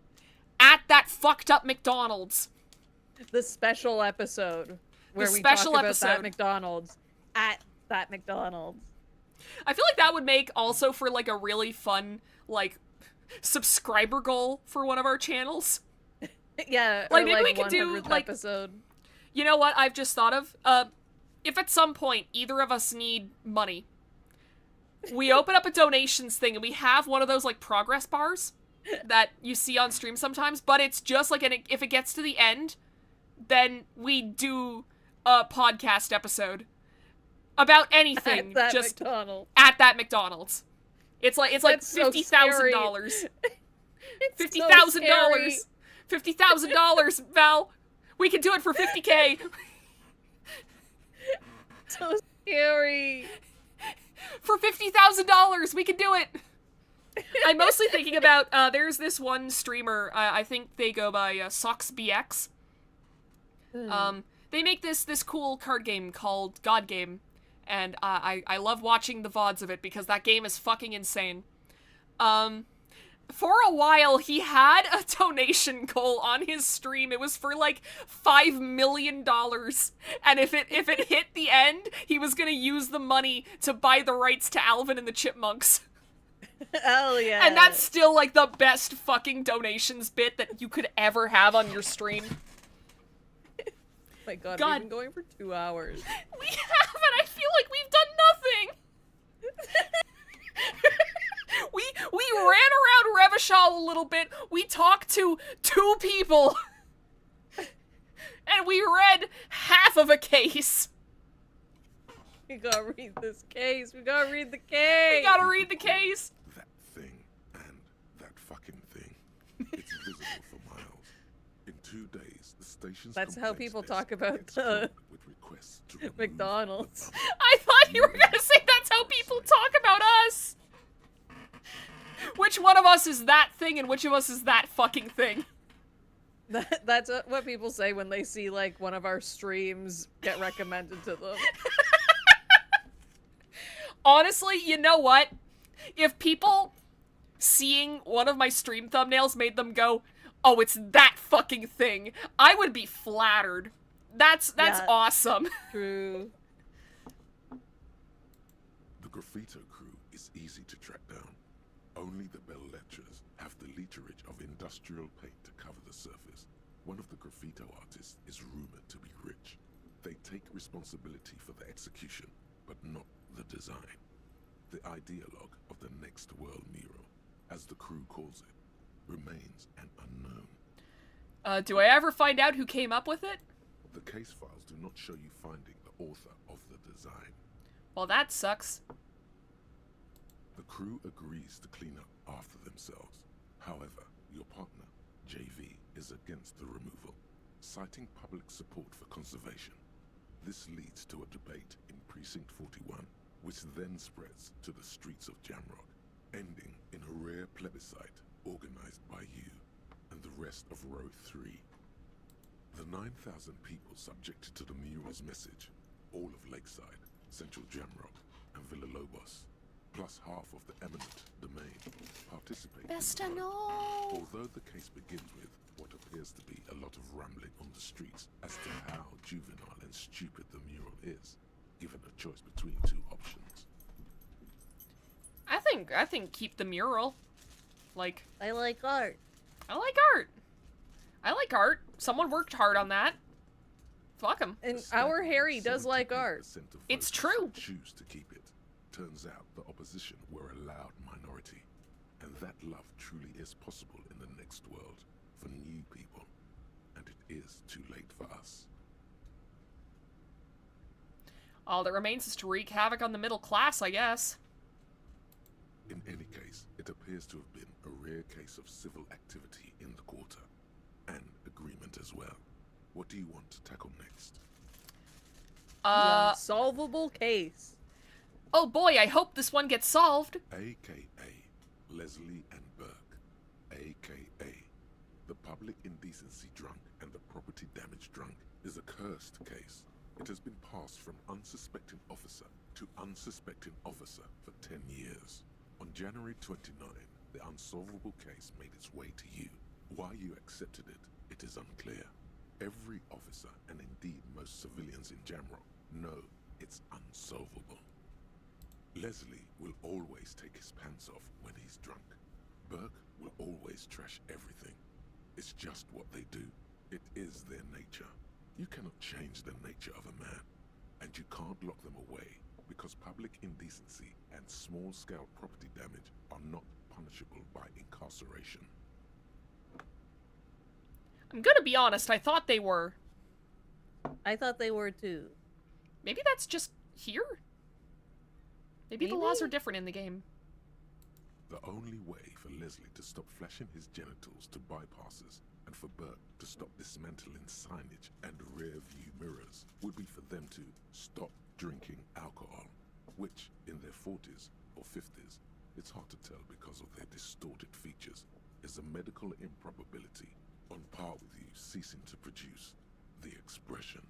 at that fucked up McDonald's. The special episode. Where we special talk about episode. that McDonald's. At that McDonald's. I feel like that would make also for, like, a really fun, like, subscriber goal for one of our channels. Yeah, Like, or, maybe we could 100th do, like, episode. You know what I've just thought of? If at some point either of us need money, we open up a donations thing and we have one of those, like, progress bars that you see on stream sometimes, but it's just like, if it gets to the end, then we do a podcast episode about anything. At that just McDonald's. at that McDonald's. It's like That's so scary. $50,000. It's so $50,000. scary. $50,000, Val. We can do it for $50K. So scary. For $50,000, we can do it. I'm mostly thinking about, there's this one streamer, I think they go by SocksBX. They make this cool card game called God Game, and I love watching the VODs of it because that game is fucking insane. For a while, he had a donation goal on his stream. It was for, like, $5 million. And if it hit the end, he was gonna use the money to buy the rights to Alvin and the Chipmunks. Hell yeah. And that's still, like, the best fucking donations bit that you could ever have on your stream. My God, God. we've been going for 2 hours. We haven't! I feel like we've done nothing! we ran around Revachol a little bit, we talked to 2 people, and we read half of a case. We gotta read this case. We gotta read the case. We gotta read the case. That thing and that fucking thing. It's visible for miles. In 2 days, the station's That's how complaints people desk talk about gets the flooded with requests to remove the McDonald's. bubble. I thought you were gonna say that's how people talk about us. Which one of us is that thing and which of us is that fucking thing? That's what people say when they see, like, one of our streams get recommended to them. Honestly, you know what? If people seeing one of my stream thumbnails made them go, oh, it's that fucking thing, I would be flattered. That's Yeah. awesome. True. The Graffito crew is easy to track down. Only the bell lectures have the literage of industrial paint to cover the surface. One of the Graffito artists is rumored to be rich. They take responsibility for the execution, but not the design. The ideologue of the next world mural, as the crew calls it, remains an unknown. Do I ever find out who came up with it? The case files do not show you finding the author of the design. Well, that sucks. The crew agrees to clean up after themselves. However, your partner, JV, is against the removal, citing public support for conservation. This leads to a debate in Precinct 41, which then spreads to the streets of Jamrock, ending in a rare plebiscite organized by you and the rest of Row 3. The 9,000 people subjected to the mural's message, all of Lakeside, Central Jamrock, and Villa Lobos, plus half of the eminent domain, participate Best in to the vote. know. Although the case begins with what appears to be a lot of rambling on the streets as to how juvenile and stupid the mural is, given a choice between 2 options. I think keep the mural. Like, I like art. I like art. I like art. Someone worked hard on that. Fuck him. And A our staggering Harry does like art. 78% of It's voters true. choose to keep it. Turns out the opposition were a loud minority, and that love truly is possible in the next world for new people, and it is too late for us. All that remains is to wreak havoc on the middle class, I guess. In any case, it appears to have been a rare case of civil activity in the quarter, and agreement as well. What do you want to tackle next? The unsolvable case. Oh boy, I hope this one gets solved. AKA Leslie and Burke, AKA the public indecency drunk and the property damage drunk, is a cursed case. It has been passed from unsuspecting officer to unsuspecting officer for 10 years. On January 29, the unsolvable case made its way to you. Why you accepted it, it is unclear. Every officer, and indeed most civilians in Jamrock, know it's unsolvable. Leslie will always take his pants off when he's drunk. Burke will always trash everything. It's just what they do. It is their nature. You cannot change the nature of a man, and you can't lock them away because public indecency and small-scale property damage are not punishable by incarceration. I'm gonna be honest, I thought they were. I thought they were too. Maybe that's just here? Maybe the laws Maybe? are different in the game. The only way for Leslie to stop flashing his genitals to bypasses and for Burke to stop dismantling signage and rear-view mirrors would be for them to stop drinking alcohol, which, in their 40s or 50s, it's hard to tell because of their distorted features, is a medical improbability on par with you ceasing to produce the expression.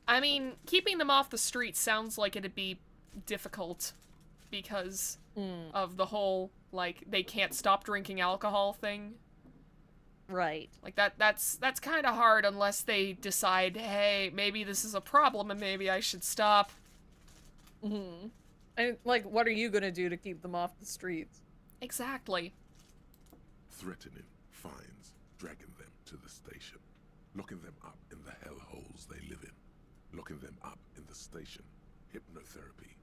I mean, keeping them off the street sounds like it'd be difficult because of the whole, like, they can't stop drinking alcohol thing. Right. Like, that's kind of hard unless they decide, hey, maybe this is a problem and maybe I should stop. Mm-hmm. And, like, what are you gonna do to keep them off the streets? Exactly. Threatening, fines, dragging them to into the station, locking them up in the hellholes they live in, locking them up in the station, hypnotherapy,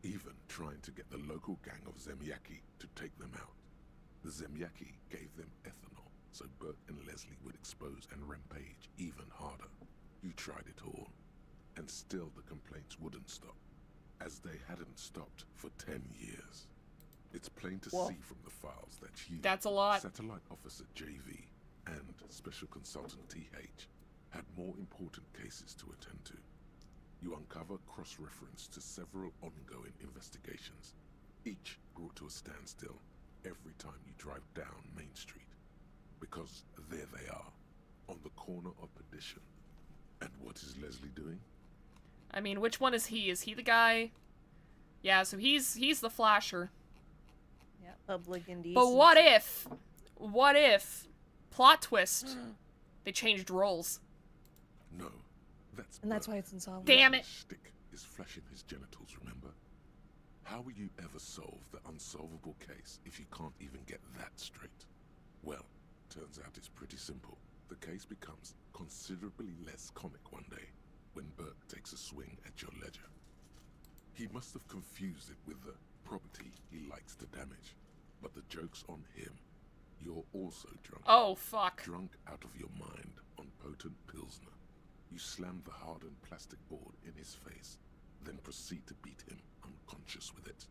even trying to get the local gang of Zemyaki to take them out. The Zemyaki gave them ethanol, so Burke and Leslie would expose and rampage even harder. You tried it all, and still the complaints wouldn't stop, as they hadn't stopped for 10 years. It's plain to see from the files that you, That's a lot. Satellite Officer JV, and Special Consultant TH had more important cases to attend to. You uncover cross-reference to several ongoing investigations, each brought to a standstill every time you drive down Main Street. Because there they are, on the corner of Perdition. And what is Leslie doing? I mean, which one is he? Is he the guy? Yeah, so he's the flasher. Yeah, public indecency. But what if, plot twist, they changed roles? No, that's And that's Burke. why it's insolvent. Damn it. Stick is flashing his genitals, remember? How will you ever solve the unsolvable case if you can't even get that straight? Well, turns out it's pretty simple. The case becomes considerably less comic one day when Burke takes a swing at your ledger. He must have confused it with the property he likes to damage. But the joke's on him. You're also drunk. Oh, fuck. Drunk out of your mind on potent Pilsner. You slam the hardened plastic board in his face, then proceed to beat him unconscious with it.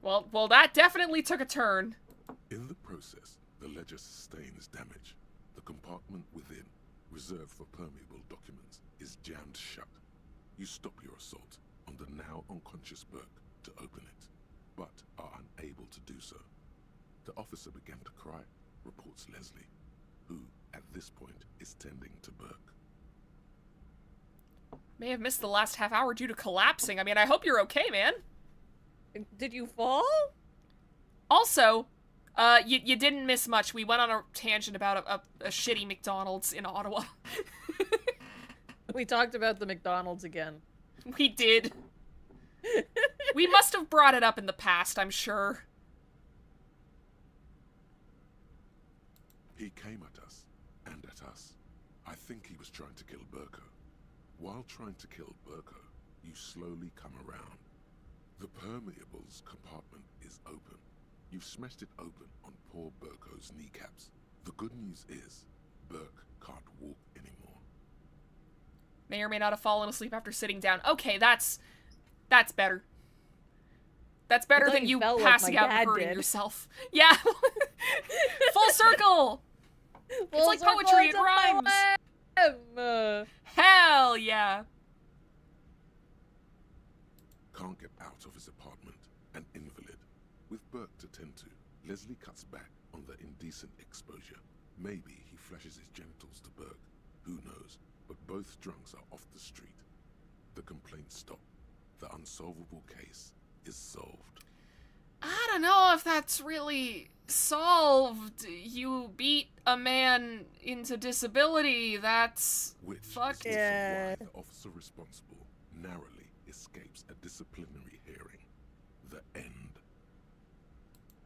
Well, that definitely took a turn. In the process, the ledger sustains damage. The compartment within, reserved for permeable documents, is jammed shut. You stop your assault on the now unconscious Burke to open it, but are unable to do so. The officer began to cry, reports Leslie, who, at this point, is tending to Burke. May have missed the last half hour due to collapsing. I mean, I hope you're okay, man. Did you fall? Also, you didn't miss much. We went on a tangent about a shitty McDonald's in Ottawa. We talked about the McDonald's again. We did. We must have brought it up in the past, I'm sure. He came at us, and at us. I think he was trying to kill Burko. While trying to kill Burko, you slowly come around. The permeables compartment is open. You've smashed it open on poor Burko's kneecaps. The good news is, Burke can't walk anymore. May or may not have fallen asleep after sitting down. Okay, that's better. That's better I thought than you you felt like passing my out and dad hurting did. yourself. Yeah. Full circle. It's like Full poetry, it circle to rhymes. my web. Hell yeah. Can't get out of his apartment, an invalid. With Burke to tend to, Leslie cuts back on the indecent exposure. Maybe he flashes his genitals to Burke. Who knows? But both drunks are off the street. The complaints stop. The unsolvable case is solved. I don't know if that's really solved. You beat a man into disability. That's Which fuck. is Yeah. why the officer responsible narrowly escapes a disciplinary hearing. The end.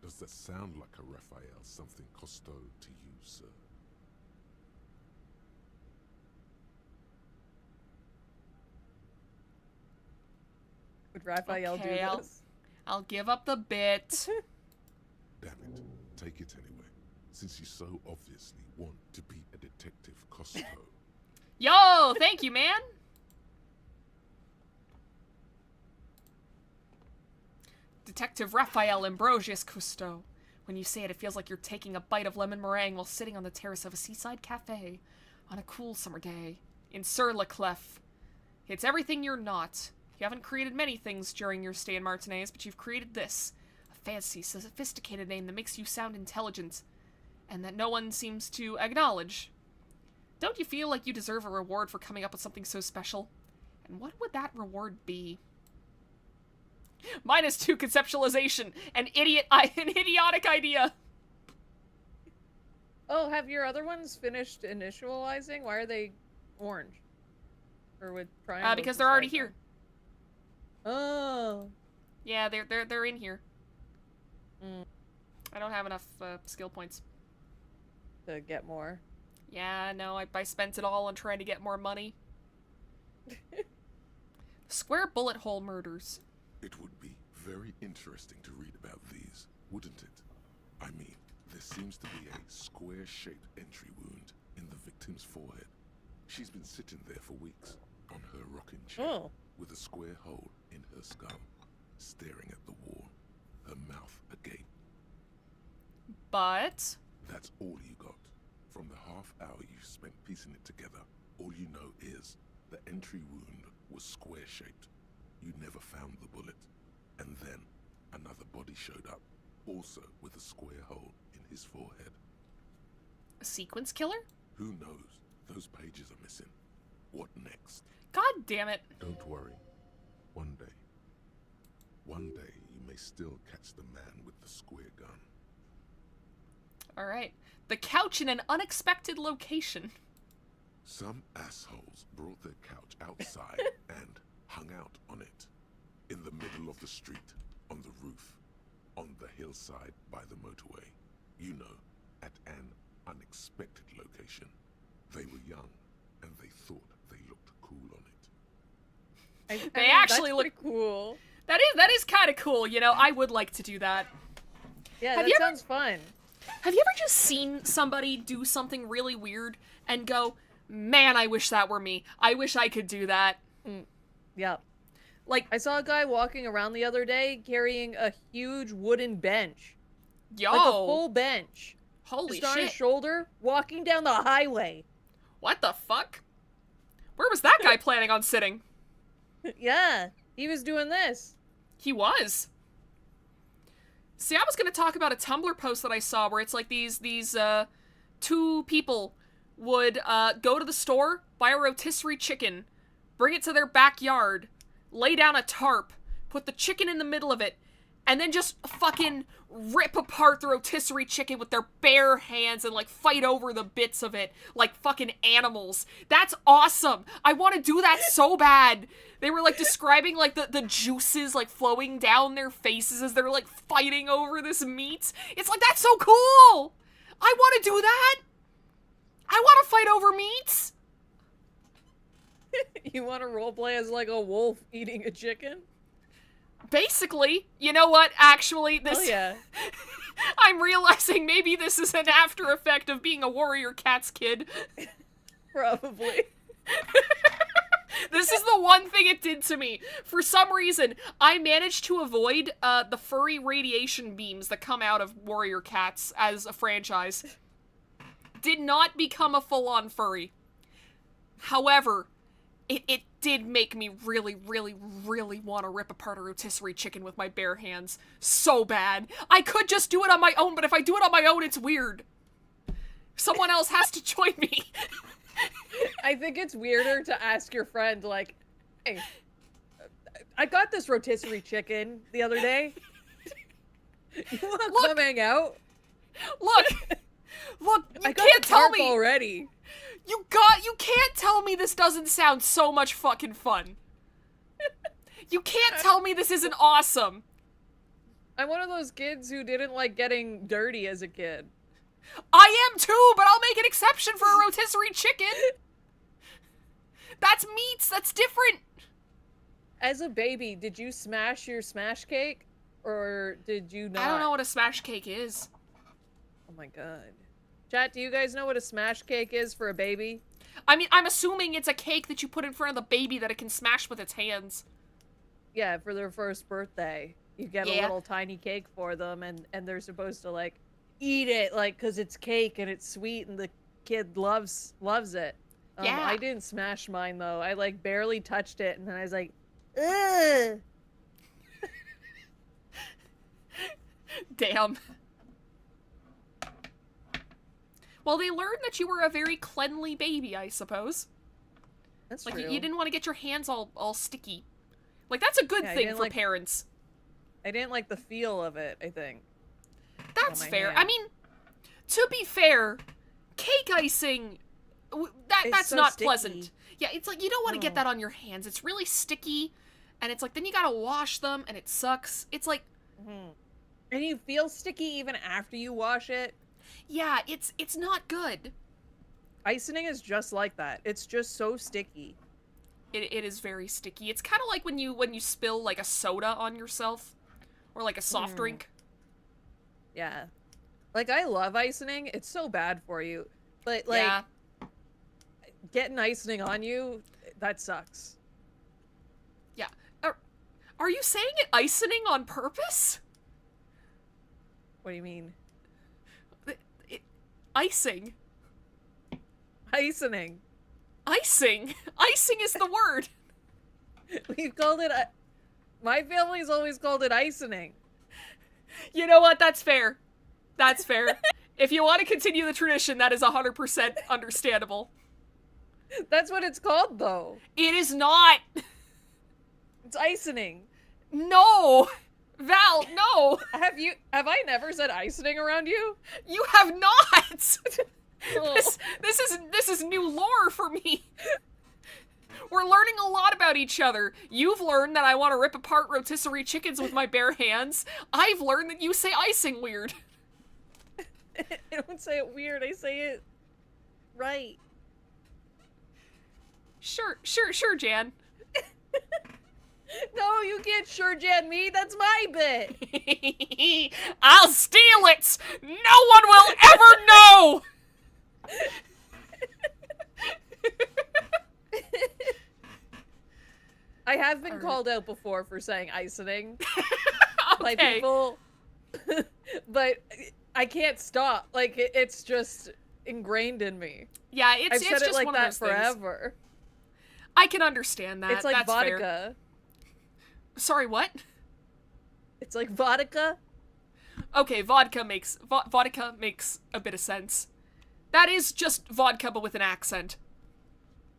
Does that sound like a Raphael something Costo to you, sir? Would Raphael Okay, do I'll- this? I'll give up the bit. Damn it. Take it anyway. Since you so obviously want to beat a detective Costo. Yo, thank you, man. Detective Raphael Ambrosius Cousteau. When you say it, it feels like you're taking a bite of lemon meringue while sitting on the terrace of a seaside cafe on a cool summer day in Sur-le-Clef. It's everything you're not. You haven't created many things during your stay in Martinez, but you've created this. A fancy, sophisticated name that makes you sound intelligent, and that no one seems to acknowledge. Don't you feel like you deserve a reward for coming up with something so special? And what would that reward be? -2 conceptualization. An idiotic idea. Oh, have your other ones finished initializing? Why are they orange? Or with triangles? Because they're already beside here. them? Oh. Yeah, they're in here. Mm. I don't have enough skill points. To get more. Yeah, no, I spent it all on trying to get more money. Square bullet hole murders. It would be very interesting to read about these, wouldn't it? I mean, there seems to be a square-shaped entry wound in the victim's forehead. She's been sitting there for weeks on her rocking chair with a square hole in her skull, staring at the wall, her mouth agape. But That's all you got. From the half hour you spent piecing it together, all you know is the entry wound was square-shaped. You never found the bullet. And then another body showed up, also with a square hole in his forehead. a sequence killer? Who knows? Those pages are missing. What next? God damn it. Don't worry. One day you may still catch the man with the square gun. Alright. The couch in an unexpected location. Some assholes brought their couch outside and hung out on it. In the middle of the street, on the roof, on the hillside by the motorway. You know, at an unexpected location. They were young, and they thought they looked cool on it. They actually that's look pretty cool. That is kind of cool, you know. I would like to do that. Yeah, Have that you ever- sounds fun. Have you ever just seen somebody do something really weird and go, "Man, I wish that were me. I wish I could do that." Yeah. Like, I saw a guy walking around the other day carrying a huge wooden bench. yo, Like a full bench. holy Just on his shit. shoulder, walking down the highway. What the fuck? Where was that guy planning on sitting? Yeah, he was doing this. He was. See, I was gonna talk about a Tumblr post that I saw where it's like these two people would go to the store, buy a rotisserie chicken, bring it to their backyard, lay down a tarp, put the chicken in the middle of it, and then just fucking rip apart the rotisserie chicken with their bare hands and like fight over the bits of it like fucking animals. That's awesome. I want to do that so bad. They were like describing like the juices like flowing down their faces as they're like fighting over this meat. It's like, that's so cool. I want to do that. I want to fight over meats. You want to roleplay as like a wolf eating a chicken? Basically, you know what? Actually, this. Oh yeah. I'm realizing maybe this is an after effect of being a Warrior Cats kid. Probably. This is the one thing it did to me. For some reason, I managed to avoid the furry radiation beams that come out of Warrior Cats as a franchise. Did not become a full-on furry. However, it did make me really, really, really want to rip apart a rotisserie chicken with my bare hands. So bad. I could just do it on my own, but if I do it on my own, it's weird. Someone else has to join me. I think it's weirder to ask your friend, like, hey, I got this rotisserie chicken the other day. You want to come hang out? Look, I you got can't the tell tarp me. already. You can't tell me this doesn't sound so much fucking fun. You can't tell me this isn't awesome. I'm one of those kids who didn't like getting dirty as a kid. I am too, but I'll make an exception for a rotisserie chicken. That's meats, that's different. As a baby, did you smash your smash cake? Or did you not? I don't know what a smash cake is. Oh my god. Chat, do you guys know what a smash cake is for a baby? I mean, I'm assuming it's a cake that you put in front of the baby that it can smash with its hands. Yeah, for their first birthday. You get a little tiny cake for them, and they're supposed to, like, eat it, like, because it's cake and it's sweet and the kid loves it. Yeah. I didn't smash mine, though. I, like, barely touched it, and then I was like, ugh. Damn. Well, they learned that you were a very cleanly baby, I suppose. That's Like, true. you didn't want to get your hands all sticky. Like, that's a good Yeah, I thing didn't for like- parents. I didn't like the feel of it, I think. That's my fair. hand. I mean, to be fair, cake icing, It's that's so not sticky. pleasant. Yeah, it's like, you don't want to get No. that on your hands. It's really sticky, and it's like, then you gotta wash them, and it sucks. It's like, And you feel sticky even after you wash it. yeah, it's not good. Icing is just like that. It's just so sticky. It is very sticky. It's kind of like when you spill like a soda on yourself or like a soft drink. Yeah. Like, I love icing. It's so bad for you. But, like, Yeah. getting icing on you, that sucks. Yeah. Are you saying it icing on purpose? What do you mean? Icing. Icing. Icing. Icing is the word. We've called it... My family's always called it icing. You know what? That's fair. That's fair. If you want to continue the tradition, that is 100% understandable. That's what it's called, though. It is not. It's icing. No. Val, no. Have I never said icing around you? You have not. Oh. This is new lore for me. We're learning a lot about each other. You've learned that I want to rip apart rotisserie chickens with my bare hands. I've learned that you say icing weird. I don't say it weird, I say it right. Sure, Jan. No, you can't sure Jan me, that's my bit. I'll steal it! No one will ever know! I have been called out before for saying icing by Okay. people, but I can't stop. Like, it's just ingrained in me. Yeah, I've it's said just it like one of that those things. forever. I can understand that. It's like That's vodka. fair. Sorry, what? It's like vodka. Okay, vodka makes a bit of sense. That is just vodka, but with an accent.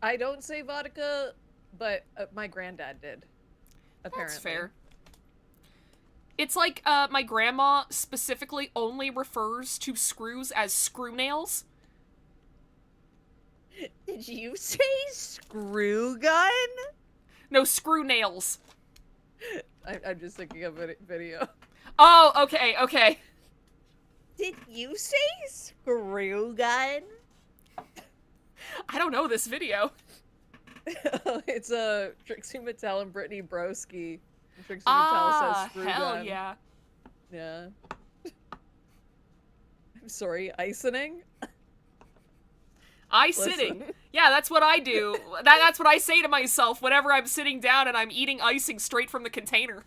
I don't say vodka, but my granddad did. Apparently. That's fair. It's like my grandma specifically only refers to screws as screw nails. Did you say screw gun? No, screw nails. I'm just thinking of a video. Oh, okay. Did you say screw gun? I don't know this video. It's a Trixie Mattel and Brittany Broski. Trixie Mattel says screw hell gun. yeah. Yeah. I'm sorry, icing? Sitting. Listen. Yeah, that's what I do. That's what I say to myself whenever I'm sitting down and I'm eating icing straight from the container.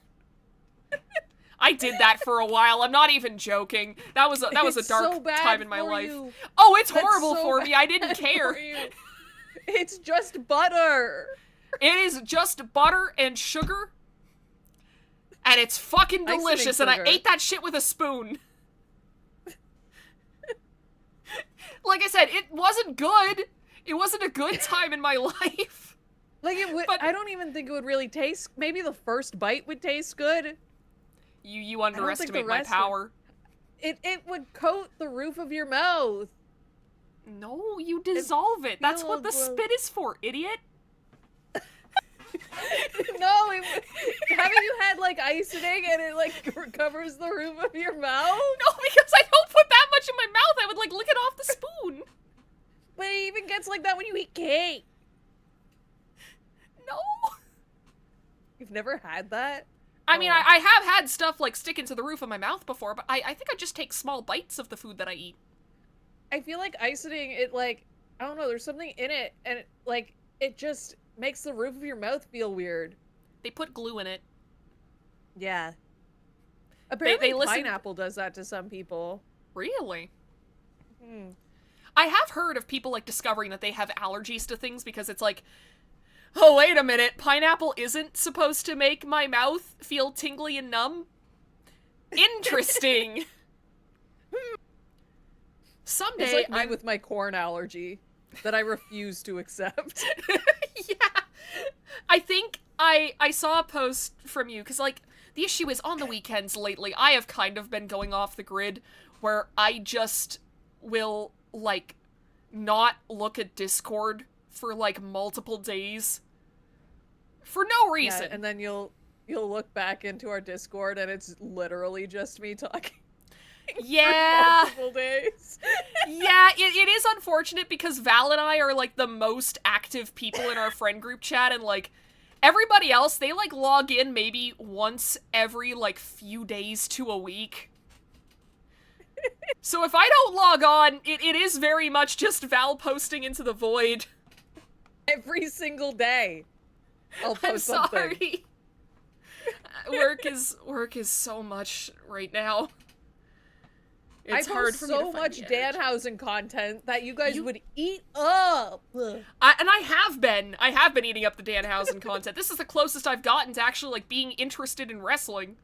I did that for a while. I'm not even joking. That was a It's dark so bad time in my for life. you. Oh, it's That's horrible so for me. I bad didn't care. for you. It's just butter. It is just butter and sugar. And it's fucking Icing delicious, and I sugar. ate that shit with a spoon. Like I said, it wasn't good. It wasn't a good time in my life. Like, it would. But- I don't even think it would really taste. Maybe the first bite would taste good. You the underestimate my rest power. It would coat the roof of your mouth. No, you dissolve it. That's what the feels spit is for, idiot. No, haven't you had like icing and it like covers the roof of your mouth? No, because I don't put that much in my mouth. I would like lick it off the spoon. But it even gets like that when you eat cake. No. You've never had that? I mean, Oh. I have had stuff like stick into the roof of my mouth before, but I think I just take small bites of the food that I eat. I feel like icing, it like, I don't know, there's something in it and it just makes the roof of your mouth feel weird. They put glue in it. Yeah. Apparently listen- pineapple does that to some people. Really? Hmm. I have heard of people like discovering that they have allergies to things because it's like, oh, wait a minute, pineapple isn't supposed to make my mouth feel tingly and numb? Interesting. Someday, It's like me with my corn allergy that I refuse to accept. yeah. I think I saw a post from you, because, like, the issue is on the weekends lately, I have kind of been going off the grid where I just will, like, not look at Discord for, like, multiple days. For no reason. Yeah, and then you'll look back into our Discord and it's literally just me talking. Yeah. Multiple days. Yeah, it is unfortunate because Val and I are, like, the most active people in our friend group chat, and, like, everybody else, they, like, log in maybe once every, like, few days to a week. So if I don't log on, it is very much just Val posting into the void. Every single day. I'll I'm post something. sorry. Work is so much right now. It's I hard post for me to so find much the energy. Danhausen content that you guys would eat up. I have been eating up the Danhausen content. This is the closest I've gotten to actually, like, being interested in wrestling.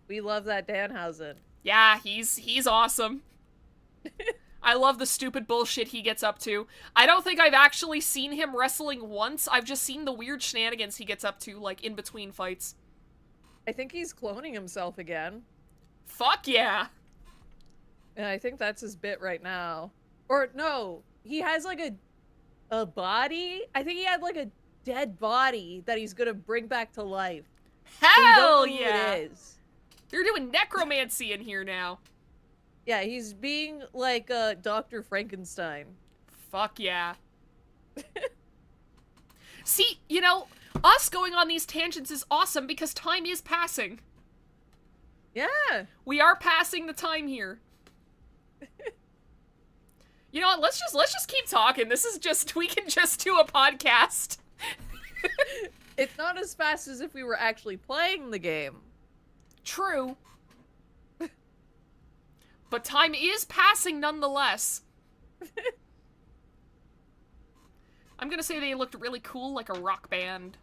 We love that Danhausen. Yeah, he's awesome. I love the stupid bullshit he gets up to. I don't think I've actually seen him wrestling once. I've just seen the weird shenanigans he gets up to, like, in between fights. I think he's cloning himself again. Fuck yeah! And I think that's his bit right now. Or, no, he has, like, a body? I think he had, like, a dead body that he's gonna bring back to life. Hell We don't know yeah! who it is. They're doing necromancy in here now. Yeah, he's being, like, Dr. Frankenstein. Fuck yeah. See, you know, us going on these tangents is awesome because time is passing. Yeah. We are passing the time here. You know what, let's just keep talking. We can just do a podcast. It's not as fast as if we were actually playing the game. True. But time is passing nonetheless. I'm gonna say they looked really cool, like a rock band.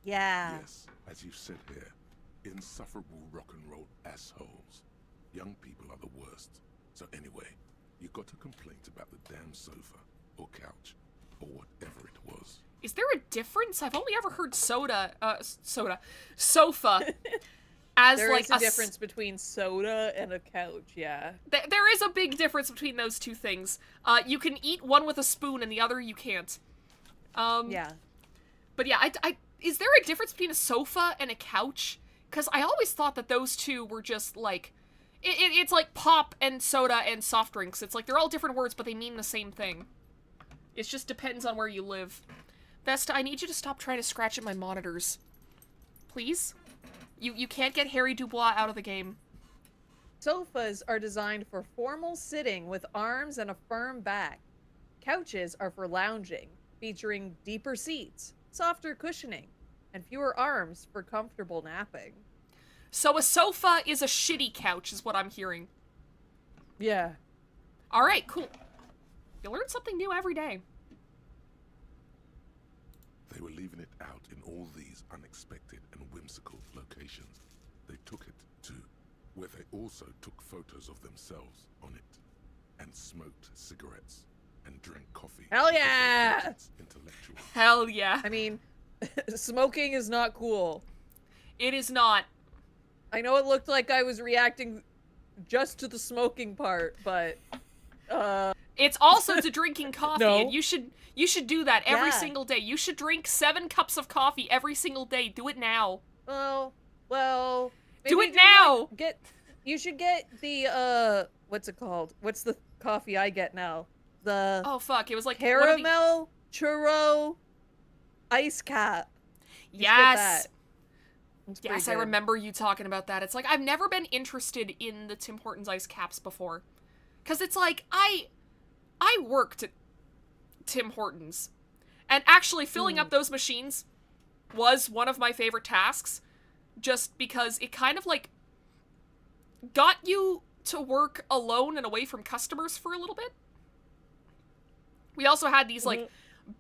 Yeah. Yes, as you said here, insufferable rock and roll assholes. Young people are the worst. So anyway, you got a complaint about the damn sofa, or couch, or whatever it was. Is there a difference? I've only ever heard sofa, as There like is a difference between soda and a couch, yeah. There is a big difference between those two things. You can eat one with a spoon and the other you can't. Yeah. But yeah, is there a difference between a sofa and a couch? Because I always thought that those two were just like, it's like pop and soda and soft drinks. It's like they're all different words, but they mean the same thing. It just depends on where you live. Vesta, I need you to stop trying to scratch at my monitors. Please? You can't get Harry Dubois out of the game. Sofas are designed for formal sitting with arms and a firm back. Couches are for lounging, featuring deeper seats, softer cushioning, and fewer arms for comfortable napping. So a sofa is a shitty couch, is what I'm hearing. Yeah. Alright, cool. You learn something new every day. They were leaving it out in all these unexpected and whimsical locations. They took it to where they also took photos of themselves on it and smoked cigarettes and drank coffee. Hell because they yeah! thought it's intellectual. Hell yeah. I mean, smoking is not cool. It is not. I know it looked like I was reacting just to the smoking part, but It's also to drinking coffee, No. and you should do that every Yeah. single day. You should drink 7 cups of coffee every single day. Do it now. well, Do maybe it now! You should get the what's it called? What's the coffee I get now? The Oh fuck, it was like one of the- caramel churro ice cap. You should get Yes. that. It's pretty Yes, I good. remember you talking about that. It's like I've never been interested in the Tim Hortons ice caps before. Cuz it's like I worked at Tim Hortons. And actually filling up those machines was one of my favorite tasks just because it kind of like got you to work alone and away from customers for a little bit. We also had these like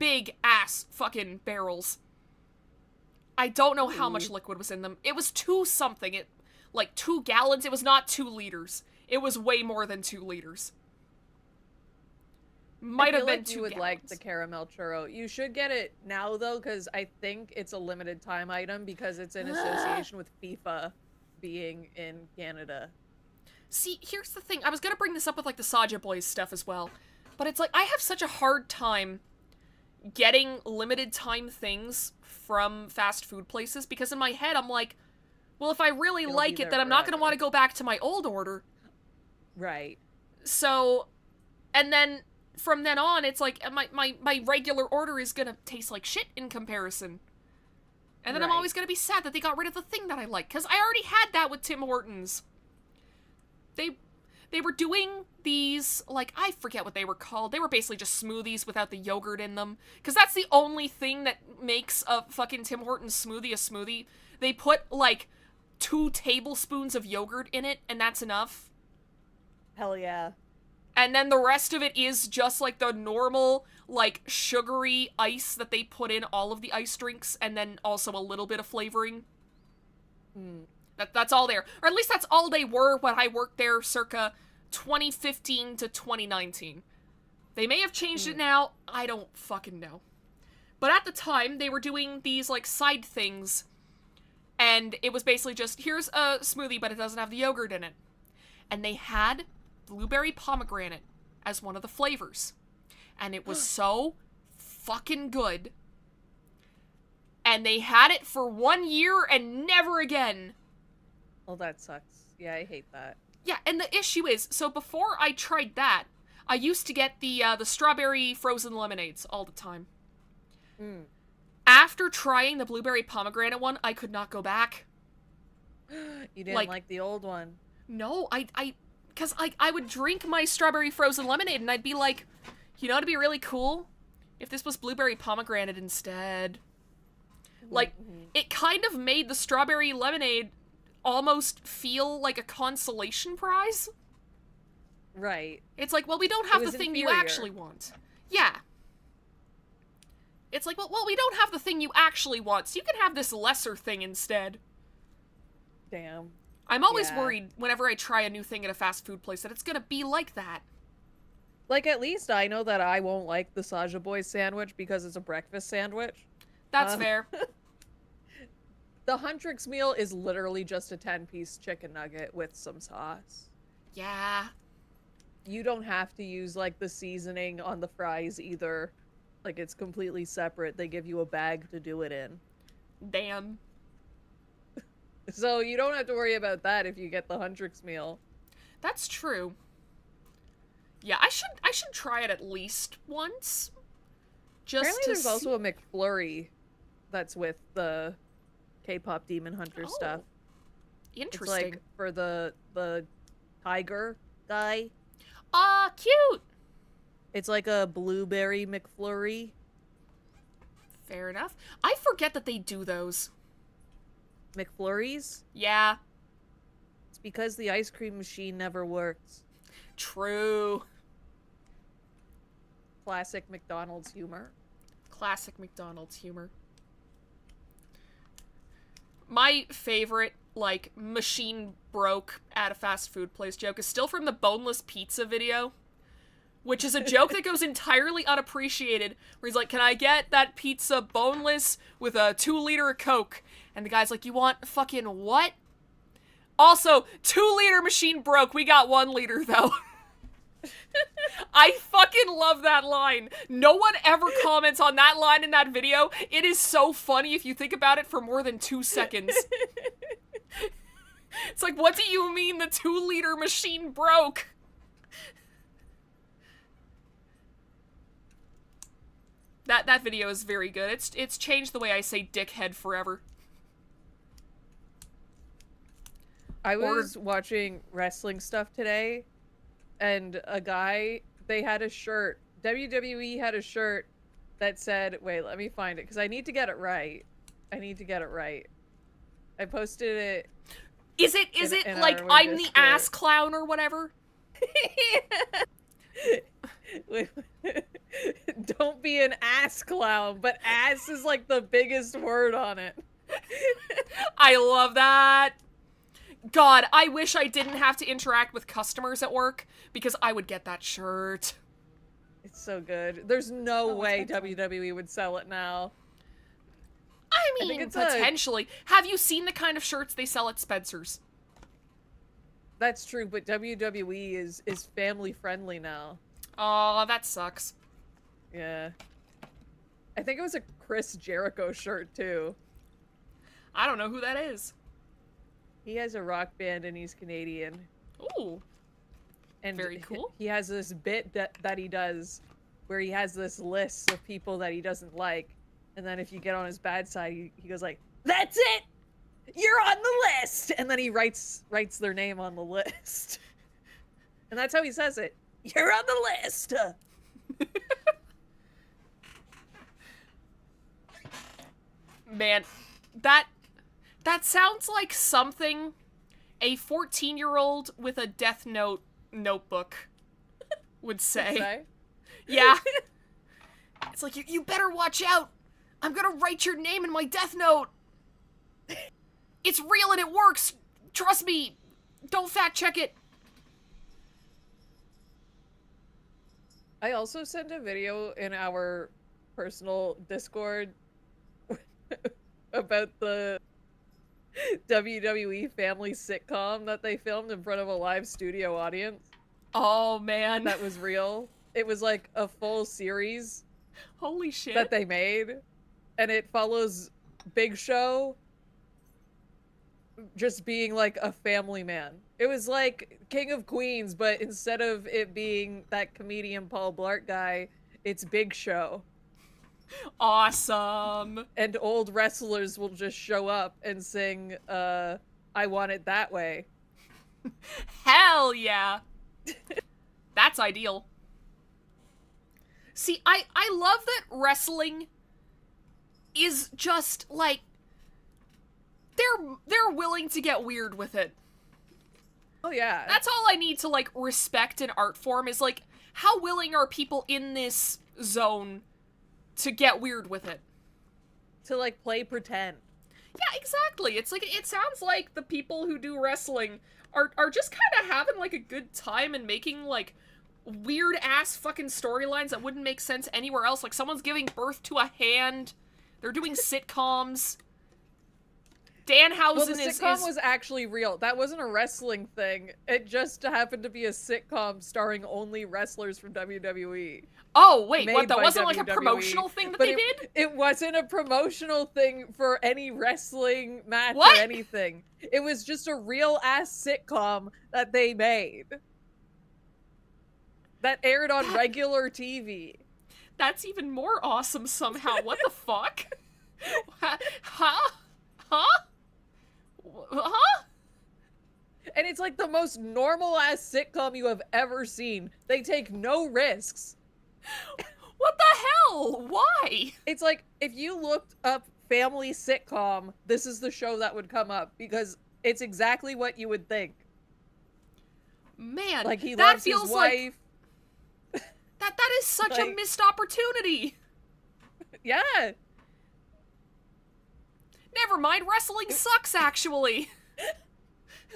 big ass fucking barrels. I don't know how much liquid was in them. It was 2 something. It like 2 gallons. It was not 2 liters. It was way more than 2 liters. Might I have feel been like 2 you would gallons. like the caramel churro. You should get it now though, because I think it's a limited time item because it's in association with FIFA being in Canada. See, here's the thing. I was gonna bring this up with like the Saja Boys stuff as well, but it's like I have such a hard time getting limited time things from fast food places because in my head I'm like, well, if I really It'll like be it, there then I'm not gonna forever. want to go back to my old order. Right. So, and then from then on, it's like my regular order is gonna taste like shit in comparison. And then I'm Right. always gonna be sad that they got rid of the thing that I like, because I already had that with Tim Hortons. They were doing these, like, I forget what they were called. They were basically just smoothies without the yogurt in them. Because that's the only thing that makes a fucking Tim Hortons smoothie a smoothie. They put, like, 2 tablespoons of yogurt in it, and that's enough. Hell yeah. And then the rest of it is just, like, the normal, like, sugary ice that they put in all of the ice drinks, and then also a little bit of flavoring. That's all there. Or at least that's all they were when I worked there circa 2015 to 2019. They may have changed it now. I don't fucking know. But at the time, they were doing these, like, side things. And it was basically just, here's a smoothie, but it doesn't have the yogurt in it. And they had blueberry pomegranate as one of the flavors. And it was so fucking good. And they had it for 1 year and never again. Well, that sucks. Yeah, I hate that. Yeah, and the issue is, so before I tried that, I used to get the strawberry frozen lemonades all the time. After trying the blueberry pomegranate one, I could not go back. You didn't like the old one? No, because I would drink my strawberry frozen lemonade and I'd be like, you know, it'd be really cool if this was blueberry pomegranate instead. Like, it kind of made the strawberry lemonade almost feel like a consolation prize. Right. It's like, well, we don't have the thing you inferior. actually want. Yeah. It's like, well, we don't have the thing you actually want, so you can have this lesser thing instead. Damn. I'm always Yeah. worried whenever I try a new thing at a fast food place that it's gonna be like that. Like, at least I know that I won't like the Saja Boys sandwich because it's a breakfast sandwich. That's fair. The Huntrix meal is literally just a 10-piece chicken nugget with some sauce. Yeah. You don't have to use, like, the seasoning on the fries either. Like, it's completely separate. They give you a bag to do it in. Damn. So you don't have to worry about that if you get the Huntrix meal. That's true. Yeah, I should try it at least once. Just Apparently to there's see... also a McFlurry that's with the K-pop Demon Hunter stuff. Interesting. It's like for the tiger guy. Cute! It's like a blueberry McFlurry. Fair enough. I forget that they do those. McFlurries? Yeah. It's because the ice cream machine never works. True. Classic McDonald's humor. Classic McDonald's humor. My favorite, like, machine broke at a fast food place joke is still from the boneless pizza video, which is a joke that goes entirely unappreciated, where he's like, can I get that pizza boneless with a 2-liter Coke? And the guy's like, you want fucking what? Also, 2-liter machine broke, we got 1 liter though. I fucking love that line. No one ever comments on that line in that video. It is so funny if you think about it for more than 2 seconds. It's like, what do you mean the 2-liter machine broke? That video is very good. It's changed the way I say dickhead forever. I was watching wrestling stuff today, and a guy, they had a shirt. WWE had a shirt that said, wait, let me find it, because I need to get it right. I posted it. Is it in like, our I'm the Discord. ass clown or whatever? Don't be an ass clown, but ass is like the biggest word on it. I love that. God, I wish I didn't have to interact with customers at work, because I would get that shirt. It's so good. There's no way WWE would sell it now. I think mean, it's potentially. Have you seen the kind of shirts they sell at Spencer's? That's true, but WWE is family friendly now. Aw, that sucks. Yeah. I think it was a Chris Jericho shirt, too. I don't know who that is. He has a rock band and he's Canadian. Ooh. And Very cool. He has this bit that he does where he has this list of people that he doesn't like. And then if you get on his bad side, he goes like, "That's it! You're on the list!" And then he writes their name on the list. And that's how he says it. "You're on the list!" Man, that sounds like something a 14-year-old with a Death Note notebook would say. Yeah. It's like, you better watch out. I'm gonna write your name in my Death Note. It's real and it works. Trust me. Don't fact check it. I also sent a video in our personal Discord about the WWE family sitcom that they filmed in front of a live studio audience. Oh, man. That was real. It was like a full series Holy shit. that they made. And it follows Big Show just being like a family man. It was like King of Queens, but instead of it being that comedian Paul Blart guy, it's Big Show. Awesome. And old wrestlers will just show up and sing, "I Want It That Way." Hell yeah. That's ideal. See, I love that wrestling is just like they're willing to get weird with it. Oh yeah. That's all I need to like respect an art form is like how willing are people in this zone to get weird with it. To like play pretend. Yeah, exactly. It's like it sounds like the people who do wrestling are just kind of having like a good time and making like weird ass fucking storylines that wouldn't make sense anywhere else. Like someone's giving birth to a hand. They're doing sitcoms. Danhausen Well, the sitcom was actually real. That wasn't a wrestling thing. It just happened to be a sitcom starring only wrestlers from WWE. Oh, wait, Made what? That by wasn't like a WWE, promotional thing that but they did? It wasn't a promotional thing for any wrestling match What? or anything. It was just a real-ass sitcom that they made. That aired on regular TV. That's even more awesome somehow. What the fuck? Huh? Huh? Huh? And it's like the most normal-ass sitcom you have ever seen. They take no risks. What the hell? Why? It's like, if you looked up family sitcom, this is the show that would come up, because it's exactly what you would think. Man, Like, he that loves feels his like wife. that is such a Like- missed opportunity. Yeah. Never mind, wrestling sucks actually.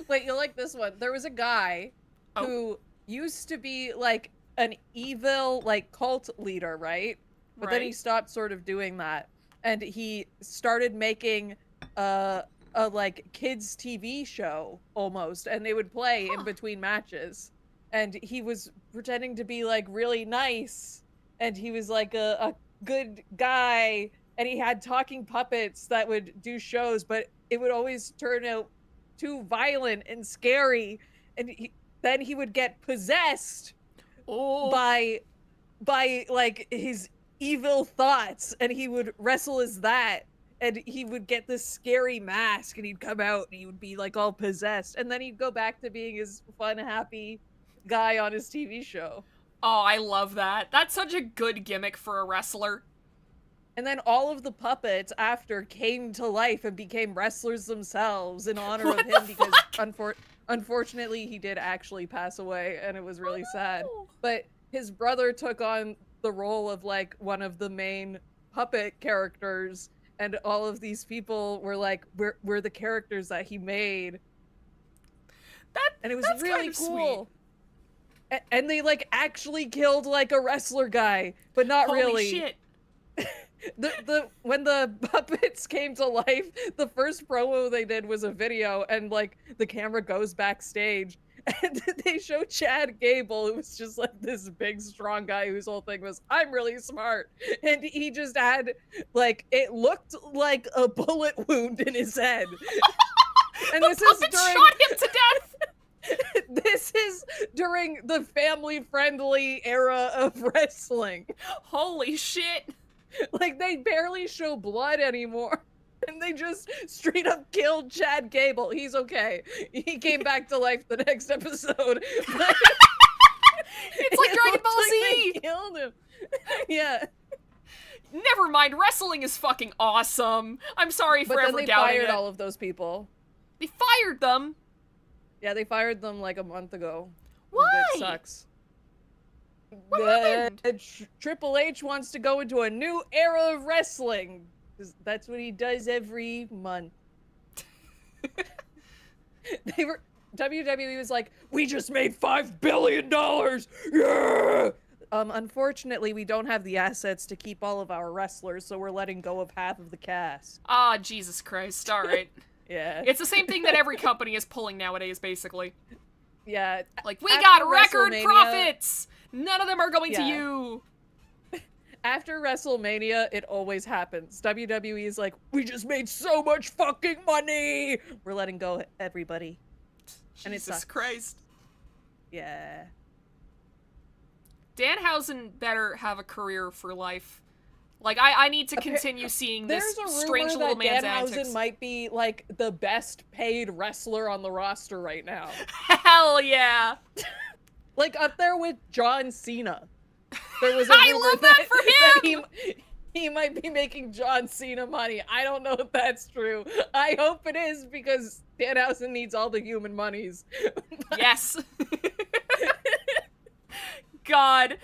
Wait, you'll like this one. There was a guy Oh. who used to be like an evil like cult leader, right? But then he Right. stopped sort of doing that. And he started making a like kids TV show almost, and they would play in between matches. And he was pretending to be like really nice, and he was like a good guy, and he had talking puppets that would do shows, but it would always turn out too violent and scary, and then he would get possessed Oh. by like his evil thoughts, and he would wrestle as that, and he would get this scary mask, and he'd come out and he would be like all possessed, and then he'd go back to being his fun, happy guy on his TV show. Oh, I love that. That's such a good gimmick for a wrestler. And then all of the puppets after came to life and became wrestlers themselves in honor of him, because unfortunately he did actually pass away, and it was really sad. no. But his brother took on the role of like one of the main puppet characters, and all of these people were like, we're the characters that he made. And it was That's really kind of cool. And they like actually killed like a wrestler guy, but not Holy really. shit. When the puppets came to life, the first promo they did was a video, and like the camera goes backstage, and they show Chad Gable, who was just like this big strong guy whose whole thing was, I'm really smart, and he just had like, it looked like a bullet wound in his head. And The this is puppet during shot him to death. this is during during the family-friendly era of wrestling. Holy shit. Like, they barely show blood anymore. And they just straight up killed Chad Gable. He's okay. He came back to life the next episode. But It's like Dragon Ball looks like Z! they killed him. Yeah. Never mind, wrestling is fucking awesome. I'm sorry for But then ever they doubting fired it. all of those people. They fired them? Yeah, they fired them like a month ago. Why? It sucks. What happened? Triple H wants to go into a new era of wrestling. 'Cause that's what he does every month. WWE was like, we just made $5 billion! Yeah! Unfortunately, we don't have the assets to keep all of our wrestlers, so we're letting go of half of the cast. Ah, Jesus Christ, alright. Yeah. It's the same thing that every company is pulling nowadays, basically. Yeah. Like, we After got record WrestleMania- profits! None of them are going to Yeah. you! After WrestleMania, it always happens. WWE is like, we just made so much fucking money! We're letting go everybody. And it Jesus sucks. Christ. Yeah. Danhausen better have a career for life. Like, I need to continue seeing this There's a strange rumor little that man's Danhausen antics. might be, like, the best paid wrestler on the roster right now. Hell yeah! Like, up there with John Cena. There was a I rumor love that for that he might be making John Cena money. I don't know if that's true. I hope it is, because Danhausen needs all the human monies. Yes. God,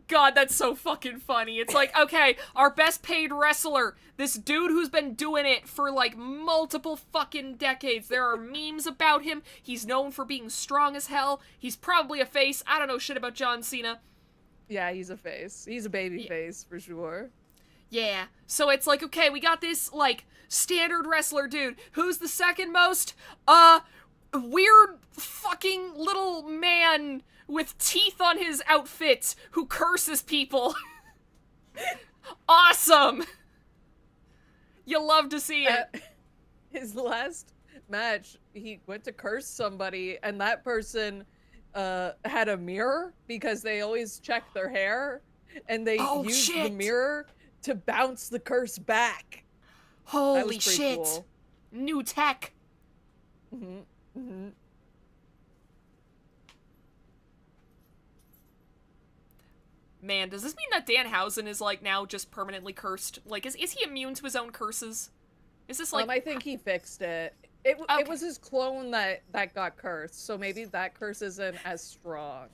that's so fucking funny. It's like, okay, our best paid wrestler, this dude who's been doing it for like multiple fucking decades. There are memes about him. He's known for being strong as hell. He's probably a face. I don't know shit about John Cena. Yeah, he's a face. He's a baby face, for sure. Yeah. So it's like, okay, we got this, like, standard wrestler dude. Who's the second most? Weird fucking little man with teeth on his outfit who curses people. Awesome! You love to see it. His last match, he went to curse somebody, and that person had a mirror because they always check their hair, and they used the shit. mirror to bounce the curse back. That Holy was pretty shit. cool. New tech. Man, does this mean that Danhausen is, like, now just permanently cursed? Like, is he immune to his own curses? Is this, like... I think he fixed it. It Okay. was his clone that got cursed, so maybe that curse isn't as strong.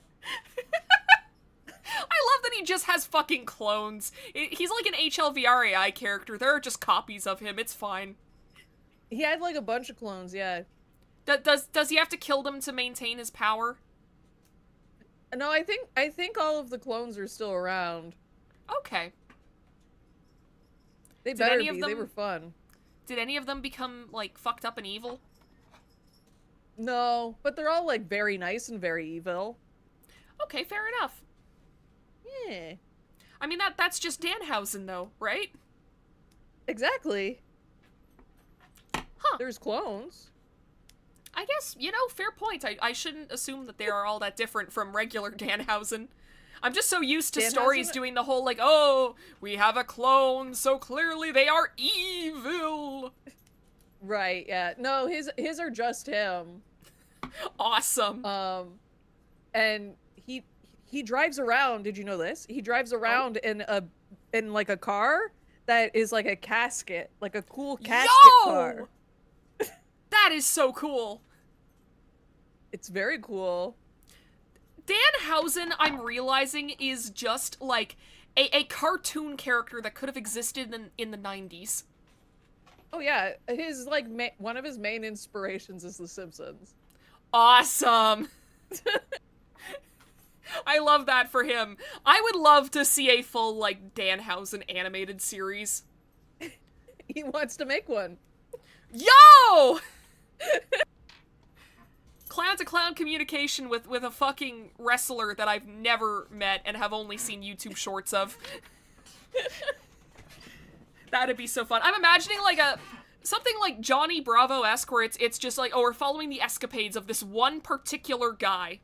I love that he just has fucking clones. He's like an HLVRAI character. There are just copies of him. It's fine. He had like a bunch of clones, yeah. Does he have to kill them to maintain his power? No, I think all of the clones are still around. Okay. They Did better any of be. They them- were fun. Did any of them become, like, fucked up and evil? No, but they're all like very nice and very evil. Okay, fair enough. Yeah. I mean, that's just Danhausen, though, right? Exactly. Huh. There's clones. I guess, you know, fair point. I shouldn't assume that they are all that different from regular Danhausen. I'm just so used to stories Danhausen- doing the whole, like, oh, we have a clone, so clearly they are evil. Right, yeah. No, his are just him. Awesome. And he drives around, did you know this? He drives around in like a car that is like a casket, like a cool casket car. That is so cool. It's very cool. Danhausen, I'm realizing, is just, like, a cartoon character that could have existed in the 90s. Oh yeah, his like one of his main inspirations is The Simpsons. Awesome. I love that for him. I would love to see a full, like, Danhausen animated series. He wants to make one. Yo! Clown-to-clown communication with a fucking wrestler that I've never met and have only seen YouTube shorts of. That'd be so fun. I'm imagining, like, something like Johnny Bravo-esque, where it's just like, oh, we're following the escapades of this one particular guy.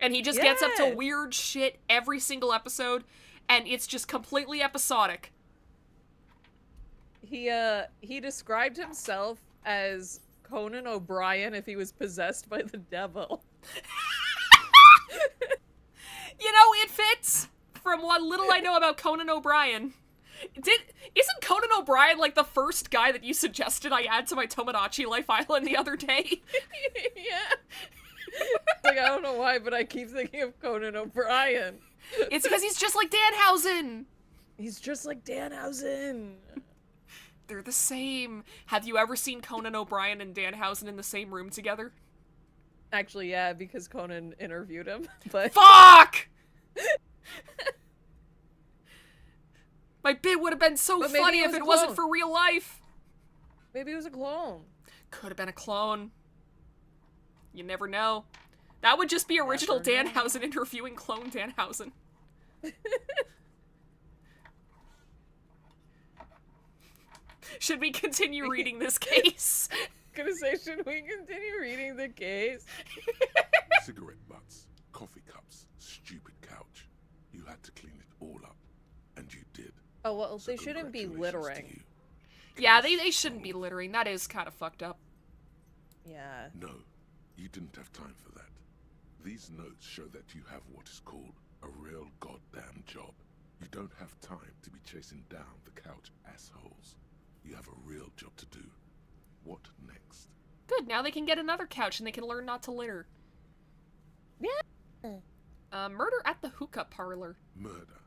And he just gets up to Yeah. weird shit every single episode, and it's just completely episodic. He described himself as Conan O'Brien if he was possessed by the devil. You know, it fits from what little I know about Conan O'Brien. Isn't Conan O'Brien like the first guy that you suggested I add to my Tomodachi Life Island the other day? Yeah. Like, I don't know why, but I keep thinking of Conan O'Brien. It's because he's just like Danhausen. He's just like Danhausen. They're the same. Have you ever seen Conan O'Brien and Danhausen in the same room together? Actually, yeah, because Conan interviewed him. But Fuck! My bit would have been so But maybe funny it if was it a wasn't clone. for real life. maybe it was a clone. Could have been a clone. You never know. That would just be original Never know. Danhausen interviewing clone Danhausen. Should we continue reading this case? Gonna say, should we continue reading the case? Cigarette butts, coffee cups, stupid couch. You had to clean it all up. And you did. Oh, well, So they shouldn't be congratulations to littering. you. Yeah, Case they shouldn't be solved. littering. That is kind of fucked up. Yeah. No, you didn't have time for that. These notes show that you have what is called a real goddamn job. You don't have time to be chasing down the couch assholes. You have a real job to do. What next? Good, now they can get another couch and they can learn not to litter. Yeah. Murder at the hookah parlor. Murder.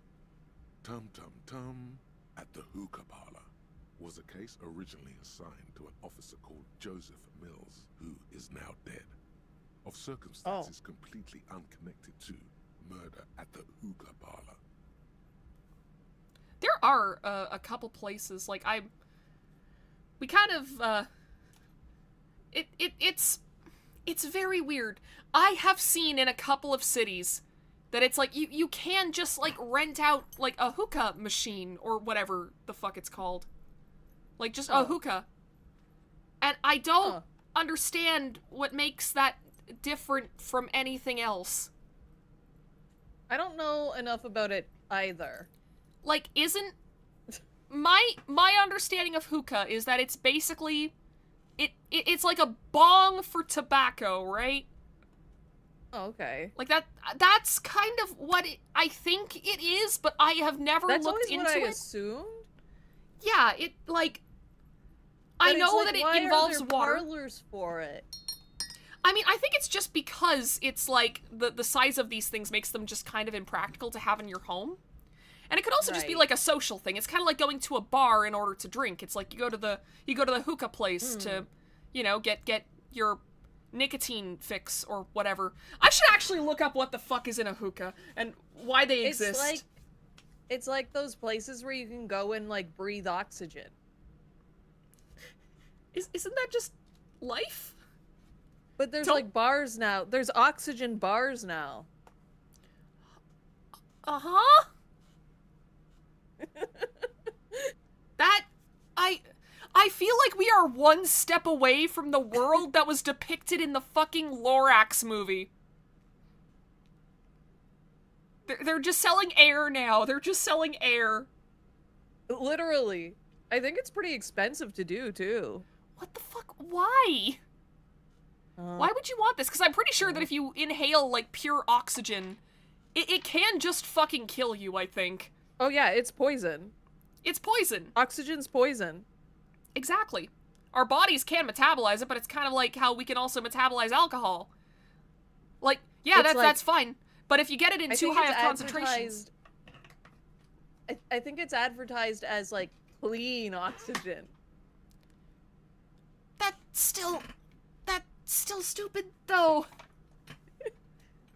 Tum Tum Tum at the hookah parlor was a case originally assigned to an officer called Joseph Mills, who is now dead. Of circumstances completely unconnected to murder at the hookah parlor. There are a couple places, like, we kind of, it's very weird. I have seen in a couple of cities that it's like, you can just, like, rent out, like, a hookah machine, or whatever the fuck it's called. Like, just a hookah. And I don't understand what makes that different from anything else. I don't know enough about it either. Like, isn't my understanding of hookah is that it's basically it's like a bong for tobacco, right? Oh, okay. Like that's kind of what I think it is, but I have never That's looked always into what I it. assumed. Yeah, it like I But it's know like, that it why involves are there water. parlors for it? I mean, I think it's just because it's like the size of these things makes them just kind of impractical to have in your home. And it could also just be Right. like a social thing. It's kind of like going to a bar in order to drink. It's like you go to the hookah place to, you know, get your nicotine fix or whatever. I should actually look up what the fuck is in a hookah and why they exist. It's like those places where you can go and like breathe oxygen. Isn't that just life? But there's Don't- like bars now. There's oxygen bars now. Uh-huh. That I feel like we are one step away from the world that was depicted in the fucking Lorax movie. They're just selling air now. They're just selling air. Literally. I think it's pretty expensive to do too. What the fuck? Why? Why would you want this? Because I'm pretty sure that if you inhale, like, pure oxygen, it can just fucking kill you, I think. Oh yeah, it's poison. It's poison. Oxygen's poison. Exactly. Our bodies can metabolize it, but it's kind of like how we can also metabolize alcohol. Like, yeah, It's like- that's fine. But if you get it in I too think high it's of concentrations... I think it's advertised as like clean oxygen. That's still stupid, though.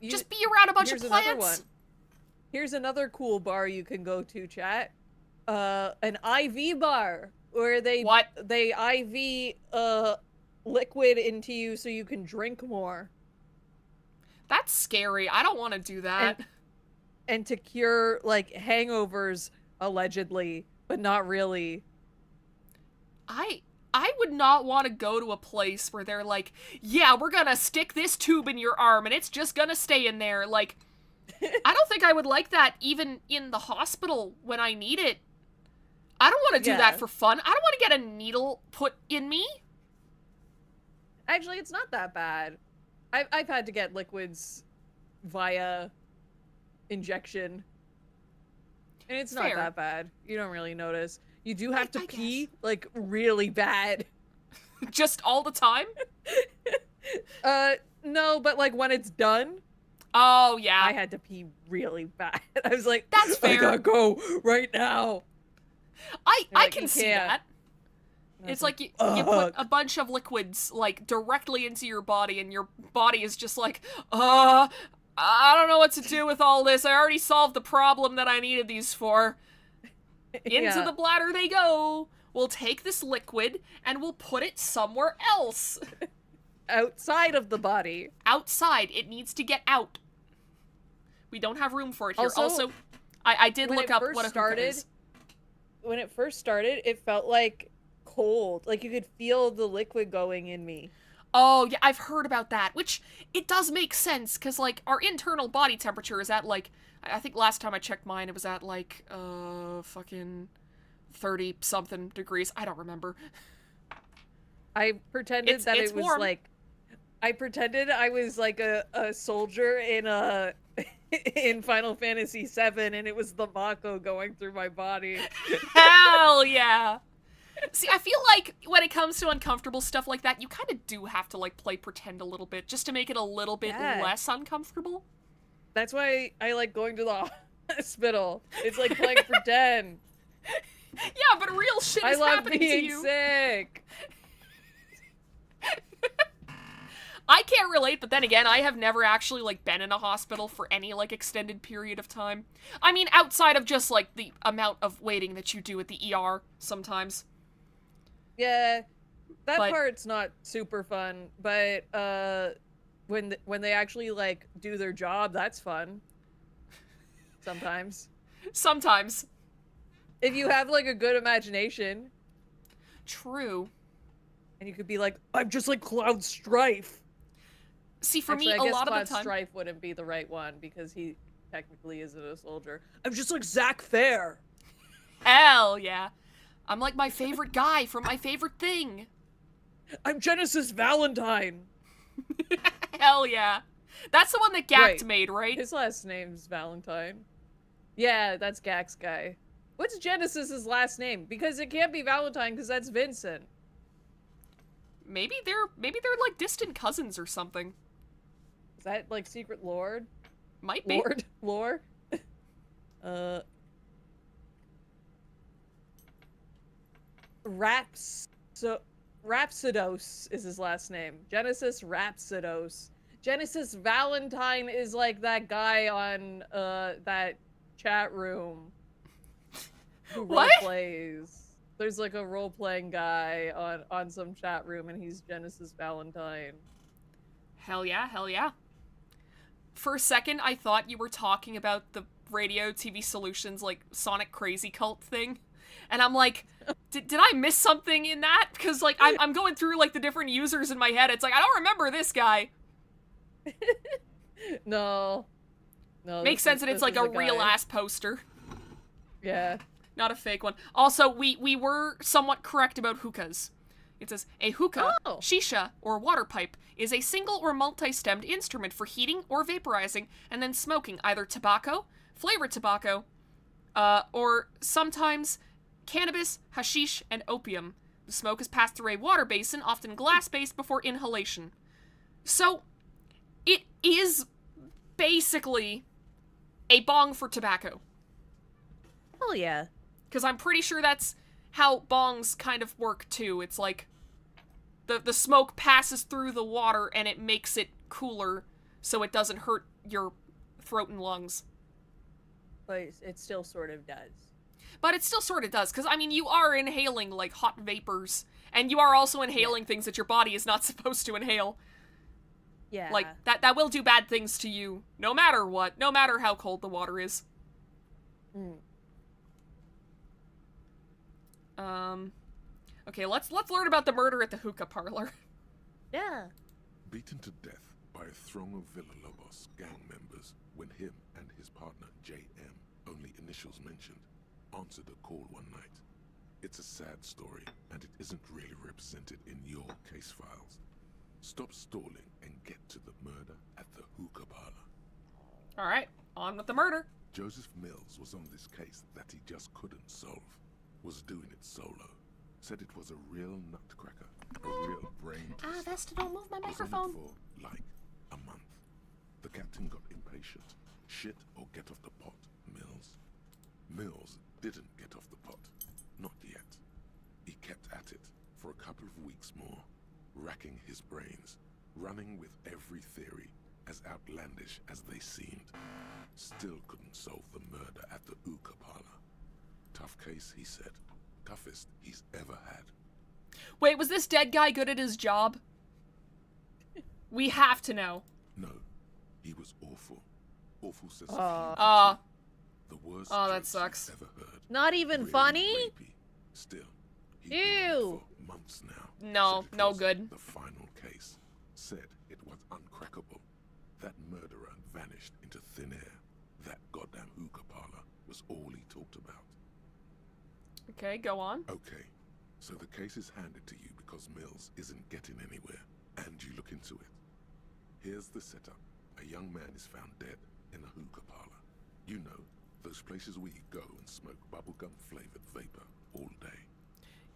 You- Just be around a bunch Here's of another plants. one. Here's another cool bar you can go to, chat. An IV bar where they What? they IV liquid into you so you can drink more That's scary. I don't want to do that. and to cure like hangovers allegedly, but not really. I would not want to go to a place where they're like, yeah, we're gonna stick this tube in your arm and it's just gonna stay in there. Like, I don't think I would like that even in the hospital when I need it. I don't want to do that for fun. I don't want to get a needle put in me. Actually, it's not that bad. I've had to get liquids via injection. And it's not Fair. that bad. You don't really notice. You do have to I pee, like, really bad. Just all the time? No, but, like, when it's done, Oh, yeah. I had to pee really bad. I was like, That's fair. I gotta go right now. I like, can you see can't. that. It's like you put a bunch of liquids, like, directly into your body, and your body is just like, I don't know what to do with all this. I already solved the problem that I needed these for. Into the bladder they go. We'll take this liquid, and we'll put it somewhere else. Outside of the body. Outside. It needs to get out. We don't have room for it here. Also, I did when look it up first what a hookah started, is. when it first started, it felt like cold. Like you could feel the liquid going in me. Oh, yeah, I've heard about that, which it does make sense, because, like, our internal body temperature is at, like, I think last time I checked mine, it was at, like, fucking 30-something degrees. I don't remember. I pretended It's it was warm. like, I pretended I was like a soldier in a in Final Fantasy VII, and it was the Mako going through my body. Hell yeah! See, I feel like when it comes to uncomfortable stuff like that, you kind of do have to, like, play pretend a little bit, just to make it a little bit less uncomfortable. That's why I like going to the hospital. It's like playing pretend. Yeah, but real shit I is love happening to being you. sick. I can't relate, but then again, I have never actually, like, been in a hospital for any, like, extended period of time. I mean, outside of just, like, the amount of waiting that you do at the ER sometimes. Yeah, that But- part's not super fun, but when they actually like do their job, that's fun. Sometimes. Sometimes. If you have like a good imagination, True. and you could be like, I'm just like Cloud Strife. See, for Actually, me, I a guess lot Cloud of the time... Strife wouldn't be the right one because he technically isn't a soldier. I'm just like Zack Fair. Hell yeah. I'm like my favorite guy from my favorite thing. I'm Genesis Valentine. Hell yeah. That's the one that Gact Right. made, right? His last name's Valentine. Yeah, that's Gak's guy. What's Genesis's last name? Because it can't be Valentine because that's Vincent. Maybe they're like distant cousins or something. Is that like Secret Lord? Might be. Lore? Rhapsodos is his last name. Genesis Rhapsodos. Genesis Valentine is like that guy on that chat room who What? roleplays. There's like a role-playing guy on some chat room, and he's Genesis Valentine. Hell yeah, hell yeah. For a second, I thought you were talking about the radio TV solutions, like, Sonic Crazy Cult thing. And I'm like, did I miss something in that? Because, like, I'm going through, like, the different users in my head. It's like, I don't remember this guy. No. Makes sense that it's, like, a real-ass poster. Yeah. Not a fake one. Also, we were somewhat correct about hookahs. It says, a hookah, shisha, or water pipe is a single or multi-stemmed instrument for heating or vaporizing and then smoking either tobacco, flavored tobacco, or sometimes cannabis, hashish, and opium. The smoke is passed through a water basin, often glass-based, before inhalation. So, it is basically a bong for tobacco. Hell yeah. Because I'm pretty sure that's how bongs kind of work, too. It's like, the smoke passes through the water and it makes it cooler so it doesn't hurt your throat and lungs. But it still sort of does. But it still sort of does, because, I mean, you are inhaling, like, hot vapors, and you are also inhaling things that your body is not supposed to inhale. Yeah. Like, that will do bad things to you, no matter what, no matter how cold the water is. Okay, let's learn about the murder at the hookah parlor. Yeah. Beaten to death by a throng of Villalobos gang members when him and his partner JM, only initials mentioned, answered a call one night. It's a sad story, and it isn't really represented in your case files. Stop stalling and get to the murder at the hookah parlor. Alright, on with the murder. Joseph Mills was on this case that he just couldn't solve. Was doing it solo. Said it was a real nutcracker, a real brain twister. Vesta, don't move my Was on it microphone. for, like, a month. The captain got impatient. Shit or get off the pot, Mills. Mills didn't get off the pot. Not yet. He kept at it for a couple of weeks more, racking his brains, running with every theory, as outlandish as they seemed. Still couldn't solve the murder at the hookah parlor. Tough case, he said. Toughest he's ever had. Wait, was this dead guy good at his job? We have to know. No, he was awful. Awful says Uh, the worst oh, that jokes sucks. you've ever heard. Not even Really funny? rapey. Still, he's been on Ew. for months now. No, Said it no was good. The final case. Said it was uncrackable. That murderer vanished into thin air. That goddamn hookah parlor was all he talked about. okay, go on. Okay, so the case is handed to you because Mills isn't getting anywhere, and you look into it. Here's the setup. A young man is found dead in a hookah parlor. You know, those places where you go and smoke bubblegum-flavored vapor all day.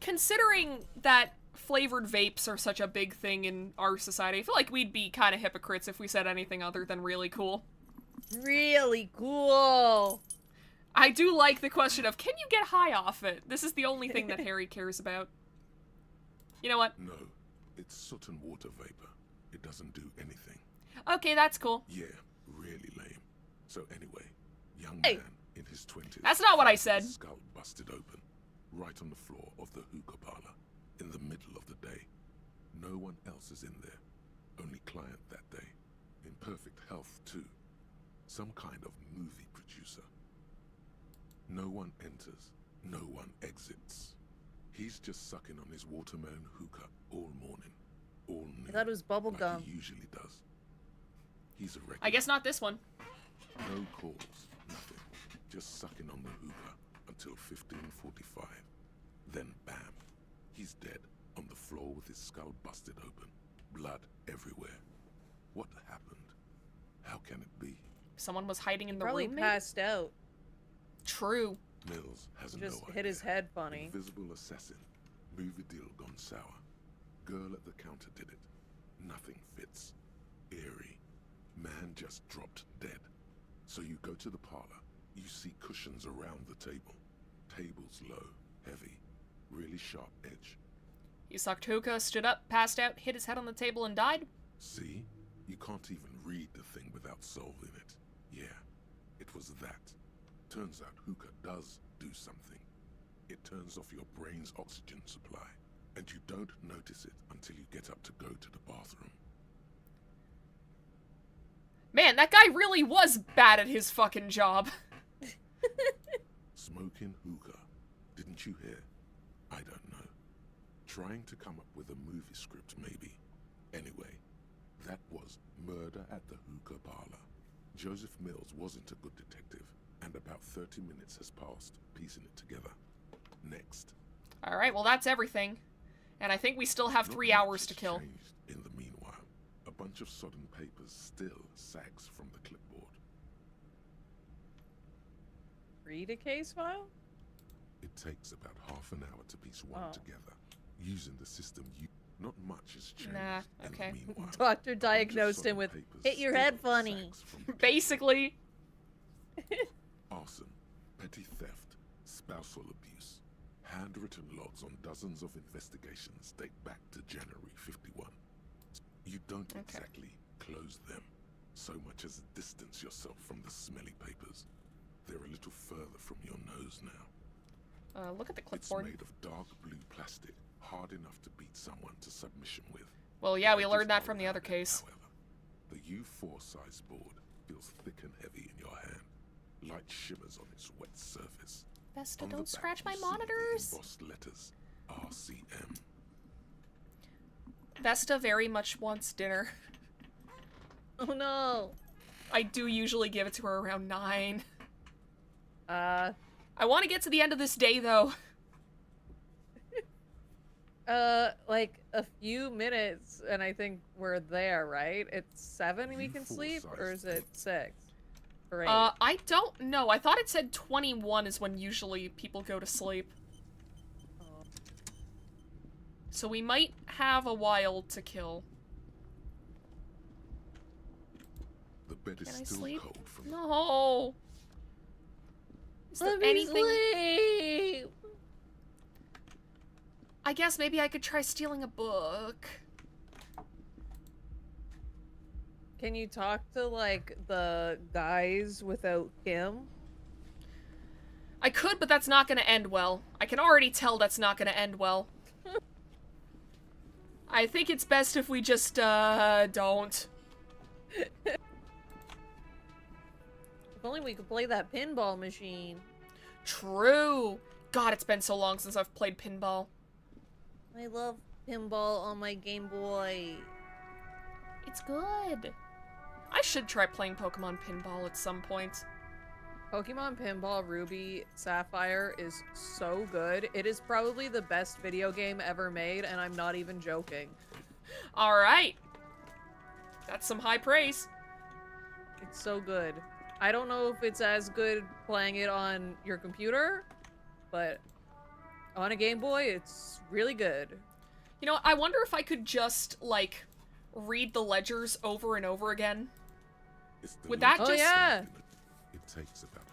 Considering that flavored vapes are such a big thing in our society, I feel like we'd be kind of hypocrites if we said anything other than really cool. Really cool. I do like the question of, can you get high off it? This is the only thing that Harry cares about. You know what? No, it's soot and water vapor. It doesn't do anything. Okay, that's cool. Yeah, really lame. So anyway, young Hey. man in his 20s. That's not what I finds said. his skull busted open, right on the floor of the hookah parlor, in the middle of the day. No one else is in there. Only client that day. In perfect health, too. Some kind of movie producer. No one enters. No one exits. He's just sucking on his watermelon hookah all morning. All noon. I thought it was bubble like gum. he usually does. He's a regular. I guess not this one. No calls, nothing. Just sucking on the hookah until 15:45. Then bam, he's dead on the floor with his skull busted open. Blood everywhere. What happened? How can it be? Someone was hiding in the Probably room, maybe? passed out. True. Mills has Just no idea. hit his head funny. Invisible assassin. Movie deal gone sour. Girl at the counter did it. Nothing fits. Eerie. Man just dropped dead. So you go to the parlor. You see cushions around the table. Tables low, heavy, really sharp edge. He sucked hookah, stood up, passed out, hit his head on the table, and died? See? You can't even read the thing without solving it. Yeah, it was that. Turns out hookah does do something. It turns off your brain's oxygen supply, and you don't notice it until you get up to go to the bathroom. Man, that guy really was bad at his fucking job. Smoking hookah. Didn't you hear? I don't know. Trying to come up with a movie script, maybe. Anyway, that was Murder at the Hookah Parlor. Joseph Mills wasn't a good detective, and about 30 minutes has passed piecing it together. Next. Alright, well that's everything. And I think we still have Not 3 much hours has to kill. changed in the meanwhile. A bunch of sodden papers still sags from the clipboard. Read a case file? It takes about half an hour to piece one Oh. together. Using the system not much has changed Nah, in okay. the meanwhile. Doctor diagnosed him with, hit your head funny. Basically. Arson, petty theft, spousal abuse. Handwritten logs on dozens of investigations date back to January 51. You don't exactly close them, so much as distance yourself from the smelly papers. They're a little further from your nose now. Look at the It's clipboard. made of dark blue plastic, hard enough to beat someone to submission with. Well, yeah, we Edges learned that are from the other rounded, case. However. The U4 size board feels thick and heavy in your hand. Light shimmers on its wet surface. Vesta, On the don't back, scratch you my see the monitors. embossed letters, RCM. Vesta very much wants dinner. Oh no. I do usually give it to her around 9. Uh, I want to get to the end of this day, though. like a few minutes, and I think we're there, right? It's 7 we can sleep, or is it 6? Or 8? I don't know. I thought it said 21 is when usually people go to sleep. So we might have a while to kill. The bed is Can I still sleep? cold from No! Is there Let me anything? sleep! I guess maybe I could try stealing a book. Can you talk to, like, the guys without Kim? I could, but that's not gonna end well. I can already tell that's not gonna end well. I think it's best if we just, don't. If only we could play that pinball machine. True! God, it's been so long since I've played pinball. I love pinball on my Game Boy. It's good. I should try playing Pokemon pinball at some point. Pokemon Pinball Ruby Sapphire is so good. It is probably the best video game ever made, and I'm not even joking. Alright. That's some high praise. It's so good. I don't know if it's as good playing it on your computer, but on a Game Boy, it's really good. You know, I wonder if I could just, like, read the ledgers over and over again. It's the Would that Oh, just... yeah. It takes about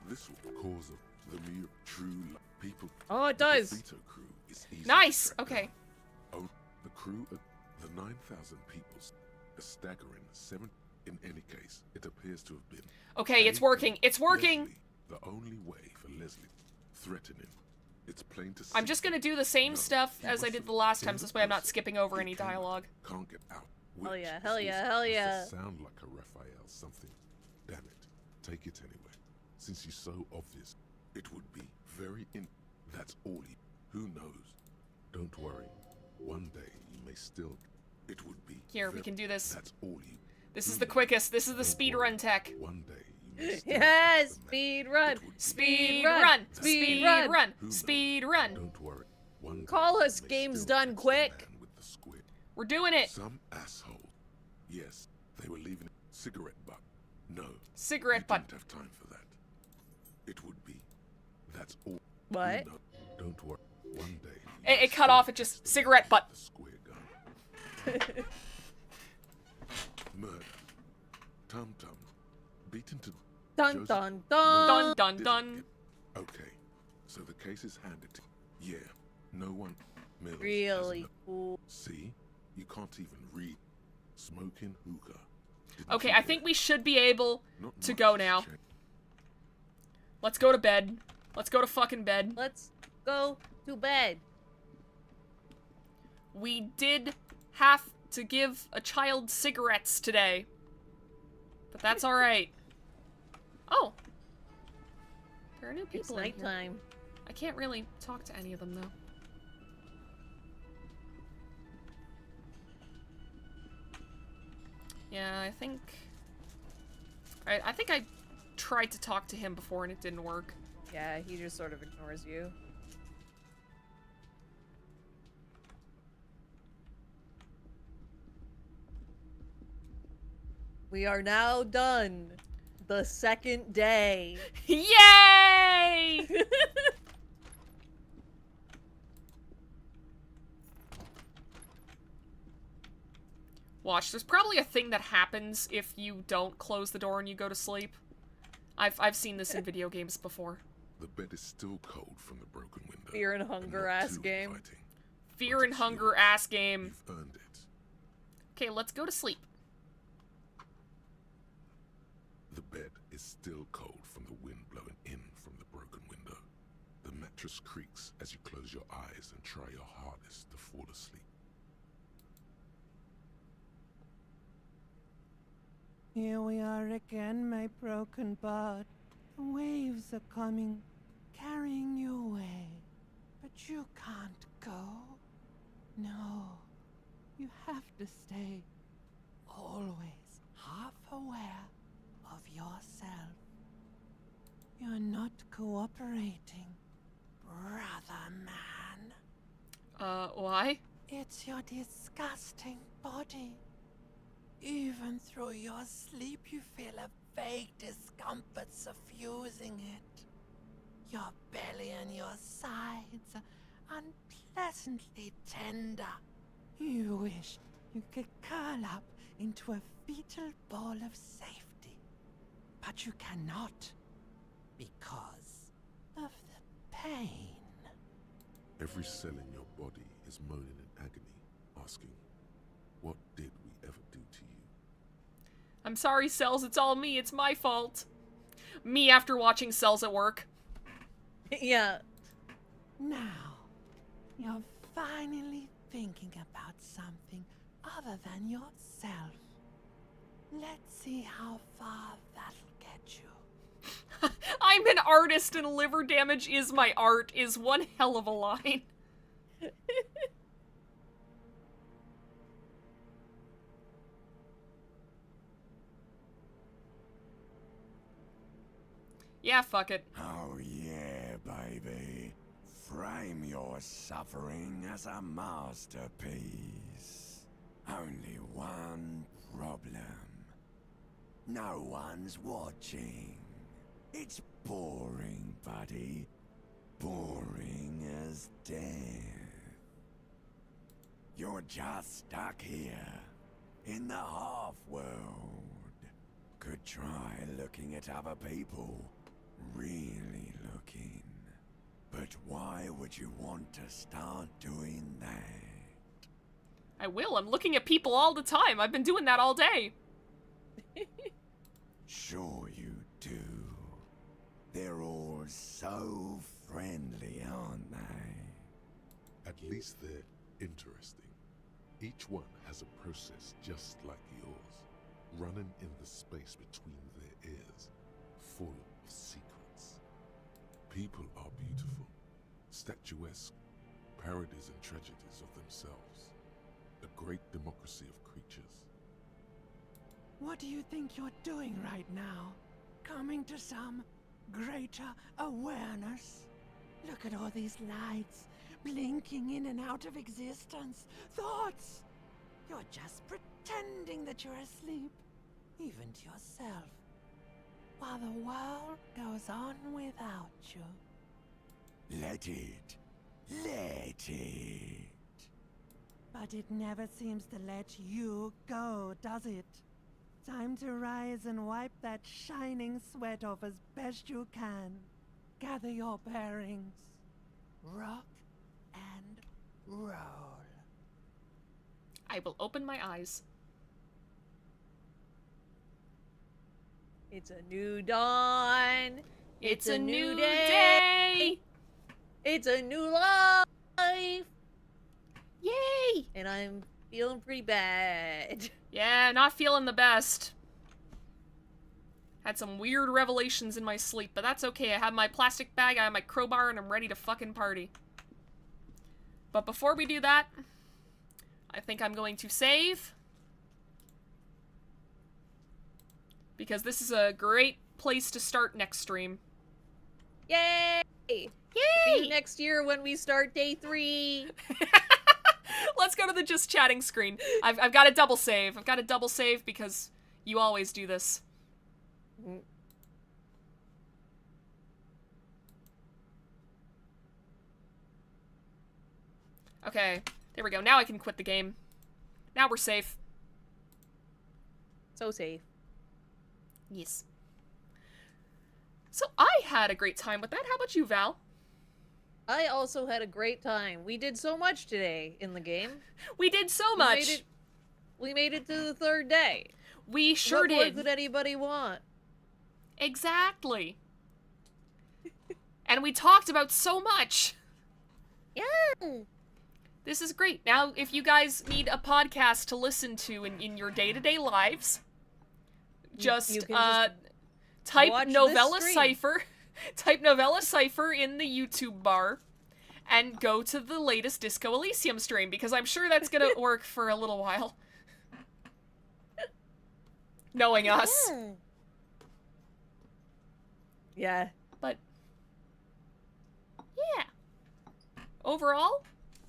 this cause of the mere true people. Oh, it The does. Vito crew is easy to Nice! track Okay. down. Oh, the crew of the 9,000 people, a staggering 7. In any case, it appears to have been. Okay, it's working. It's working! Leslie, the only way for Leslie threatening. It's plain to see. I'm just gonna do the same No, stuff he as I was did the last in time, the so this way I'm not process. skipping over He any cannot- dialogue. Can't get out. Hell which yeah, hell is yeah, hell does yeah. sound like a Raphael something. Damn it. Take it anyway. Since you're so obvious, it would be very That's all he. Who knows? Don't worry. One day you may still. It would be. Here, we very- can do this. That's all you. This Who is the knows? quickest. This is the Don't speed worry. run tech. One day you may still Yes, the man. speed run. It would be- Speed run. run! Speed Speed run. run! Who knows? Speed run! Don't worry. One day Call you us may games still done catch the quick. man with the squid. We're doing it! Some asshole. Yes, they were leaving a cigarette butt. No, Cigarette you butt. didn't have time for that. It would be. That's all. What? You know, don't worry. One day. you It may cut still off at catch just the cigarette man butt. with the square gun. Murder. Tum Tum. Beaten to. Dun Joseph- dun Dun dun. dun Didn't dun. get- Okay, so the case is handed to. Yeah, no one. Mills Really has cool. See, you can't even read. Smoking hookah. Didn't Okay, you I get think it? we should be able Not to much go has now. changed. Let's go to bed. Let's go to fucking bed. Let's go to bed. We did have to give a child cigarettes today. But that's alright. Oh. There are new It's people in here. nighttime. I can't really talk to any of them, though. Yeah, I think... I think I tried to talk to him before and it didn't work. Yeah, he just sort of ignores you. We are now done. The second day. Yay! Watch, there's probably a thing that happens if you don't close the door and you go to sleep. I've seen this in video games before. The bed is still cold from the broken window. Fear and hunger not ass too game. inviting. Fear But and it's hunger yours. ass game. You've earned it. Okay, let's go to sleep. The bed is still cold from the wind blowing in from the broken window. The mattress creaks as you close your eyes and try your hardest to fall asleep. Here we are again, my broken bud. The waves are coming, carrying you away. But you can't go? No. You have to stay always half aware of yourself. You're not cooperating, brother man. Why? It's your disgusting body. Even through your sleep, you feel a vague discomfort suffusing it. Your belly and your sides are unpleasantly tender. You wish you could curl up into a fetal ball of safety. But you cannot, because of the pain. Every cell in your body is moaning in agony, asking, what did we ever do to you? I'm sorry, Cells, it's all me, it's my fault. Me after watching Cells at work. Yeah. Now, you're finally thinking about something other than yourself. Let's see how far that'll get you. I'm an artist and liver damage is my art is one hell of a line. Yeah, fuck it. Oh yeah, baby. Frame your suffering as a masterpiece. Only one problem. No one's watching. It's boring, buddy. Boring as death. You're just stuck here, in the half-world. Could try looking at other people. Really looking. But why would you want to start doing that? I will, I'm looking at people all the time. I've been doing that all day. Sure you do. They're all so friendly, aren't they? At least they're interesting. Each one has a process just like yours, running in the space between their ears, full of secrets. People are beautiful, statuesque, parodies and tragedies of themselves. A great democracy of creatures. What do you think you're doing right now? Coming to some greater awareness? Look at all these lights, blinking in and out of existence. Thoughts! You're just pretending that you're asleep, even to yourself, while the world goes on without you. Let it. Let it. But it never seems to let you go, does it? Time to rise and wipe that shining sweat off as best you can. Gather your bearings. Rock and roll. I will open my eyes. It's a new dawn. It's a new day. It's a new life. Yay! And I'm feeling pretty bad. Yeah, not feeling the best. Had some weird revelations in my sleep, but that's okay. I have my plastic bag, I have my crowbar, and I'm ready to fucking party. But before we do that, I think I'm going to save. Because this is a great place to start next stream. Yay! Yay! See you next year when we start day 3. Let's go to the just chatting screen. I've got a double save. I've got a double save because you always do this. Okay, there we go. Now I can quit the game. Now we're safe. So safe. Yes. So I had a great time with that. How about you, Val? I also had a great time. We did so much today in the game. We did so much. We made it to the 3rd day. We sure what more did. could anybody want? Exactly. And we talked about so much. Yeah. This is great. Now, if you guys need a podcast to listen to in your day-to-day lives, just type watch Novella this stream. Cipher. Type Novella Cipher in the YouTube bar, and go to the latest Disco Elysium stream, because I'm sure that's gonna work for a little while. Knowing us. Yeah. But, yeah. Overall,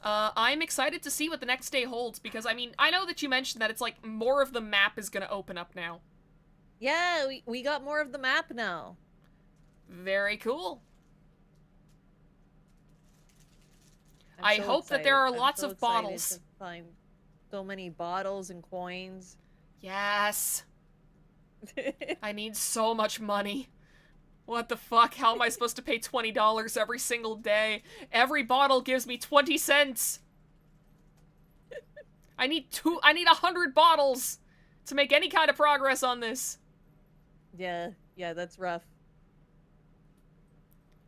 I'm excited to see what the next day holds, because, I mean, I know that you mentioned that it's like more of the map is gonna open up now. Yeah, we got more of the map now. Very cool. I'm I so hope that there are excited. lots I'm so of excited bottles. to find so many bottles and coins. Yes. I need so much money. What the fuck? How am I supposed to pay $20 every single day? Every bottle gives me 20 cents. I need 100 bottles to make any kind of progress on this. Yeah, that's rough.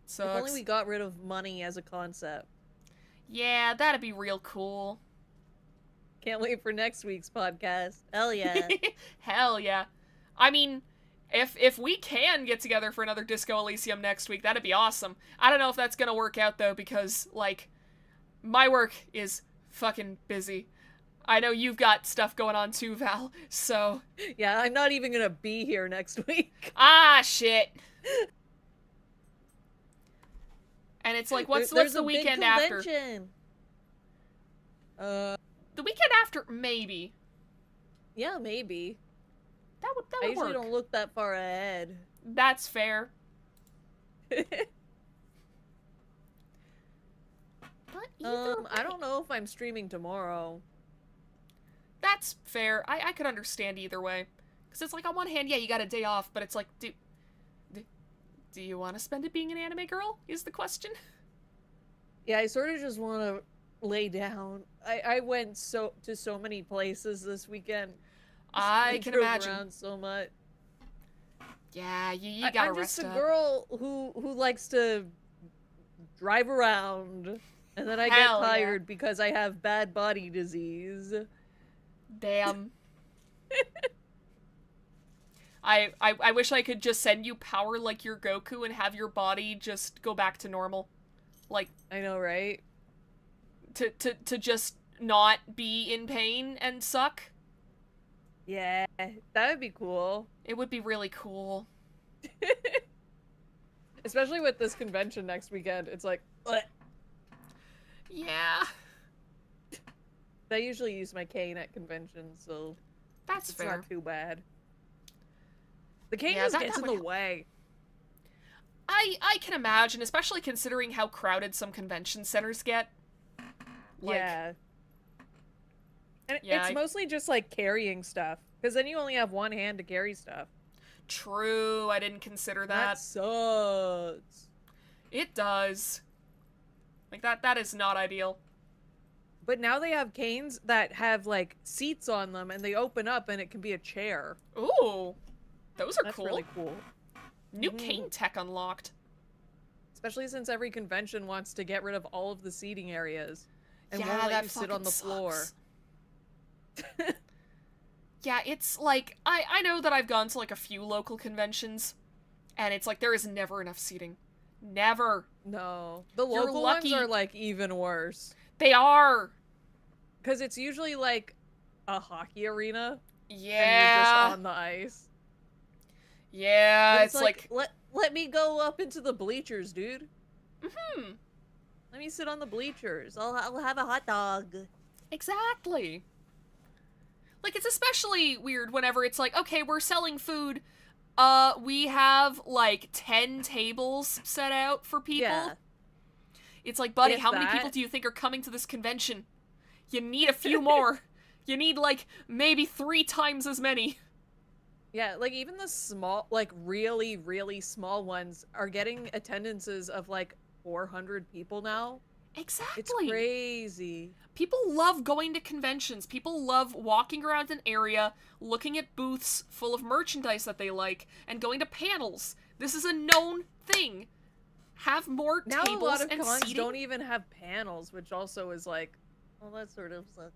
Sucks. If only we got rid of money as a concept. Yeah, that'd be real cool. Can't wait for next week's podcast. Hell yeah. Hell yeah. I mean, if we can get together for another Disco Elysium next week, that'd be awesome. I don't know if that's gonna work out, though, because, like, my work is fucking busy. I know you've got stuff going on too, Val, so... Yeah, I'm not even gonna be here next week. Ah, shit. And it's like, what's the weekend after? The weekend after, maybe. Yeah, maybe. That would I usually work. don't look that far ahead. That's fair. But I don't know if I'm streaming tomorrow. That's fair. I could understand either way. Because it's like, on one hand, yeah, you got a day off, but it's like, do you want to spend it being an anime girl, is the question? Yeah, I sort of just want to lay down. I went to so many places this weekend. I can drove imagine. Around so much. Yeah, you gotta I'm rest just a up. girl who likes to drive around, and then I Hell get yeah. tired because I have bad body disease. Damn. I wish I could just send you power like your Goku and have your body just go back to normal. Like, I know, right? to just not be in pain and suck. Yeah, that would be cool. It would be really cool. Especially with this convention next weekend. It's like, bleh. Yeah. I usually use my cane at conventions, so That's it's fair. not too bad. The cane Yeah, just that gets in would the help. way. I can imagine, especially considering how crowded some convention centers get. Like, Yeah. And Yeah, it's mostly just like carrying stuff, because then you only have one hand to carry stuff. True, I didn't consider That that. sucks. It does. Like, that is not ideal. But now they have canes that have like seats on them, and they open up, and it can be a chair. Ooh. Those are That's cool. really cool. New cane tech unlocked. Especially since every convention wants to get rid of all of the seating areas and Yeah, won't let that you sit on the fucking floor. sucks. Yeah, it's like, I know that I've gone to like a few local conventions, and it's like there is never enough seating. Never. No. The You're local lucky- ones are like even worse. They are. Because it's usually like a hockey arena. And you're Yeah. just on the ice. Yeah, But it's like, let me go up into the bleachers, dude. hmm. Let me sit on the bleachers. I'll have a hot dog. Exactly. Like, it's especially weird whenever it's like, okay, we're selling food. We have, like, 10 tables set out for people. Yeah. It's like, buddy, If how many that. people do you think are coming to this convention? You need a few more. You need, like, maybe 3 times as many. Yeah, like even the small, like really, really small ones are getting attendances of like 400 people now. Exactly. It's crazy. People love going to conventions. People love walking around an area, looking at booths full of merchandise that they like, and going to panels. This is a known thing. Have more Now tables a lot of and cons seating. don't even have panels, which also is like, well, that sort of sucks.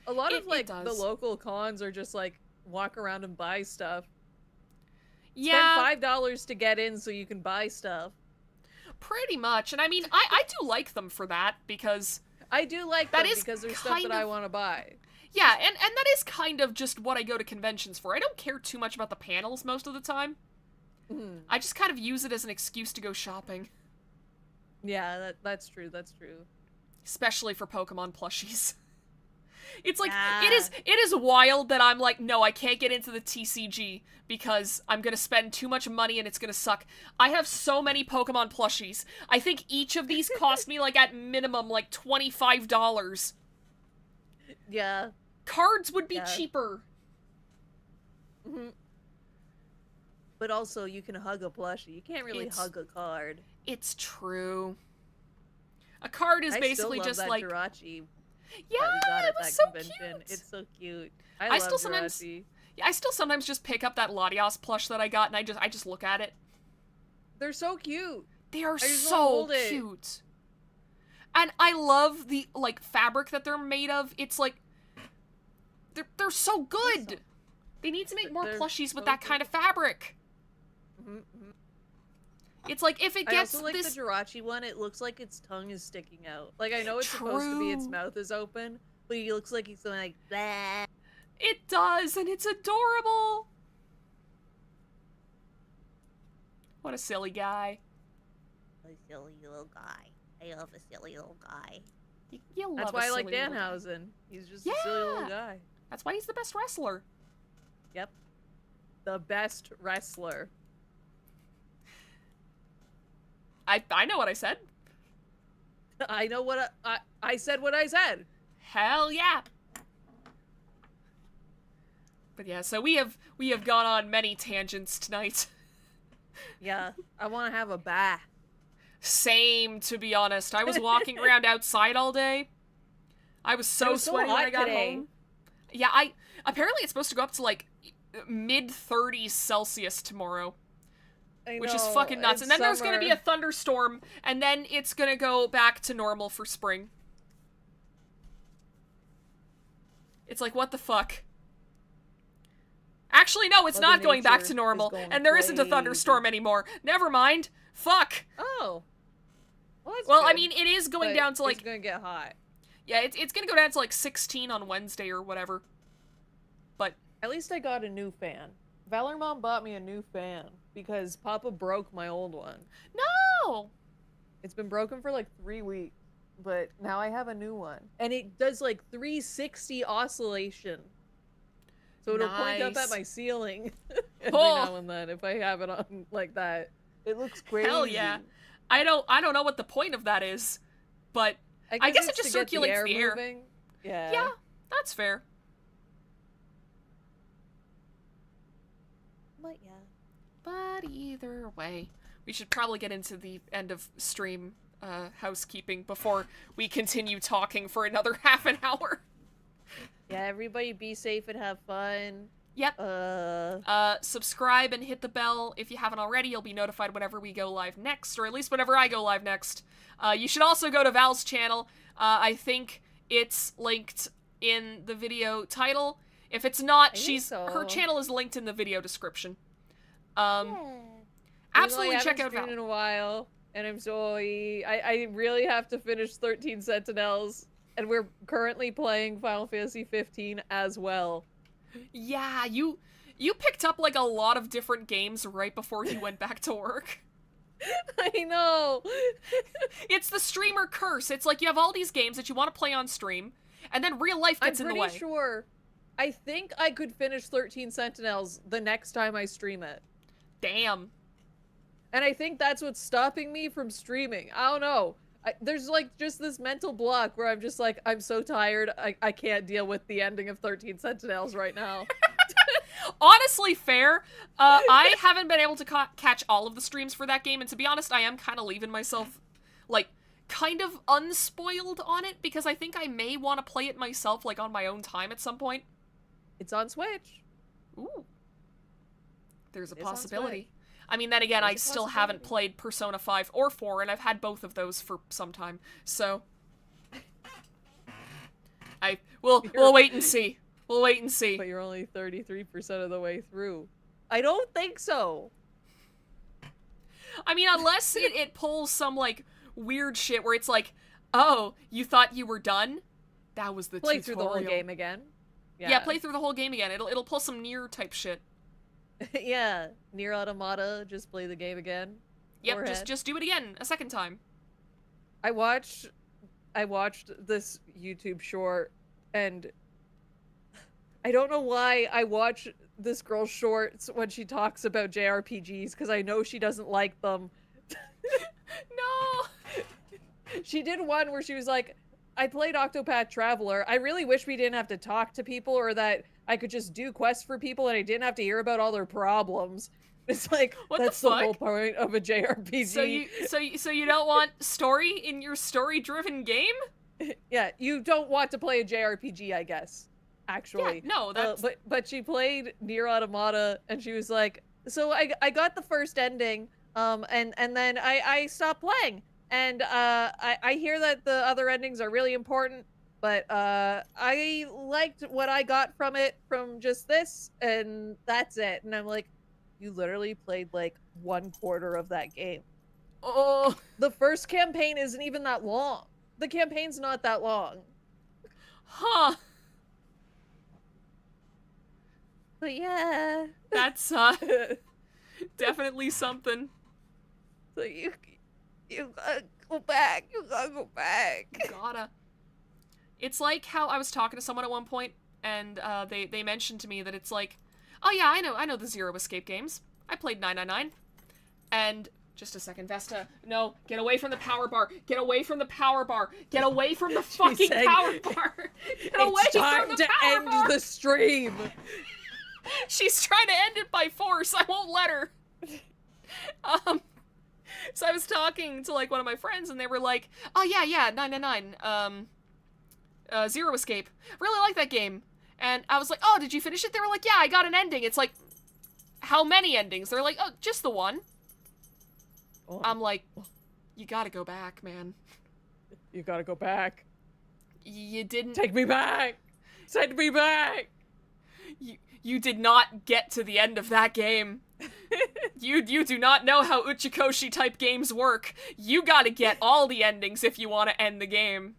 A lot of It like the does. local cons are just like walk around and buy stuff. Yeah. Spend $5 to get in so you can buy stuff. Pretty much. And I mean, I do like them for that, because I do like that them is because there's stuff that I want to buy. yeah, and that is kind of just what I go to conventions for. I don't care too much about the panels most of the time. I just kind of use it as an excuse to go shopping. Yeah, that's true. That's true. Especially for Pokemon plushies. It's like, Yeah. it is wild that I'm like, no, I can't get into the TCG because I'm gonna spend too much money and it's gonna suck. I have so many Pokemon plushies. I think each of these cost me, like, at minimum, like, $25. Yeah. Cards would be Yeah. cheaper. But also, you can hug a plushie. You can't really hug a card. It's true. A card is basically I still love just that like... Jirachi Yeah, that we got it at was that so convention. cute. It's so cute. I I still love sometimes- Jirachi. Yeah, I still sometimes just pick up that Latias plush that I got and I just look at it. They're so cute. They are just wanna so hold it. cute. And I love the, like, fabric that they're made of. It's like... They're so good! They need to make more They're plushies with so that kind of fabric. It's like, if it I gets also like this... the Jirachi one. It looks like its tongue is sticking out. Like, I know it's supposed to be its True. mouth is open, but he looks like he's going like, blah. It does, and it's adorable! What a silly guy. A silly little guy. I love a silly little guy. You love That's a why I like silly little guy. Danhausen. He's just a silly little Yeah. guy. That's why he's the best wrestler. Yep. The best wrestler. I know what I said. I know what I said what I said. Hell yeah. But yeah, so we have gone on many tangents tonight. Yeah, I want to have a bath. Same, to be honest. I was walking around outside all day. I was so It was so sweaty when hot I got today. home. Yeah, apparently it's supposed to go up to like mid-30s Celsius tomorrow. Which is fucking nuts. And then there's gonna be a thunderstorm, and then it's gonna go back to normal for spring. It's like, what the fuck? Actually, no, it's Mother not going back Nature to normal, is going and there isn't a crazy. thunderstorm anymore. Never mind. Fuck. Oh. Well, that's Well, I good, mean, it is going but down to, like... It's gonna get hot. Yeah, it's gonna go down to, like, 16 on Wednesday or whatever. But... At least I got a new fan. Valor Mom bought me a new fan because Papa broke my old one. No! It's been broken for like 3 weeks, but now I have a new one. And it does like 360 oscillation. So it'll point up at Nice. my ceiling every Oh. now and then if I have it on like that. It looks crazy. Hell yeah. I don't know what the point of that is, but I guess it it's just to get circulates the air. moving. Yeah. yeah, that's fair. But yeah. But either way, we should probably get into the end of stream housekeeping before we continue talking for another half an hour. Yeah, everybody be safe and have fun. Yep. Subscribe and hit the bell if you haven't already. You'll be notified whenever we go live next, or at least whenever I go live next. You should also go to Val's channel. I think it's linked in the video title. If it's not, her channel is linked in the video description. Absolutely check out Val. In a while, and I'm sorry. I really have to finish 13 Sentinels, and we're currently playing Final Fantasy 15 as well. Yeah, you picked up like a lot of different games right before you went back to work. I know. It's the streamer curse. It's like you have all these games that you want to play on stream, and then real life gets in the way. I'm pretty sure. I think I could finish 13 Sentinels the next time I stream it. Damn. And I think that's what's stopping me from streaming. I don't know. There's like just this mental block where I'm just like, I'm so tired. I can't deal with the ending of 13 Sentinels right now. Honestly, fair. I haven't been able to catch all of the streams for that game, and to be honest, I am kind of leaving myself, like, kind of unspoiled on it, because I think I may want to play it myself, like, on my own time at some point. It's on Switch. Ooh. There's a It is on possibility. Switch. I mean, then again, I There's a still haven't possibility. played Persona 5 or 4, and I've had both of those for some time, so... We'll wait and see. We'll wait and see. But you're only 33% of the way through. I don't think so. I mean, unless it pulls some, like, weird shit where it's like, oh, you thought you were done? That was the Play tutorial. through the whole game again. Yeah, play through the whole game again. It'll pull some Nier type shit. Yeah, Nier Automata, just play the game again. Yep, Forehead. just do it again, a second time. I watched this YouTube short, and I don't know why I watch this girl's shorts when she talks about JRPGs, because I know she doesn't like them. No! She did one where she was like, I played Octopath Traveler. I really wish we didn't have to talk to people, or that I could just do quests for people and I didn't have to hear about all their problems. It's like, what that's the whole point of a JRPG. So you don't want story in your story-driven game? Yeah, you don't want to play a JRPG, I guess. Actually. Yeah, no, that's... but she played Nier Automata, and she was like, so I got the first ending, and then I stopped playing. And I hear that the other endings are really important, but I liked what I got from it, from just this, and that's it. And I'm like, you literally played like 1/4 of that game. Oh, the first campaign isn't even that long. The campaign's not that long. Huh. But yeah. That's definitely something. So you gotta go back. You gotta go back. Gotta. It's like how I was talking to someone at one point, and they mentioned to me that it's like, oh yeah, I know the Zero Escape games. I played 999. And just a second, Vesta. No, get away from the power bar. Get away from the power bar. Get away from the fucking power bar. Get away it's time from the to power end bar. the stream. She's trying to end it by force. I won't let her. So I was talking to like one of my friends, and they were like, "Oh yeah, 999. Zero Escape. Really like that game." And I was like, "Oh, did you finish it?" They were like, "Yeah, I got an ending." It's like, how many endings? They're like, "Oh, just the one." Oh. I'm like, you gotta go back, man. You gotta go back. You didn't... Take me back! Send me back! You did not get to the end of that game. You do not know how Uchikoshi type games work. You gotta get all the endings if you want to end the game.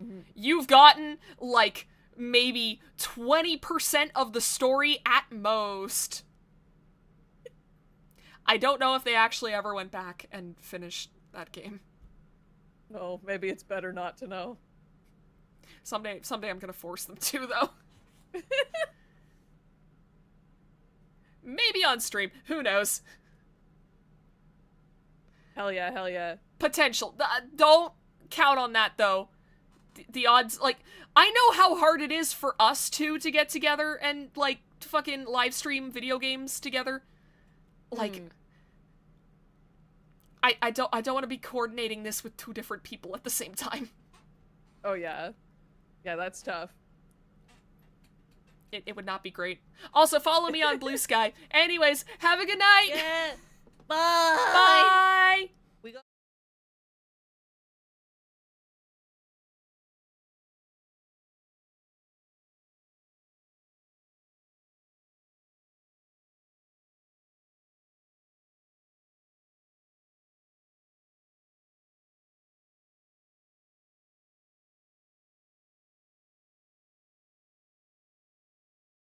Mm-hmm. You've gotten, like, maybe 20% of the story at most. I don't know if they actually ever went back and finished that game. No, maybe it's better not to know. Someday I'm gonna force them to, though. Maybe on stream. Who knows? Hell yeah, hell yeah. Potential. Don't count on that, though. The odds, like, I know how hard it is for us to get together and, like, to fucking live stream video games together. Like, I don't want to be coordinating this with 2 different people at the same time. Oh, yeah. Yeah, that's tough. It would not be great. Also, follow me on Blue Sky. Anyways, have a good night! Yeah. Bye! Bye!